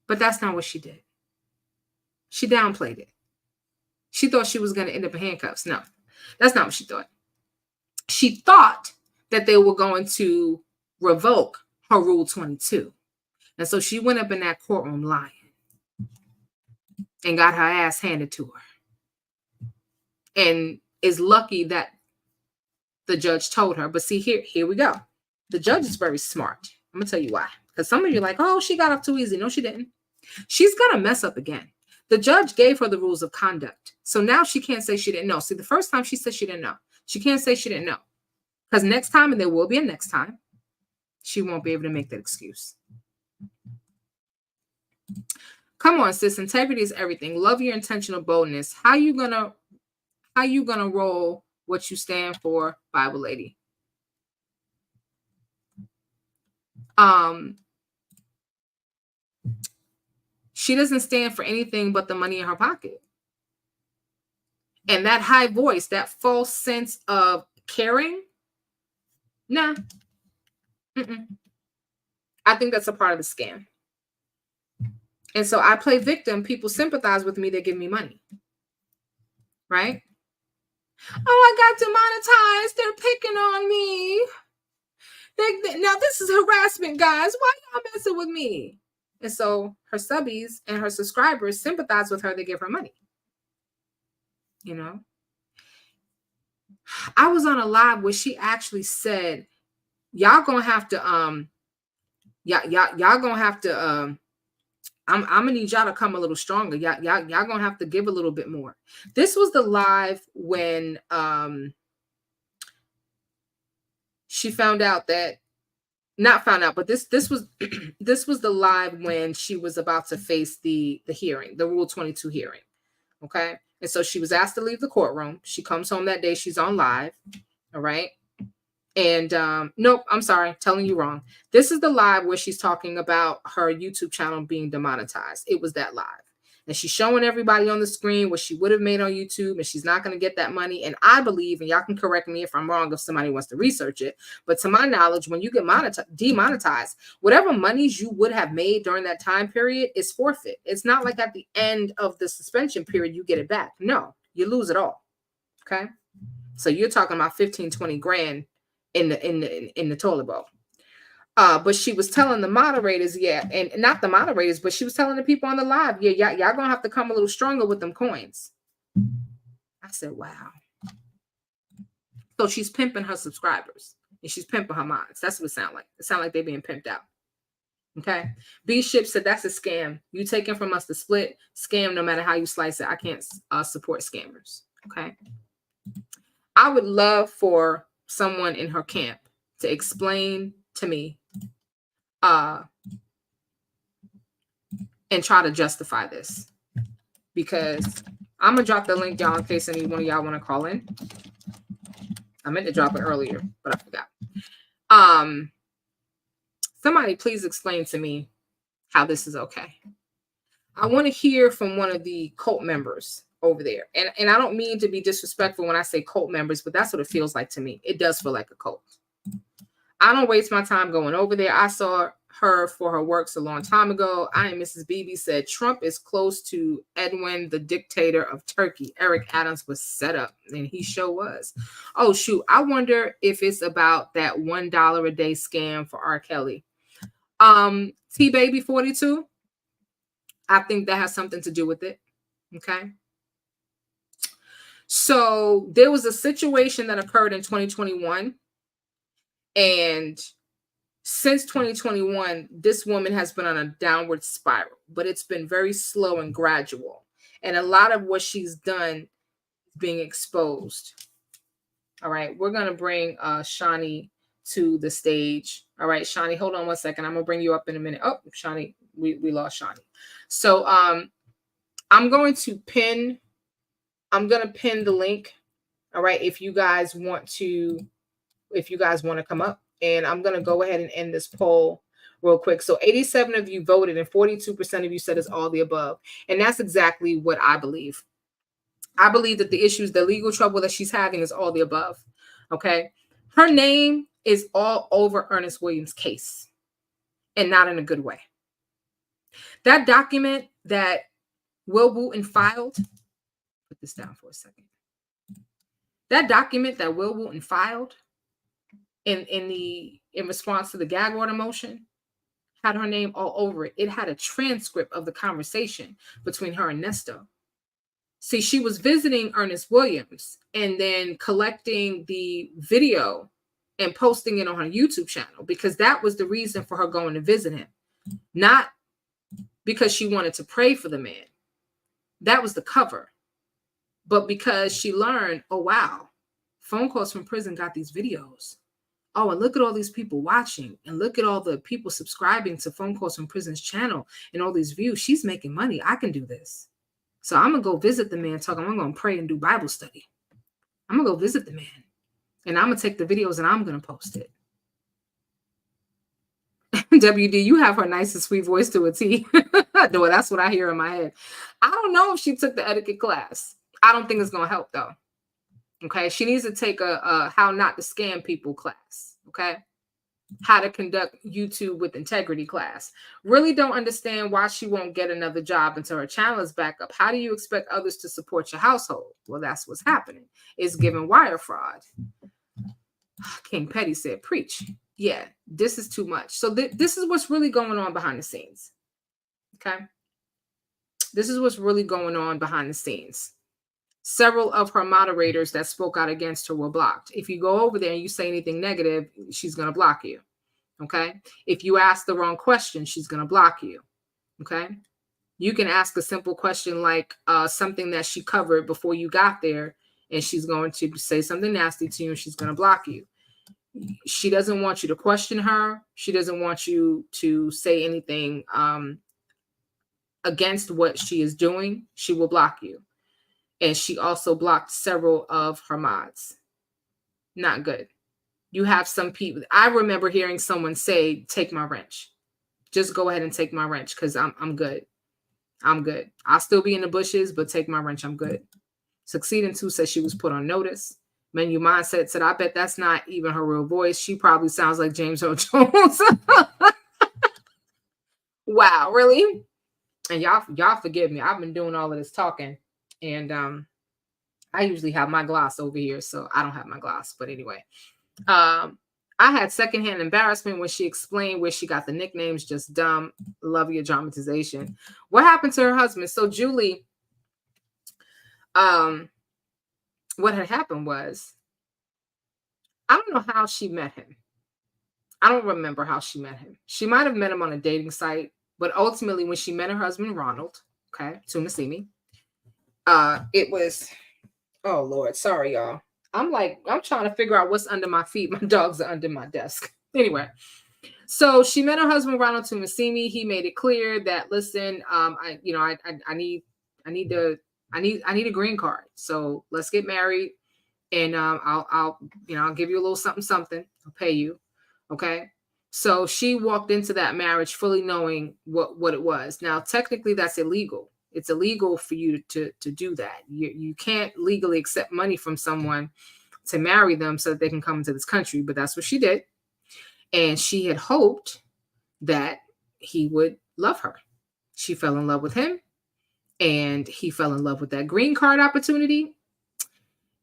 But that's not what she did. She downplayed it. She thought she was going to end up in handcuffs. No, that's not what she thought. She thought that they were going to revoke her Rule 22. And so she went up in that courtroom lying and got her ass handed to her. And is lucky that the judge told her. But see, here we go. The judge is very smart. I'm going to tell you why. Because some of you are like, oh, she got off too easy. No, she didn't. She's going to mess up again. The judge gave her the rules of conduct. So now she can't say she didn't know. See, the first time she said she didn't know. She can't say she didn't know. Because next time, and there will be a next time, she won't be able to make that excuse. Come on, sis. Integrity is everything. Love your intentional boldness. How you gonna roll what you stand for, Bible Lady? She doesn't stand for anything but the money in her pocket. And that high voice, that false sense of caring, nah. I think that's a part of the scam. And so I play victim. People sympathize with me. They give me money. Right? Oh, I got demonetized. They're picking on me. Now, this is harassment, guys. Why y'all messing with me? And so her subbies and her subscribers sympathize with her. They give her money. You know? I was on a live where she actually said, y'all gonna have to, y'all gonna have to I'm gonna need y'all to come a little stronger. Y'all gonna have to give a little bit more. This was the live when she found out that, not found out, but this was this was the live when she was about to face the hearing, the Rule 22 hearing. Okay. And so she was asked to leave the courtroom. She comes home that day. She's on live. All right. And nope, I'm sorry, telling you wrong. This is the live where she's talking about her YouTube channel being demonetized. It was that live. And she's showing everybody on the screen what she would have made on YouTube, and she's not going to get that money. And I believe, and y'all can correct me if I'm wrong if somebody wants to research it, but to my knowledge, when you get demonetized, whatever monies you would have made during that time period is forfeit. It's not like at the end of the suspension period, you get it back. No, you lose it all. Okay. So you're talking about 15, 20 grand in the toilet bowl. But she was telling the moderators, yeah, and not the moderators, but she was telling the people on the live, yeah, y'all gonna have to come a little stronger with them coins. I said, wow. So she's pimping her subscribers and she's pimping her mods. That's what it sounds like. It sounds like they're being pimped out. Okay. B Ship said that's a scam. You taking from us the split scam, no matter how you slice it. I can't support scammers. Okay. I would love for someone in her camp to explain to me and try to justify this, because I'm gonna drop the link, y'all, in case any one of y'all want to call in. I meant to drop it earlier, but I forgot. Somebody please explain to me how this is okay. I want to hear from one of the cult members over there. And I don't mean to be disrespectful when I say cult members, but that's what it feels like to me. It does feel like a cult. I don't waste my time going over there. I saw her for her works a long time ago. I am Mrs. Beebe said Trump is close to Edwin, the dictator of Turkey. Eric Adams was set up, and he sure was. Oh, shoot. I wonder if it's about that $1 a day scam for R. Kelly. T-Baby 42. I think that has something to do with it. Okay. So there was a situation that occurred in 2021. And since 2021, this woman has been on a downward spiral, but it's been very slow and gradual. And a lot of what she's done is being exposed. All right. We're going to bring Shani to the stage. All right, Shani, hold on one second. I'm going to bring you up in a minute. Oh, Shani, we lost Shani. So I'm going to pin the link. All right. If you guys want to come up, and I'm going to go ahead and end this poll real quick. So 87 of you voted and 42% of you said it's all the above. And that's exactly what I believe. I believe that the issues, the legal trouble that she's having is all the above. Okay. Her name is all over Ernest Williams' case, and not in a good way. That document that Will Wooten filed, put this down for a second. That document that Will Wooten filed in response to the gag order motion had her name all over it. It had a transcript of the conversation between her and Nesto. See, she was visiting Ernest Williams and then collecting the video and posting it on her YouTube channel, because that was the reason for her going to visit him. Not because she wanted to pray for the man. That was the cover. But because she learned, oh, wow, phone calls from prison got these videos. Oh, and look at all these people watching, and look at all the people subscribing to Phone Calls from Prison's channel and all these views. She's making money. I can do this. So I'm going to go visit the man, I'm going to pray and do Bible study. I'm going to go visit the man, and I'm going to take the videos and I'm going to post it. WD, you have her nice and sweet voice to a T. No, that's what I hear in my head. I don't know if she took the etiquette class. I don't think it's going to help, though. Okay, she needs to take a how not to scam people class. Okay, how to conduct YouTube with integrity class. Really don't understand why she won't get another job until her channel is back up. How do you expect others to support your household? Well, that's what's happening. It's giving wire fraud. King Petty said, preach. Yeah, this is too much. So this is what's really going on behind the scenes. Okay, this is what's really going on behind the scenes. Several of her moderators that spoke out against her were blocked. If you go over there and you say anything negative, she's going to block you. Okay. If you ask the wrong question, she's going to block you. Okay. You can ask a simple question like something that she covered before you got there, and she's going to say something nasty to you, and she's going to block you. She doesn't want you to question her. She doesn't want you to say anything against what she is doing. She will block you. And she also blocked several of her mods. Not good. You have some people. I remember hearing someone say, "Take my wrench. Just go ahead and take my wrench because I'm good. I'm good. I'll still be in the bushes, but take my wrench. I'm good." Succeeding 2 says she was put on notice. Menu Mindset said, "I bet that's not even her real voice. She probably sounds like James Earl Jones." Wow, really? And y'all forgive me. I've been doing all of this talking, and I usually have my gloss over here, so I don't have my gloss. But anyway, I had secondhand embarrassment when she explained where she got the nicknames. Just dumb. Love your dramatization. What happened to her husband? So Julie, what had happened was, I don't know how she met him. I don't remember how she met him. She might have met him on a dating site, but ultimately when she met her husband, Ronald, okay, soon to see me, it was, oh Lord, sorry, y'all. I'm trying to figure out what's under my feet. My dogs are under my desk. Anyway, so she met her husband, Ronald Tumasimi. He made it clear that, listen, I need a green card. So let's get married. And I'll give you a little something. I'll pay you. Okay. So she walked into that marriage fully knowing what it was. Now, technically, that's illegal. It's illegal for you to do that. You can't legally accept money from someone to marry them so that they can come into this country. But that's what she did. And she had hoped that he would love her. She fell in love with him. And he fell in love with that green card opportunity.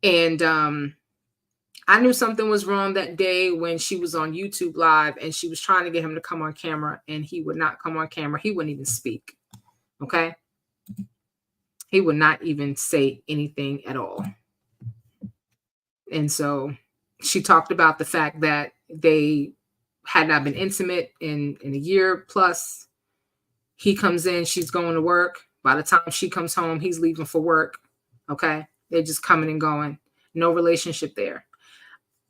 And I knew something was wrong that day when she was on YouTube Live and she was trying to get him to come on camera, and he would not come on camera. He wouldn't even speak. Okay. He would not even say anything at all. And so she talked about the fact that they had not been intimate in a year plus. He comes in, she's going to work. By the time she comes home, he's leaving for work. Okay. They're just coming and going. No relationship there.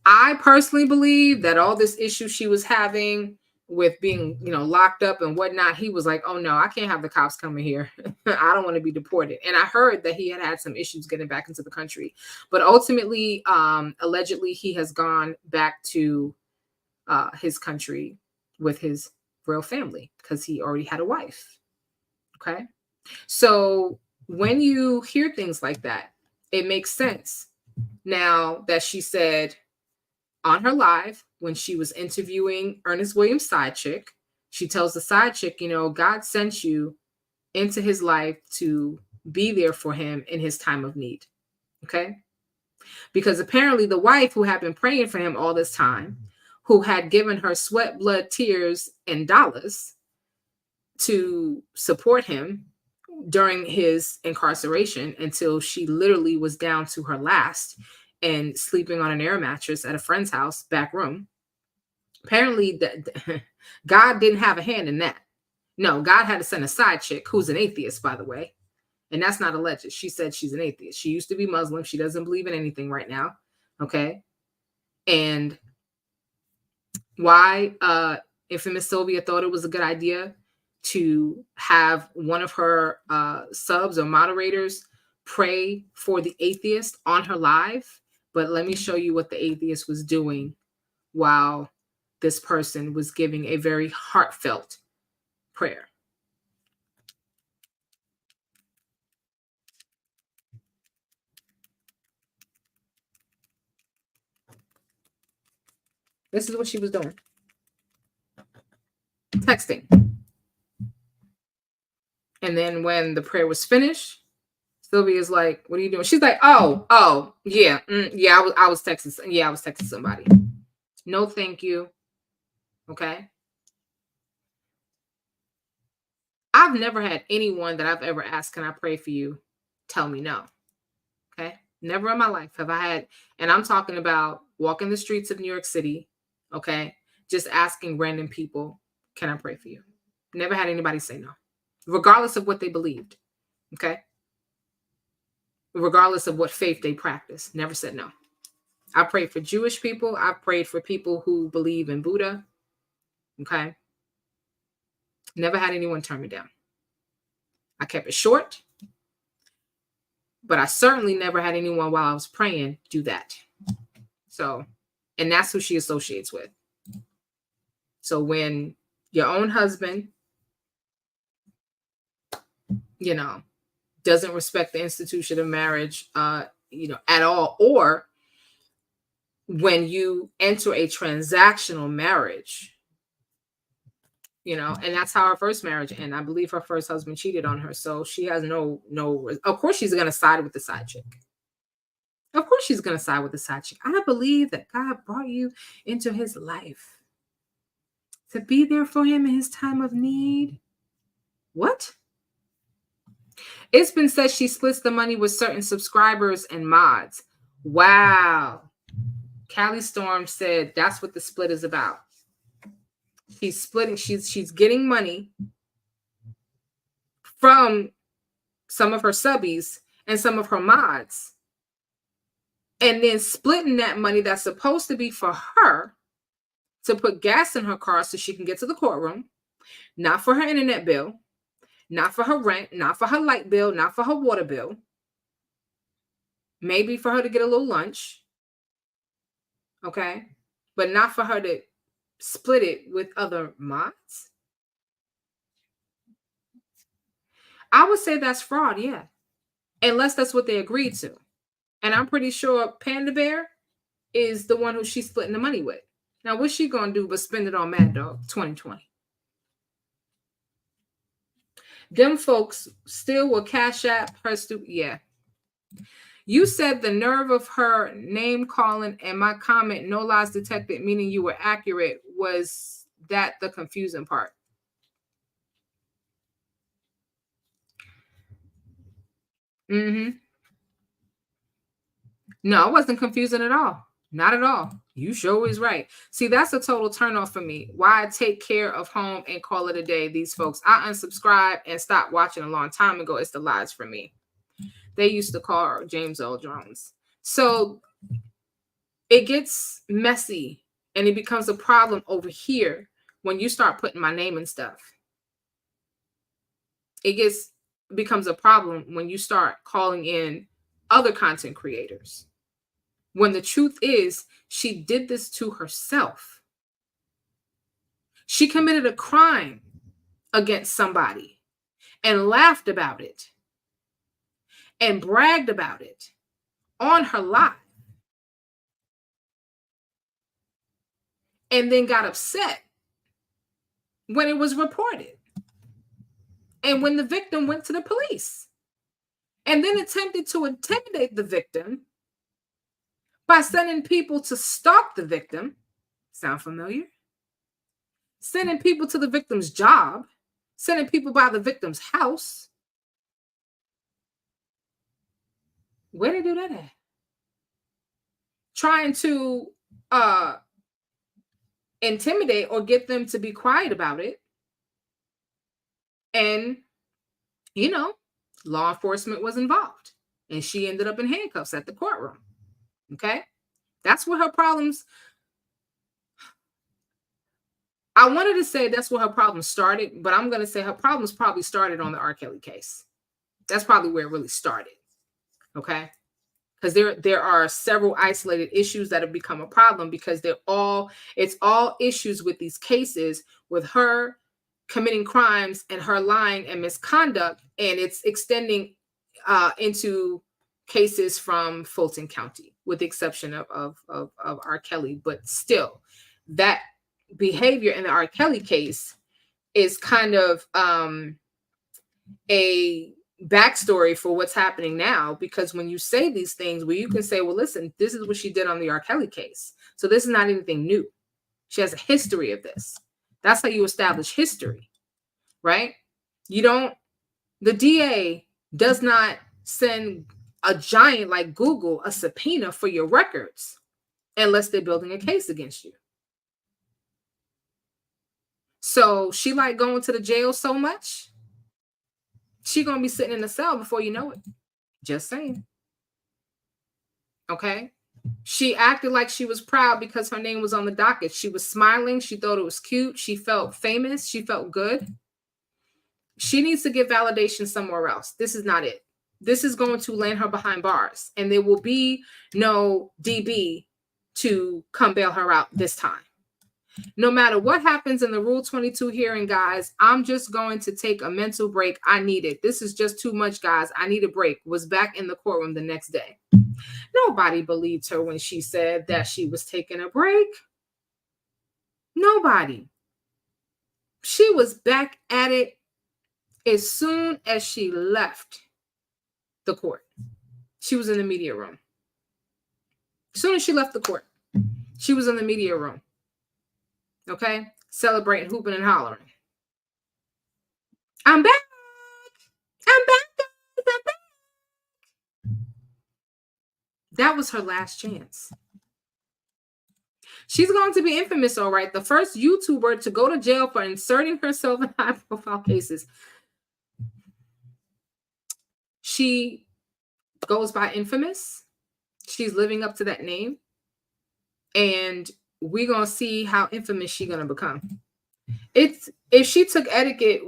I personally believe that all this issue she was having with being, locked up and whatnot, he was like, oh no, I can't have the cops coming here. I don't want to be deported. And I heard that he had some issues getting back into the country. But ultimately, allegedly, he has gone back to his country with his real family because he already had a wife. Okay. So when you hear things like that, it makes sense. Now that she said on her live, when she was interviewing Ernest Williams' side chick, she tells the side chick, God sent you into his life to be there for him in his time of need. Okay. Because apparently the wife, who had been praying for him all this time, who had given her sweat, blood, tears, and dollars to support him during his incarceration until she literally was down to her last and sleeping on an air mattress at a friend's house, back room. Apparently, God didn't have a hand in that. No, God had to send a side chick who's an atheist, by the way. And that's not alleged. She said she's an atheist. She used to be Muslim. She doesn't believe in anything right now. Okay. And why Infamous Sylvia thought it was a good idea to have one of her subs or moderators pray for the atheist on her live. But let me show you what the atheist was doing while this person was giving a very heartfelt prayer. This is what she was doing. Texting. And then when the prayer was finished, Sylvia's like, what are you doing? She's like, oh, yeah. I was texting. Yeah, I was texting somebody. No, thank you. Okay. I've never had anyone that I've ever asked, can I pray for you, tell me no. Okay. Never in my life have I had, and I'm talking about walking the streets of New York City. Okay. Just asking random people, can I pray for you? Never had anybody say no. regardless of what they believed. Okay. Regardless of what faith they practiced, never said no. I prayed for Jewish people. I prayed for people who believe in Buddha. Okay. Never had anyone turn me down. I kept it short, but I certainly never had anyone while I was praying do that. So, and that's who she associates with. So when your own husband, you know, doesn't respect the institution of marriage, at all, or when you enter a transactional marriage, and that's how her first marriage ended. I believe her first husband cheated on her. So she has no, of course she's going to side with the side chick. Of course she's going to side with the side chick. I believe that God brought you into his life to be there for him in his time of need. What? It's been said she splits the money with certain subscribers and mods. Wow. Callie Storm said that's what the split is about. She's splitting, she's getting money from some of her subbies and some of her mods, and then splitting that money that's supposed to be for her to put gas in her car so she can get to the courtroom, not for her internet bill, not for her rent, not for her light bill, not for her water bill, maybe for her to get a little lunch, okay, but not for her to split it with other mods. I would say that's fraud, yeah, unless that's what they agreed to. And I'm pretty sure Panda Bear is the one who she's splitting the money with. Now, what's she gonna do but spend it on Mad Dog 2020? Them folks still will cash app her yeah. You said the nerve of her name calling and my comment, no lies detected, meaning you were accurate. Was that the confusing part? Mm-hmm. No, it wasn't confusing at all. Not at all. You sure is right. See, that's a total turnoff for me. Why take care of home and call it a day? These folks, I unsubscribed and stopped watching a long time ago. It's the lies for me. They used to call James Earl Jones. So it gets messy and it becomes a problem over here when you start putting my name and stuff. It becomes a problem when you start calling in other content creators. When the truth is, she did this to herself. She committed a crime against somebody and laughed about it and bragged about it on her live. And then got upset when it was reported. And when the victim went to the police. And then attempted to intimidate the victim by sending people to stalk the victim. Sound familiar? Sending people to the victim's job. Sending people by the victim's house. Where they do that at? Trying to intimidate or get them to be quiet about it. And, law enforcement was involved. And she ended up in handcuffs at the courtroom. Okay? That's where her problems... I wanted to say that's where her problems started, but I'm going to say her problems probably started on the R. Kelly case. That's probably where it really started. Okay? Because there are several isolated issues that have become a problem because it's all issues with these cases with her committing crimes and her lying and misconduct, and it's extending into cases from Fulton County, with the exception of R. Kelly. But still, that behavior in the R. Kelly case is kind of a backstory for what's happening now, because when you say these things where you can say, well, listen, this is what she did on the R. Kelly case. So this is not anything new. She has a history of this. That's how you establish history, right? The DA does not send a giant like Google a subpoena for your records unless they're building a case against you. So she like going to the jail so much She gonna be sitting in a cell before you know it. Just saying. Okay. She acted like she was proud because her name was on the docket. She was smiling. She thought it was cute. She felt famous. She felt good. She needs to get validation somewhere else. This is not it. This is going to land her behind bars, and there will be no DB to come bail her out this time. No matter what happens in the Rule 22 hearing, guys, I'm just going to take a mental break. I need it. This is just too much, guys. I need a break. Was back in the courtroom the next day. Nobody believed her when she said that she was taking a break. Nobody. She was back at it as soon as she left the court. She was in the media room. As soon as she left the court, she was in the media room. Okay? Celebrating, hooping, and hollering. I'm back. I'm back. I'm back. That was her last chance. She's going to be infamous, all right. The first YouTuber to go to jail for inserting herself in high-profile cases. She goes by Infamous. She's living up to that name. And we're going to see how infamous she's going to become. If she took etiquette,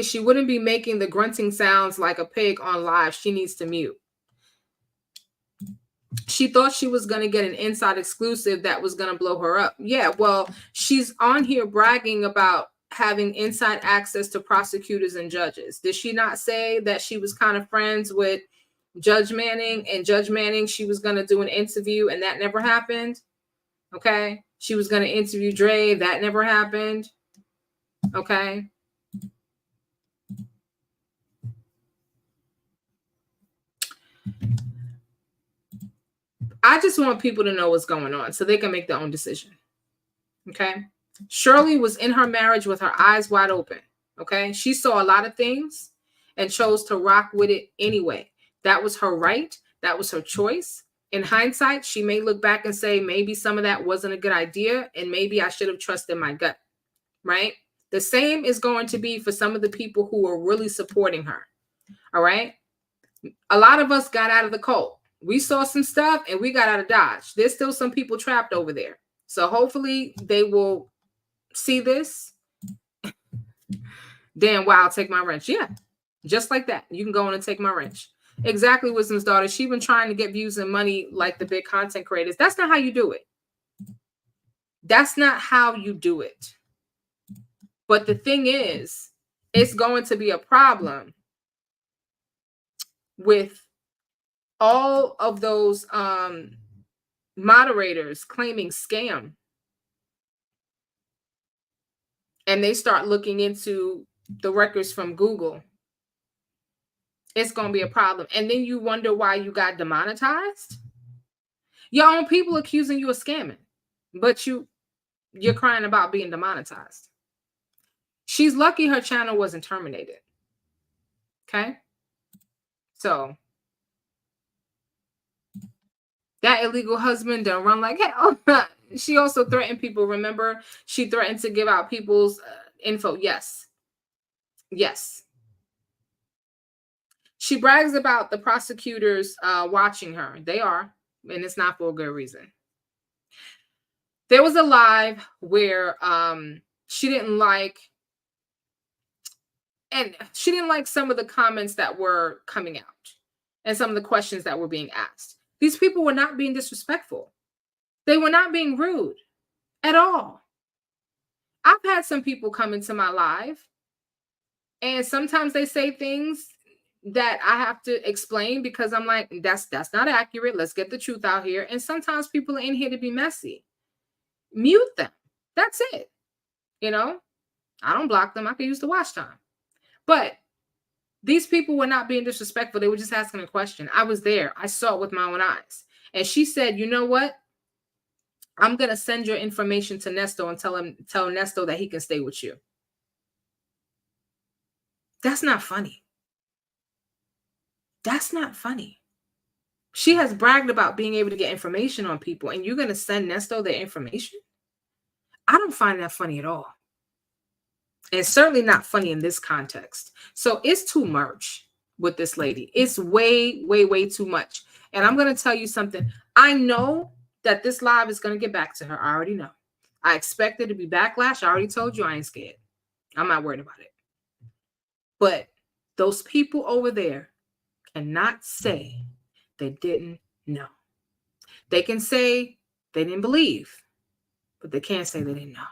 she wouldn't be making the grunting sounds like a pig on live. She needs to mute. She thought she was going to get an inside exclusive that was going to blow her up. Yeah, well, she's on here bragging about having inside access to prosecutors and judges. Did she not say that she was kind of friends with Judge Manning, and Judge Manning, she was going to do an interview, and that never happened? Okay. She was going to interview Dre. That never happened. Okay. I just want people to know what's going on so they can make their own decision. Okay. Shirley was in her marriage with her eyes wide open. Okay. She saw a lot of things and chose to rock with it anyway. That was her right. That was her choice. In hindsight, she may look back and say, maybe some of that wasn't a good idea, and maybe I should have trusted my gut, right? The same is going to be for some of the people who are really supporting her, all right? A lot of us got out of the cult. We saw some stuff, and we got out of Dodge. There's still some people trapped over there. So hopefully they will see this. Damn, wow, I'll take my wrench. Yeah, just like that. You can go in and take my wrench. Exactly, Wisdom's daughter. She's been trying to get views and money like the big content creators. That's not how you do it. That's not how you do it. But the thing is, it's going to be a problem with all of those moderators claiming scam. And they start looking into the records from Google. It's going to be a problem. And then you wonder why you got demonetized. Your own people accusing you of scamming, but you're crying about being demonetized. She's lucky her channel wasn't terminated. Okay? So that illegal husband done run like hell. She also threatened people. Remember, she threatened to give out people's info. Yes. Yes. She brags about the prosecutors watching her. They are, and it's not for a good reason. There was a live where she didn't like some of the comments that were coming out and some of the questions that were being asked. These people were not being disrespectful. They were not being rude at all. I've had some people come into my live, and sometimes they say things that I have to explain because I'm like, that's not accurate. Let's get the truth out here. And sometimes people are in here to be messy. Mute them. That's it. You know, I don't block them. I can use the watch time. But these people were not being disrespectful. They were just asking a question. I was there. I saw it with my own eyes. And she said, you know what? I'm going to send your information to Nesto and tell Nesto that he can stay with you. That's not funny. That's not funny. She has bragged about being able to get information on people, and you're going to send Nesto their information? I don't find that funny at all. And certainly not funny in this context. So it's too much with this lady. It's way, way, way too much. And I'm going to tell you something. I know that this live is going to get back to her. I already know. I expect there to be backlash. I already told you I ain't scared. I'm not worried about it. But those people over there cannot say they didn't know. They can say they didn't believe, but they can't say they didn't know.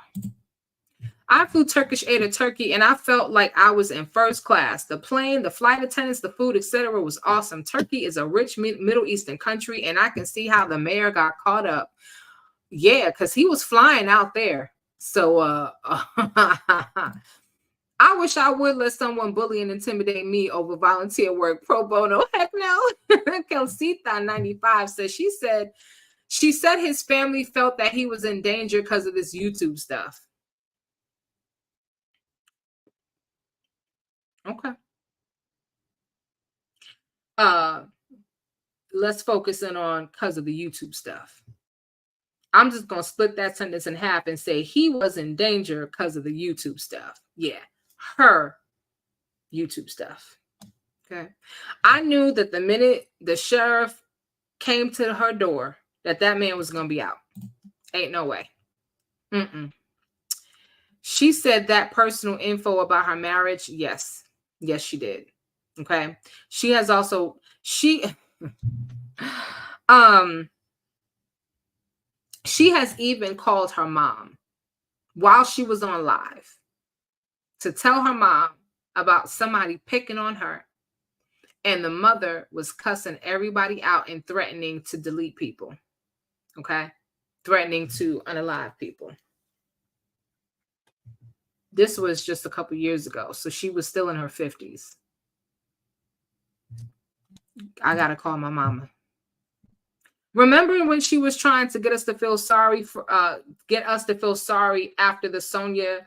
I flew Turkish Air to Turkey, and I felt like I was in first class. The plane, the flight attendants, the food, etc., was awesome. Turkey is a rich Middle Eastern country, and I can see how the mayor got caught up. Yeah, because he was flying out there. So I wish I would let someone bully and intimidate me over volunteer work pro bono. Heck no. Kelsita 95 says she said his family felt that he was in danger because of this YouTube stuff. Okay. Let's focus in on because of the YouTube stuff. I'm just going to split that sentence in half and say he was in danger because of the YouTube stuff. Yeah, her YouTube stuff. Okay. I knew that the minute the sheriff came to her door, that man was going to be out. Ain't no way. She said that personal info about her marriage. Yes. Yes, she did. Okay. She has also, she has even called her mom while she was on live to tell her mom about somebody picking on her. And the mother was cussing everybody out and threatening to delete people. Okay. Threatening to unalive people. This was just a couple years ago. So she was still in her 50s. I got to call my mama. Remember when she was trying to get us to feel sorry after the Sonia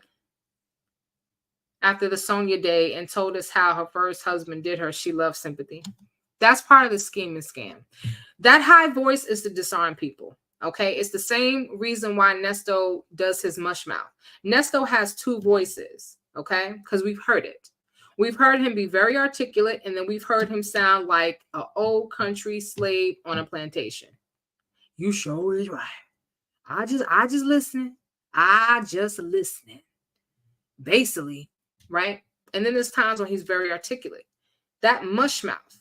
day and told us how her first husband did her? She loved sympathy. That's part of the scheme and scam. That high voice is to disarm people. Okay. It's the same reason why Nesto does his mush mouth. Nesto has two voices. Okay. Because we've heard it. We've heard him be very articulate, and then we've heard him sound like an old country slave on a plantation. You sure is right. I just listening. I just listening. Basically, right? And then there's times when he's very articulate. That mush mouth,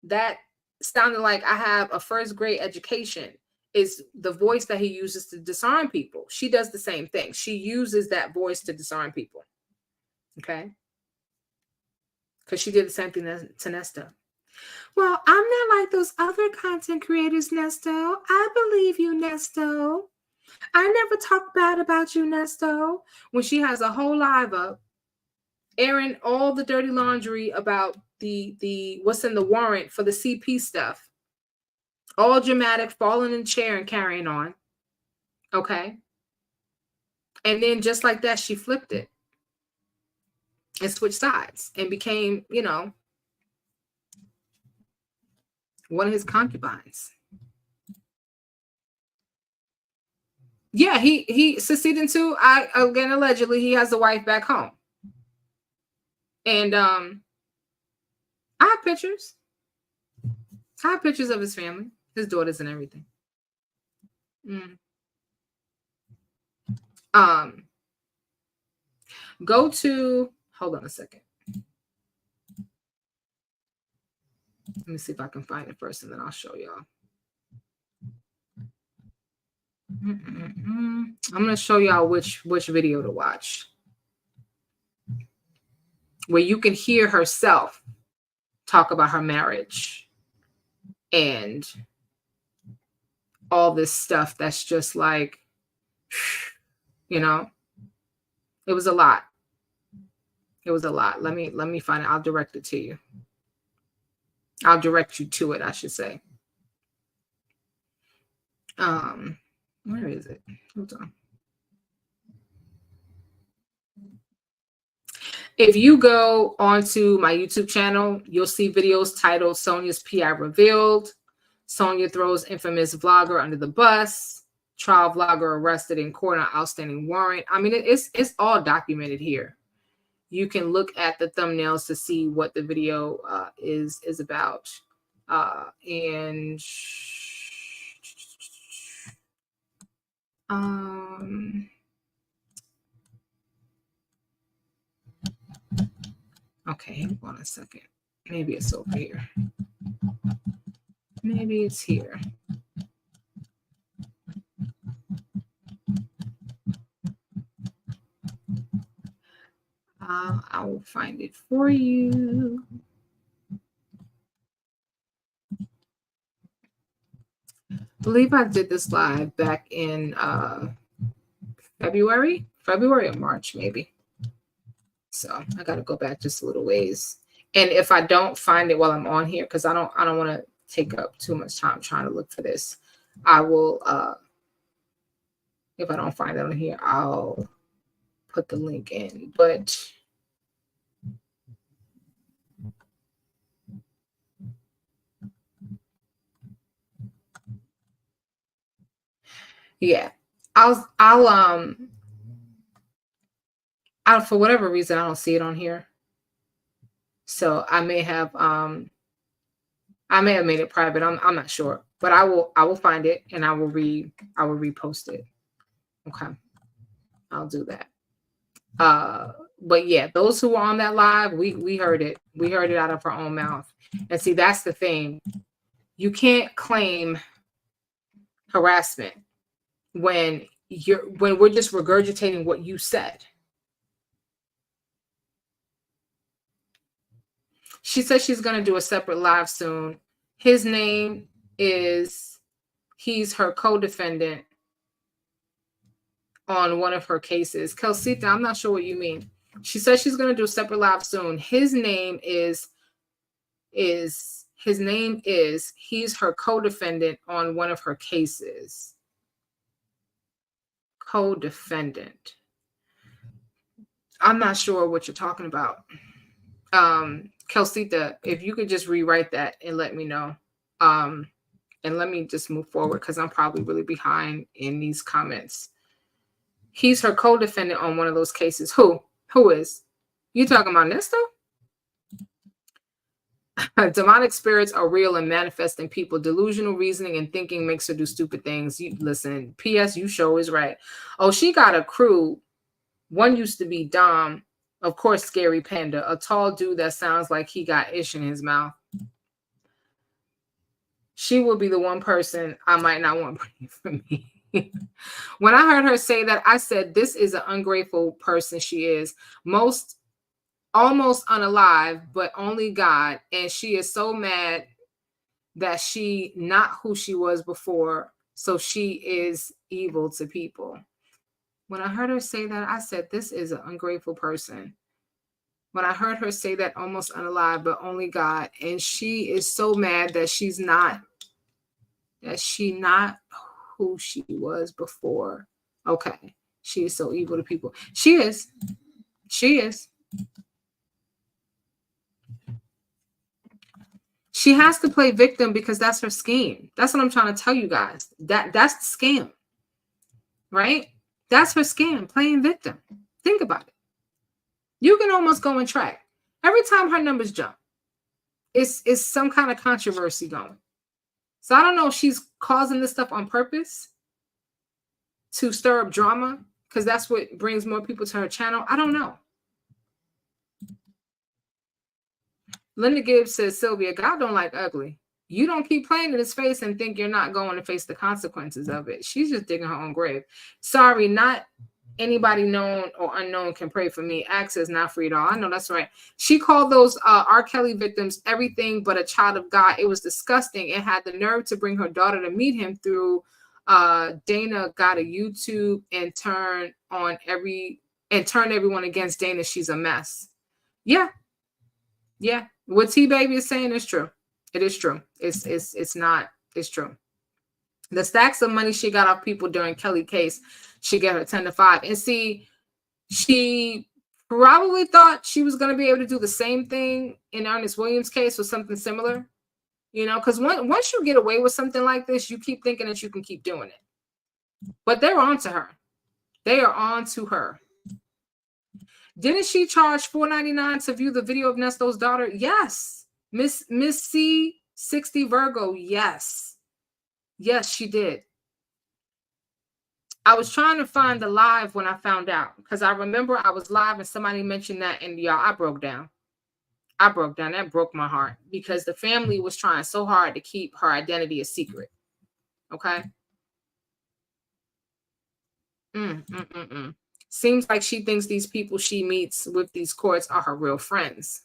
that sounded like I have a first grade education, is the voice that he uses to disarm people. She does the same thing. She uses that voice to disarm people. Okay? Because she did the same thing to Nesto. Well, I'm not like those other content creators, Nesto. I believe you, Nesto. I never talk bad about you, Nesto. When she has a whole live up, airing all the dirty laundry about the what's in the warrant for the CP stuff. All dramatic, falling in the chair and carrying on. Okay. And then just like that, she flipped it and switched sides and became, one of his concubines. Yeah, he succeeded to, again, allegedly, he has a wife back home. And I have pictures. I have pictures of his family, his daughters and everything. Go to, hold on a second. Let me see if I can find it first, and then I'll show y'all. I'm going to show y'all which video to watch, where you can hear herself talk about her marriage and all this stuff that's just like, it was a lot. It was a lot. Let me find it. I'll direct it to you. I'll direct you to it, I should say. Where is it? Hold on. If you go onto my YouTube channel, you'll see videos titled Sonia's PI Revealed, Sonia throws infamous vlogger under the bus, trial vlogger arrested in court on outstanding warrant. I mean, it's all documented here. you can look at the thumbnails to see what the video is about. And okay, hang on a second. Maybe it's over here. Maybe it's here. I will find it for you. I believe I did this live back in February or March, maybe. So I got to go back just a little ways. And if I don't find it while I'm on here, because I don't want to take up too much time trying to look for this, I will. If I don't find it on here, I'll put the link in. But yeah, I'll for whatever reason I don't see it on here. So I may have made it private. I'm not sure, but I will find it and I will repost it. Okay, I'll do that. But yeah, those who were on that live, we heard it. We heard it out of our own mouth. And see, that's the thing. You can't claim harassment when we're just regurgitating what you said. She says she's going to do a separate live soon. His name is, he's her co-defendant on one of her cases. Kelsita, I'm not sure what you mean. She says she's going to do a separate live soon. His name is, he's her co-defendant on one of her cases. Co-defendant. I'm not sure what you're talking about. Kelsita, if you could just rewrite that and let me know. And let me just move forward because I'm probably really behind in these comments. He's her co-defendant on one of those cases. Who is? You talking about Nesto? Demonic spirits are real and manifest in people. Delusional reasoning and thinking makes her do stupid things. You listen, P.S. You show is right. Oh, she got a crew. One used to be Dom. Of course, Scary Panda, a tall dude that sounds like he got ish in his mouth. She will be the one person I might not want praying for me. When I heard her say that, I said, this is an ungrateful person she is. Almost unalive, but only God. And she is so mad that she not who she was before. So she is evil to people. When I heard her say that, I said, this is an ungrateful person. When I heard her say that, almost unalive, but only God. And she is so mad that she's not who she was before. Okay. She is so evil to people. She is. She has to play victim because that's her scheme. That's what I'm trying to tell you guys. That's the scam. Right? That's her scam, playing victim. Think about it. You can almost go and track. Every time her numbers jump, it's some kind of controversy going. So I don't know if she's causing this stuff on purpose to stir up drama because that's what brings more people to her channel. I don't know. Linda Gibbs says, Sylvia, God don't like ugly. You don't keep playing in his face and think you're not going to face the consequences of it. She's just digging her own grave. Sorry, not anybody known or unknown can pray for me. Access not free at all. I know that's right. She called those R. Kelly victims everything but a child of God. It was disgusting and had the nerve to bring her daughter to meet him through Dana got a YouTube and turn everyone against Dana. She's a mess. Yeah. What T Baby is saying is true. It is true. It's true. The stacks of money she got off people during Kelly case, she got her 10 to 5. And see, she probably thought she was going to be able to do the same thing in Ernest Williams' case or something similar. You know, because once you get away with something like this, you keep thinking that you can keep doing it. But they're on to her. They are on to her. Didn't she charge $4.99 to view the video of Nesto's daughter? Yes. Miss C60 Virgo, yes. Yes, she did. I was trying to find the live when I found out, because I remember I was live and somebody mentioned that, and y'all, I broke down. That broke my heart, because the family was trying so hard to keep her identity a secret. Okay. Seems like she thinks these people she meets with these courts are her real friends.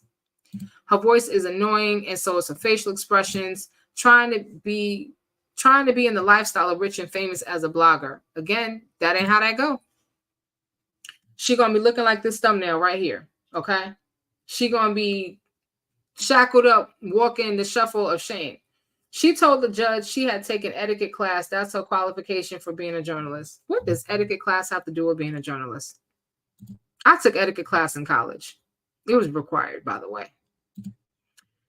Her voice is annoying, and so is her facial expressions, trying to be in the lifestyle of rich and famous as a blogger. Again, that ain't how that go. She gonna be looking like this thumbnail right here, okay? She gonna be shackled up, walking the shuffle of shame. She told the judge she had taken etiquette class. That's her qualification for being a journalist. What does etiquette class have to do with being a journalist? I took etiquette class in college. It was required, by the way.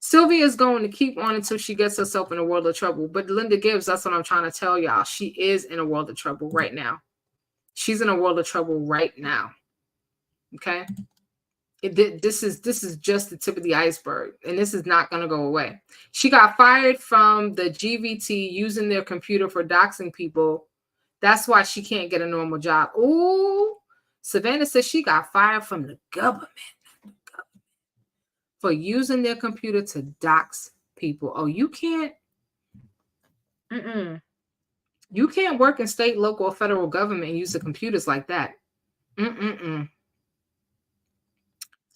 Sylvia is going to keep on until she gets herself in a world of trouble. But Linda Gibbs, that's what I'm trying to tell y'all. She is in a world of trouble right now. She's in a world of trouble right now. Okay? This is just the tip of the iceberg, and this is not going to go away. She got fired from the GVT using their computer for doxing people. That's why she can't get a normal job. Ooh, Savannah says she got fired from the government for using their computer to dox people. Oh, you can't. You can't work in state, local, or federal government and use the computers like that.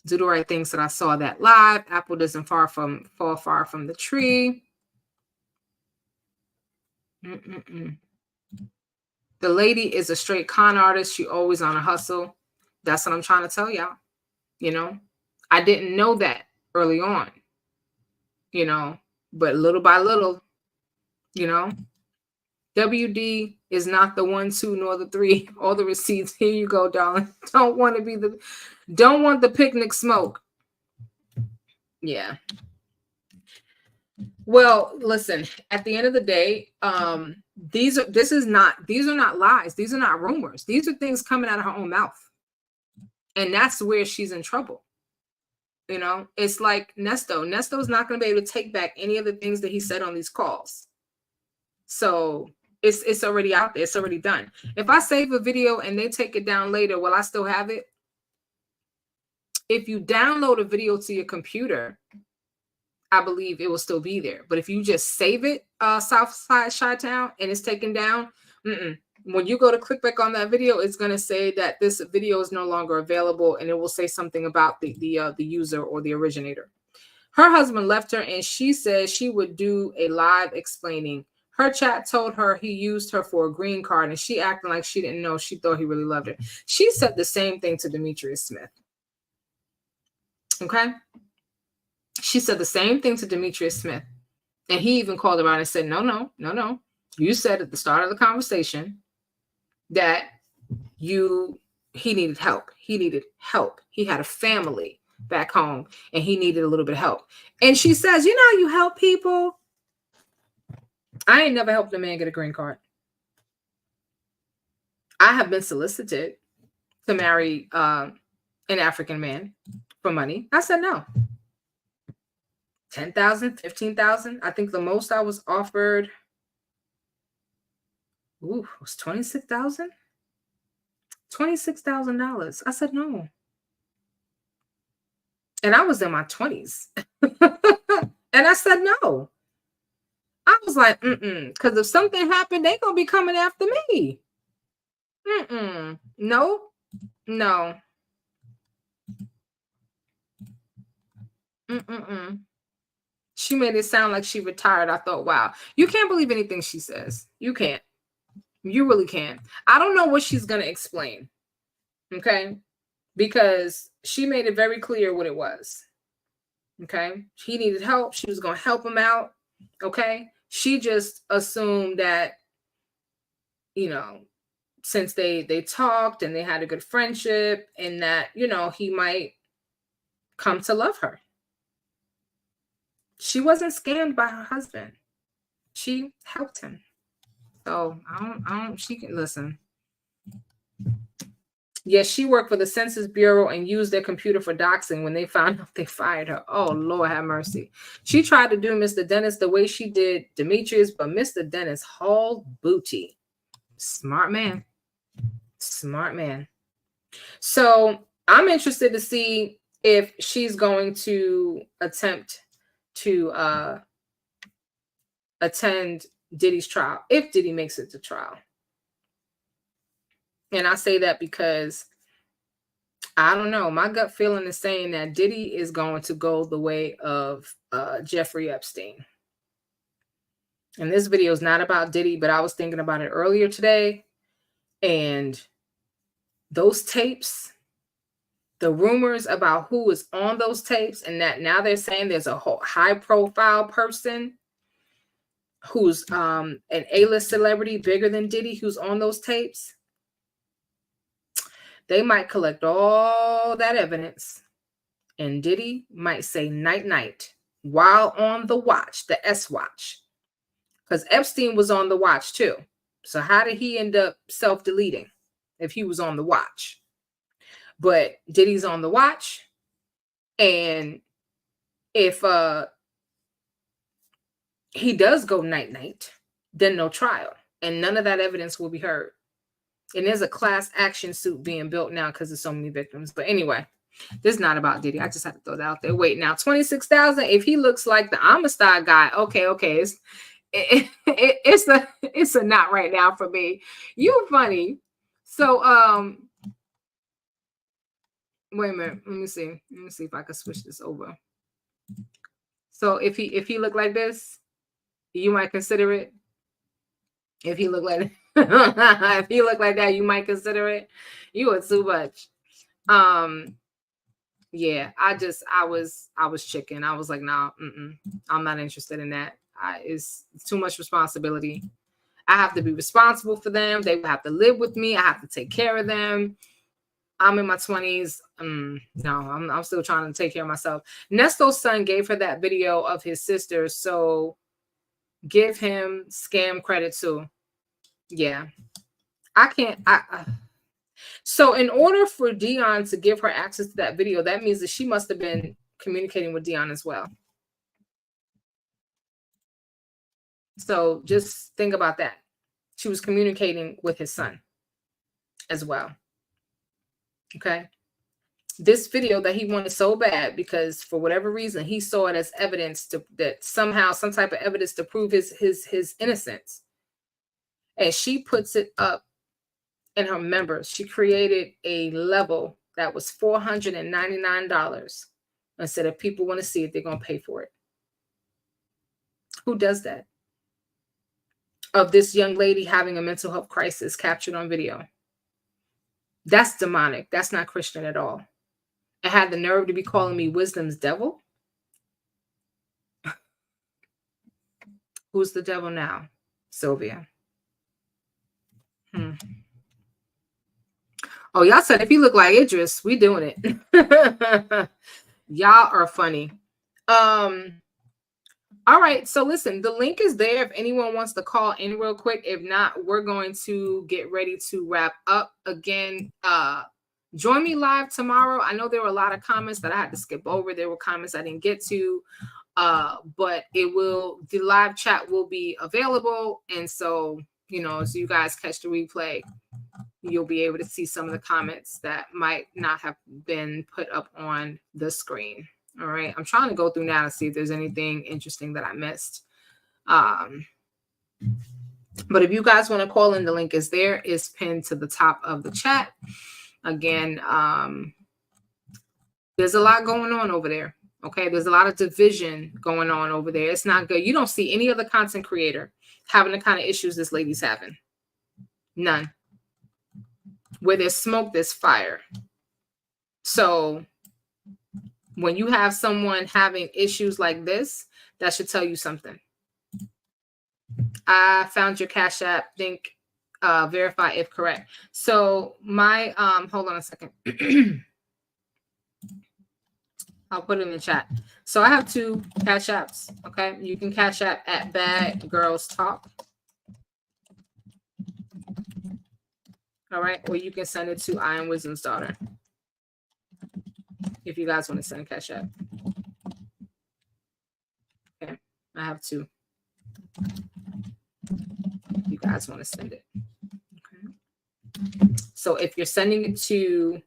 Do the right thing. So I saw that live. Apple doesn't fall far from the tree. The lady is a straight con artist. She always on a hustle. That's what I'm trying to tell y'all. You know, I didn't know that early on, you know, but little by little, you know, WD is not the 1, 2, nor the 3. All the receipts. Here you go, darling. Don't want the picnic smoke. Yeah. Well, listen, at the end of the day, these are not lies. These are not rumors. These are things coming out of her own mouth. And that's where she's in trouble. You know, it's like Nesto. Nesto's not going to be able to take back any of the things that he said on these calls. So it's already out there. It's already done. If I save a video and they take it down later, will I still have it? If you download a video to your computer, I believe it will still be there. But if you just save it, Southside Chi-Town, and it's taken down, when you go to click back on that video, it's going to say that this video is no longer available, and it will say something about the user or the originator. Her husband left her, and she said she would do a live explaining. Her chat told her he used her for a green card, and she acting like she didn't know. She thought he really loved her. She said the same thing to Demetrius Smith. Okay? She said the same thing to Demetrius Smith. And he even called her out and said, no. You said at the start of the conversation that he needed help. He needed help. He had a family back home, and he needed a little bit of help. And she says, you know, you help people. I ain't never helped a man get a green card. I have been solicited to marry an African man for money. I said no. 10,000, 15,000. I think the most I was offered was $26,000. $26,000. I said no. And I was in my 20s. And I said no. I was like, because if something happened, they gonna be coming after me. No. She made it sound like she retired. I thought, wow, you can't believe anything she says. You can't. You really can't. I don't know what she's gonna explain. Okay, because she made it very clear what it was. Okay, he needed help. She was gonna help him out. Okay, she just assumed that, you know, since they talked and they had a good friendship, and that, you know, he might come to love her. She wasn't scammed by her husband. She helped him. So she can listen. Yes, she worked for the Census Bureau and used their computer for doxing. When they found out, they fired her. Oh, Lord have mercy. She tried to do Mr. Dennis the way she did Demetrius, but Mr. Dennis hauled booty. Smart man. Smart man. So I'm interested to see if she's going to attempt to attend Diddy's trial, if Diddy makes it to trial. And I say that because I don't know. My gut feeling is saying that Diddy is going to go the way of Jeffrey Epstein. And this video is not about Diddy, but I was thinking about it earlier today. And those tapes, the rumors about who is on those tapes, and that now they're saying there's a whole high-profile person who's an A-list celebrity bigger than Diddy who's on those tapes. They might collect all that evidence, and Diddy might say night-night while on the watch, the S watch. Because Epstein was on the watch too. So how did he end up self-deleting if he was on the watch? But Diddy's on the watch. And if he does go night-night, then no trial. And none of that evidence will be heard. And there's a class action suit being built now because there's so many victims. But anyway, this is not about Diddy. I just had to throw that out there. Wait, now $26,000. If he looks like the Amistad guy, okay. It's a not right now for me. You funny. So wait a minute. Let me see if I can switch this over. So if he looked like this, you might consider it. If he looked like if he looked like that, you might consider it. You are too much. Yeah, I was chicken. I was like, nah, I'm not interested in that. It's too much responsibility. I have to be responsible for them. They have to live with me. I have to take care of them. I'm in my 20s. No, I'm still trying to take care of myself. Nesto's son gave her that video of his sister, so give him scam credit too. Yeah, I can't. So in order for Dion to give her access to that video, that means that she must have been communicating with Dion as well. So just think about that. She was communicating with his son as well. Okay. This video that he wanted so bad because for whatever reason, he saw it as evidence that somehow some type of evidence to prove his innocence. And she puts it up in her members. She created a level that was $499 and said if people want to see it, they're going to pay for it. Who does that? Of this young lady having a mental health crisis captured on video. That's demonic. That's not Christian at all. And had the nerve to be calling me wisdom's devil. Who's the devil now? Sylvia. Oh, y'all said if you look like Idris, we doing it. Y'all are funny. All right, so listen, the link is there if anyone wants to call in real quick. If not, we're going to get ready to wrap up. Again, join me live tomorrow. I know there were a lot of comments that I had to skip over. There were comments I didn't get to, but the live chat will be available. And so, so you guys catch the replay, you'll be able to see some of the comments that might not have been put up on the screen. All right. I'm trying to go through now to see if there's anything interesting that I missed. But if you guys want to call in, the link is there. It's pinned to the top of the chat. Again, there's a lot going on over there. Okay. There's a lot of division going on over there. It's not good. You don't see any other content creator having the kind of issues this lady's having. None. Where there's smoke, there's fire. So when you have someone having issues like this, that should tell you something. I found your Cash App. Verify if correct. So my, hold on a second. I'll put it in the chat. So I have 2 Cash Apps. Okay. You can Cash App at BadGirlsTalk. All right. Or you can send it to I Am Wisdom's Daughter. If you guys want to send a Cash App. Okay. I have two. You guys want to send it. Okay. So if you're sending it to,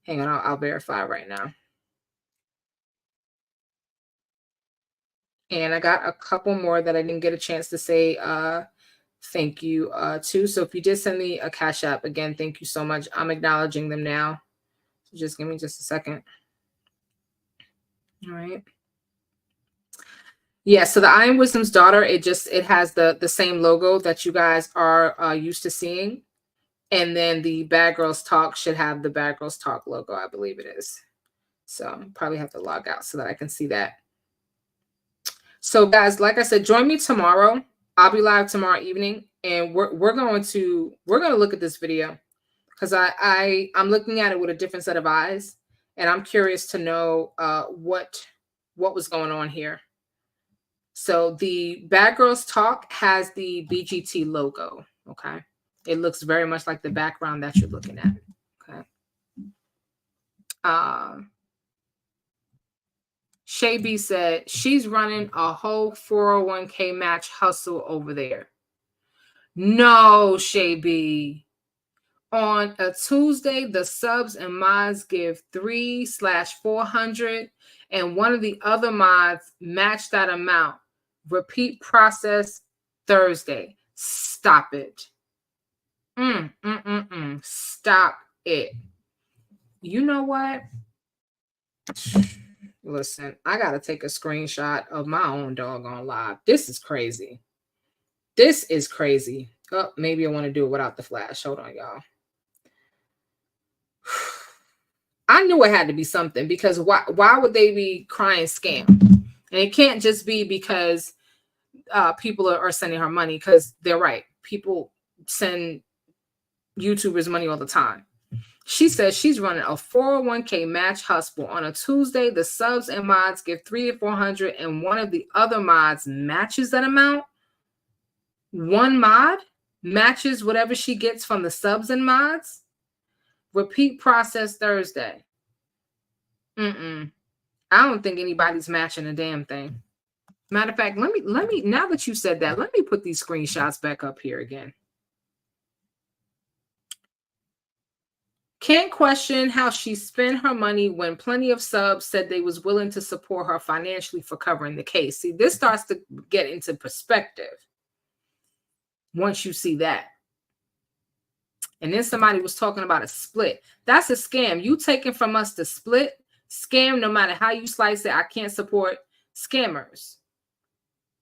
hang on, I'll verify right now. And I got a couple more that I didn't get a chance to say thank you to. So if you did send me a Cash App, again, thank you so much. I'm acknowledging them now. So just give me just a second. All right. Yeah, so the I Am Wisdom's Daughter, it has the same logo that you guys are used to seeing. And then the Bad Girls Talk should have the Bad Girls Talk logo, I believe it is. So probably have to log out so that I can see that. So guys, like I said, join me tomorrow. I'll be live tomorrow evening, and we're going to look at this video because I'm looking at it with a different set of eyes, and I'm curious to know what was going on here. So the Bad Girls Talk has the BGT logo. Okay, it looks very much like the background that you're looking at. Okay. Shay B said she's running a whole 401k match hustle over there. No, Shay B. On a Tuesday, the subs and mods give 3/400, and one of the other mods match that amount. Repeat process Thursday. Stop it. Stop it. You know what? Listen, I got to take a screenshot of my own doggone live. This is crazy. This is crazy. Oh, maybe I want to do it without the flash. Hold on, y'all. I knew it had to be something, because why would they be crying scam? And it can't just be because people are sending her money, because they're right. People send YouTubers money all the time. She says she's running a 401k match hustle. On a Tuesday, the subs and mods give 300 to 400, and one of the other mods matches that amount. One mod matches whatever she gets from the subs and mods. Repeat process Thursday. I don't think anybody's matching a damn thing. Matter of fact, let me now that you said that, let me put these screenshots back up here again. Can't question how she spent her money when plenty of subs said they was willing to support her financially for covering the case. See, this starts to get into perspective once you see that. And then somebody was talking about a split. That's a scam. You taking from us the split? Scam, no matter how you slice it. I can't support scammers.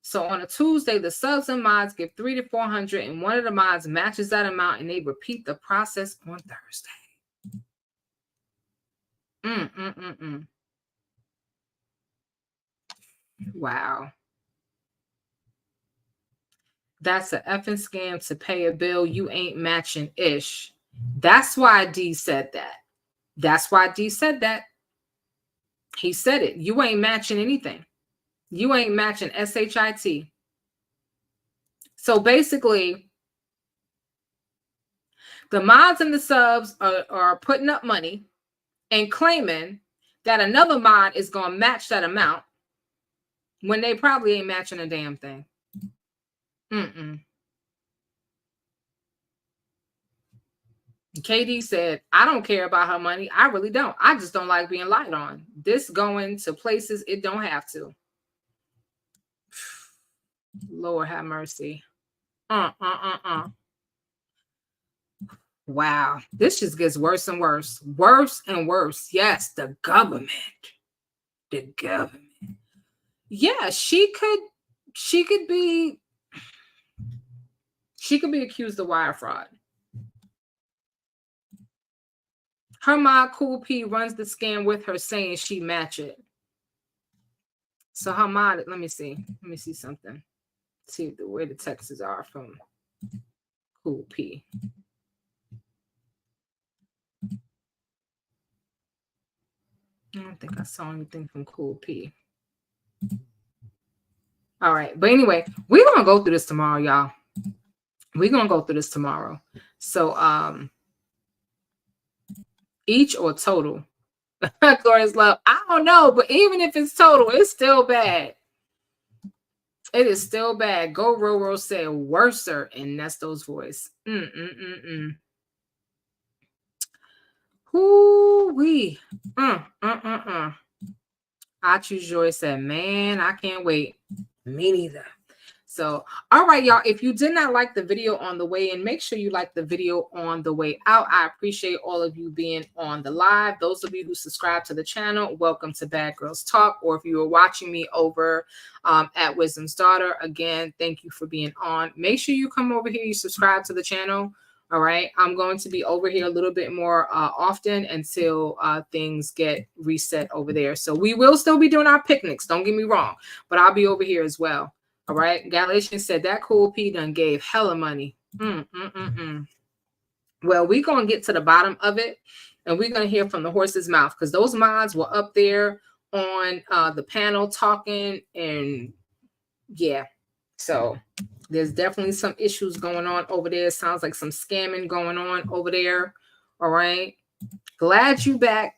So on a Tuesday, the subs and mods give 300 to 400, and one of the mods matches that amount, and they repeat the process on Thursday. Wow. That's an effing scam to pay a bill you ain't matching ish. That's why D said that. That's why D said that. He said it. You ain't matching anything. You ain't matching SHIT. So basically, the mods and the subs are putting up money and claiming that another mod is going to match that amount when they probably ain't matching a damn thing. KD said, I don't care about her money. I really don't. I just don't like being lied on. This going to places it don't have to. Lord have mercy. Wow. This just gets worse and worse. Worse and worse. Yes, the government. The government. Yeah, she could be accused of wire fraud. Her mod Cool P runs the scam with her, saying she match it. So her mod, let me see something. See where the texts are from Cool P. I don't think I saw anything from Cool P. All right. But anyway, we're going to go through this tomorrow, y'all. We're going to go through this tomorrow. So each or total? Glorious love. I don't know, but even if it's total, it's still bad. It is still bad. Go Roro said worser in Nesto's voice. Whoo-wee. I choose Joy said, man, I can't wait. Me neither. So, all right, y'all, if you did not like the video on the way in, make sure you like the video on the way out. I appreciate all of you being on the live. Those of you who subscribe to the channel, welcome to Bad Girls Talk. Or if you are watching me over at Wisdom's Daughter, again, thank you for being on. Make sure you come over here, you subscribe to the channel. All right, I'm going to be over here a little bit more often until things get reset over there. So we will still be doing our picnics, don't get me wrong, but I'll be over here as well. All right. Galatians said that Cool P done gave hella money. Well, we're going to get to the bottom of it, and we're going to hear from the horse's mouth, because those mods were up there on the panel talking, and yeah. So there's definitely some issues going on over there. Sounds like some scamming going on over there. All right. Glad you back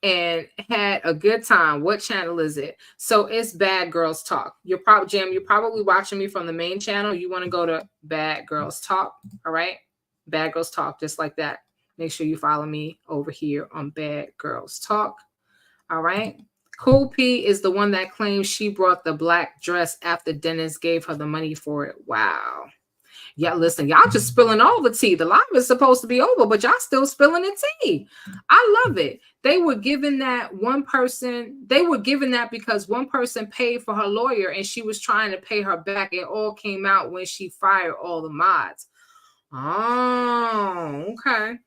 and had a good time. What channel is it? So it's Bad Girls Talk. You're probably watching me from the main channel. You want to go to Bad Girls Talk. All right. Bad Girls Talk, just like that. Make sure you follow me over here on Bad Girls Talk. All right. Cool P is the one that claims she brought the black dress after Dennis gave her the money for it. Wow. Yeah, listen, y'all just spilling all the tea. The live is supposed to be over, but y'all still spilling the tea. I love it. They were giving that one person, they were giving that because one person paid for her lawyer and she was trying to pay her back. It all came out when she fired all the mods. Oh, okay.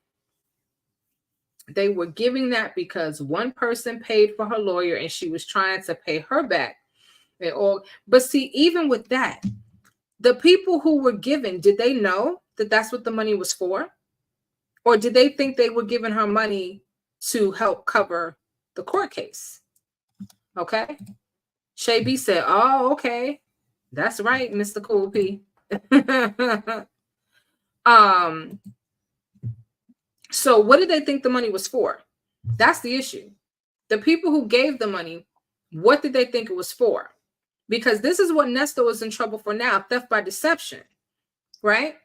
They were giving that because one person paid for her lawyer and she was trying to pay her back. But see, even with that, the people who were given, did they know that that's what the money was for? Or did they think they were giving her money to help cover the court case? Okay. Shay B said, oh, okay. That's right, Mr. Cool P. So what did they think the money was for? That's the issue. The people who gave the money, what did they think it was for? Because this is what Nesto is in trouble for now, theft by deception, right?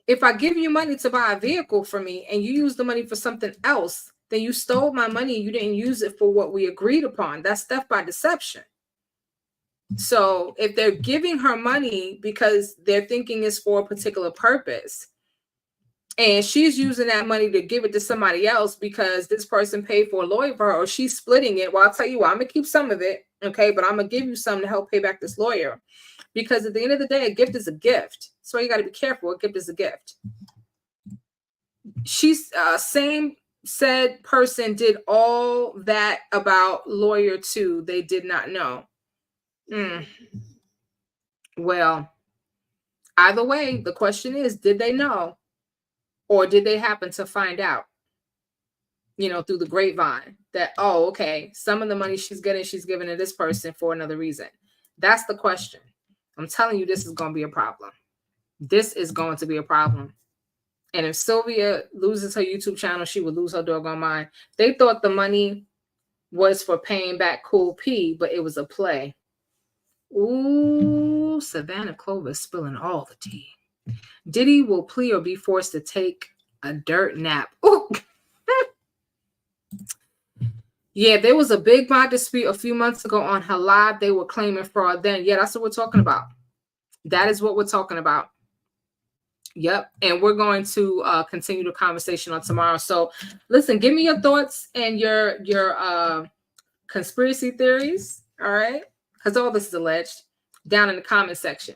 If I give you money to buy a vehicle for me and you use the money for something else, then you stole my money and you didn't use it for what we agreed upon. That's theft by deception. So if they're giving her money because they're thinking it's for a particular purpose, and she's using that money to give it to somebody else because this person paid for a lawyer for her, or she's splitting it. Well, I'll tell you what, I'm going to keep some of it. Okay. But I'm going to give you some to help pay back this lawyer, because at the end of the day, a gift is a gift. So you got to be careful. A gift is a gift. She's same said person did all that about lawyer too. They did not know. Well, either way, the question is, did they know? Or did they happen to find out, through the grapevine that, oh, okay, some of the money she's giving to this person for another reason? That's the question. I'm telling you, this is going to be a problem. This is going to be a problem. And if Sylvia loses her YouTube channel, she would lose her doggone mind. They thought the money was for paying back Cool P, but it was a play. Ooh, Savannah Clover spilling all the tea. Diddy will plea or be forced to take a dirt nap. Ooh. Yeah, there was a big mod dispute a few months ago on her live. They were claiming fraud then. Yeah, that's what we're talking about. That is what we're talking about. Yep. And we're going to continue the conversation on tomorrow. So listen, give me your thoughts and your conspiracy theories. All right. Because all this is alleged, down in the comment section.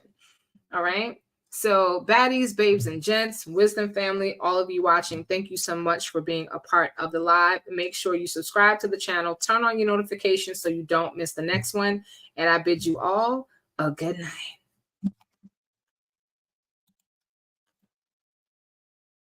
All right. So baddies, babes, and gents, wisdom family, all of you watching, thank you so much for being a part of the live. Make sure you subscribe to the channel, turn on your notifications so you don't miss the next one. And I bid you all a good night.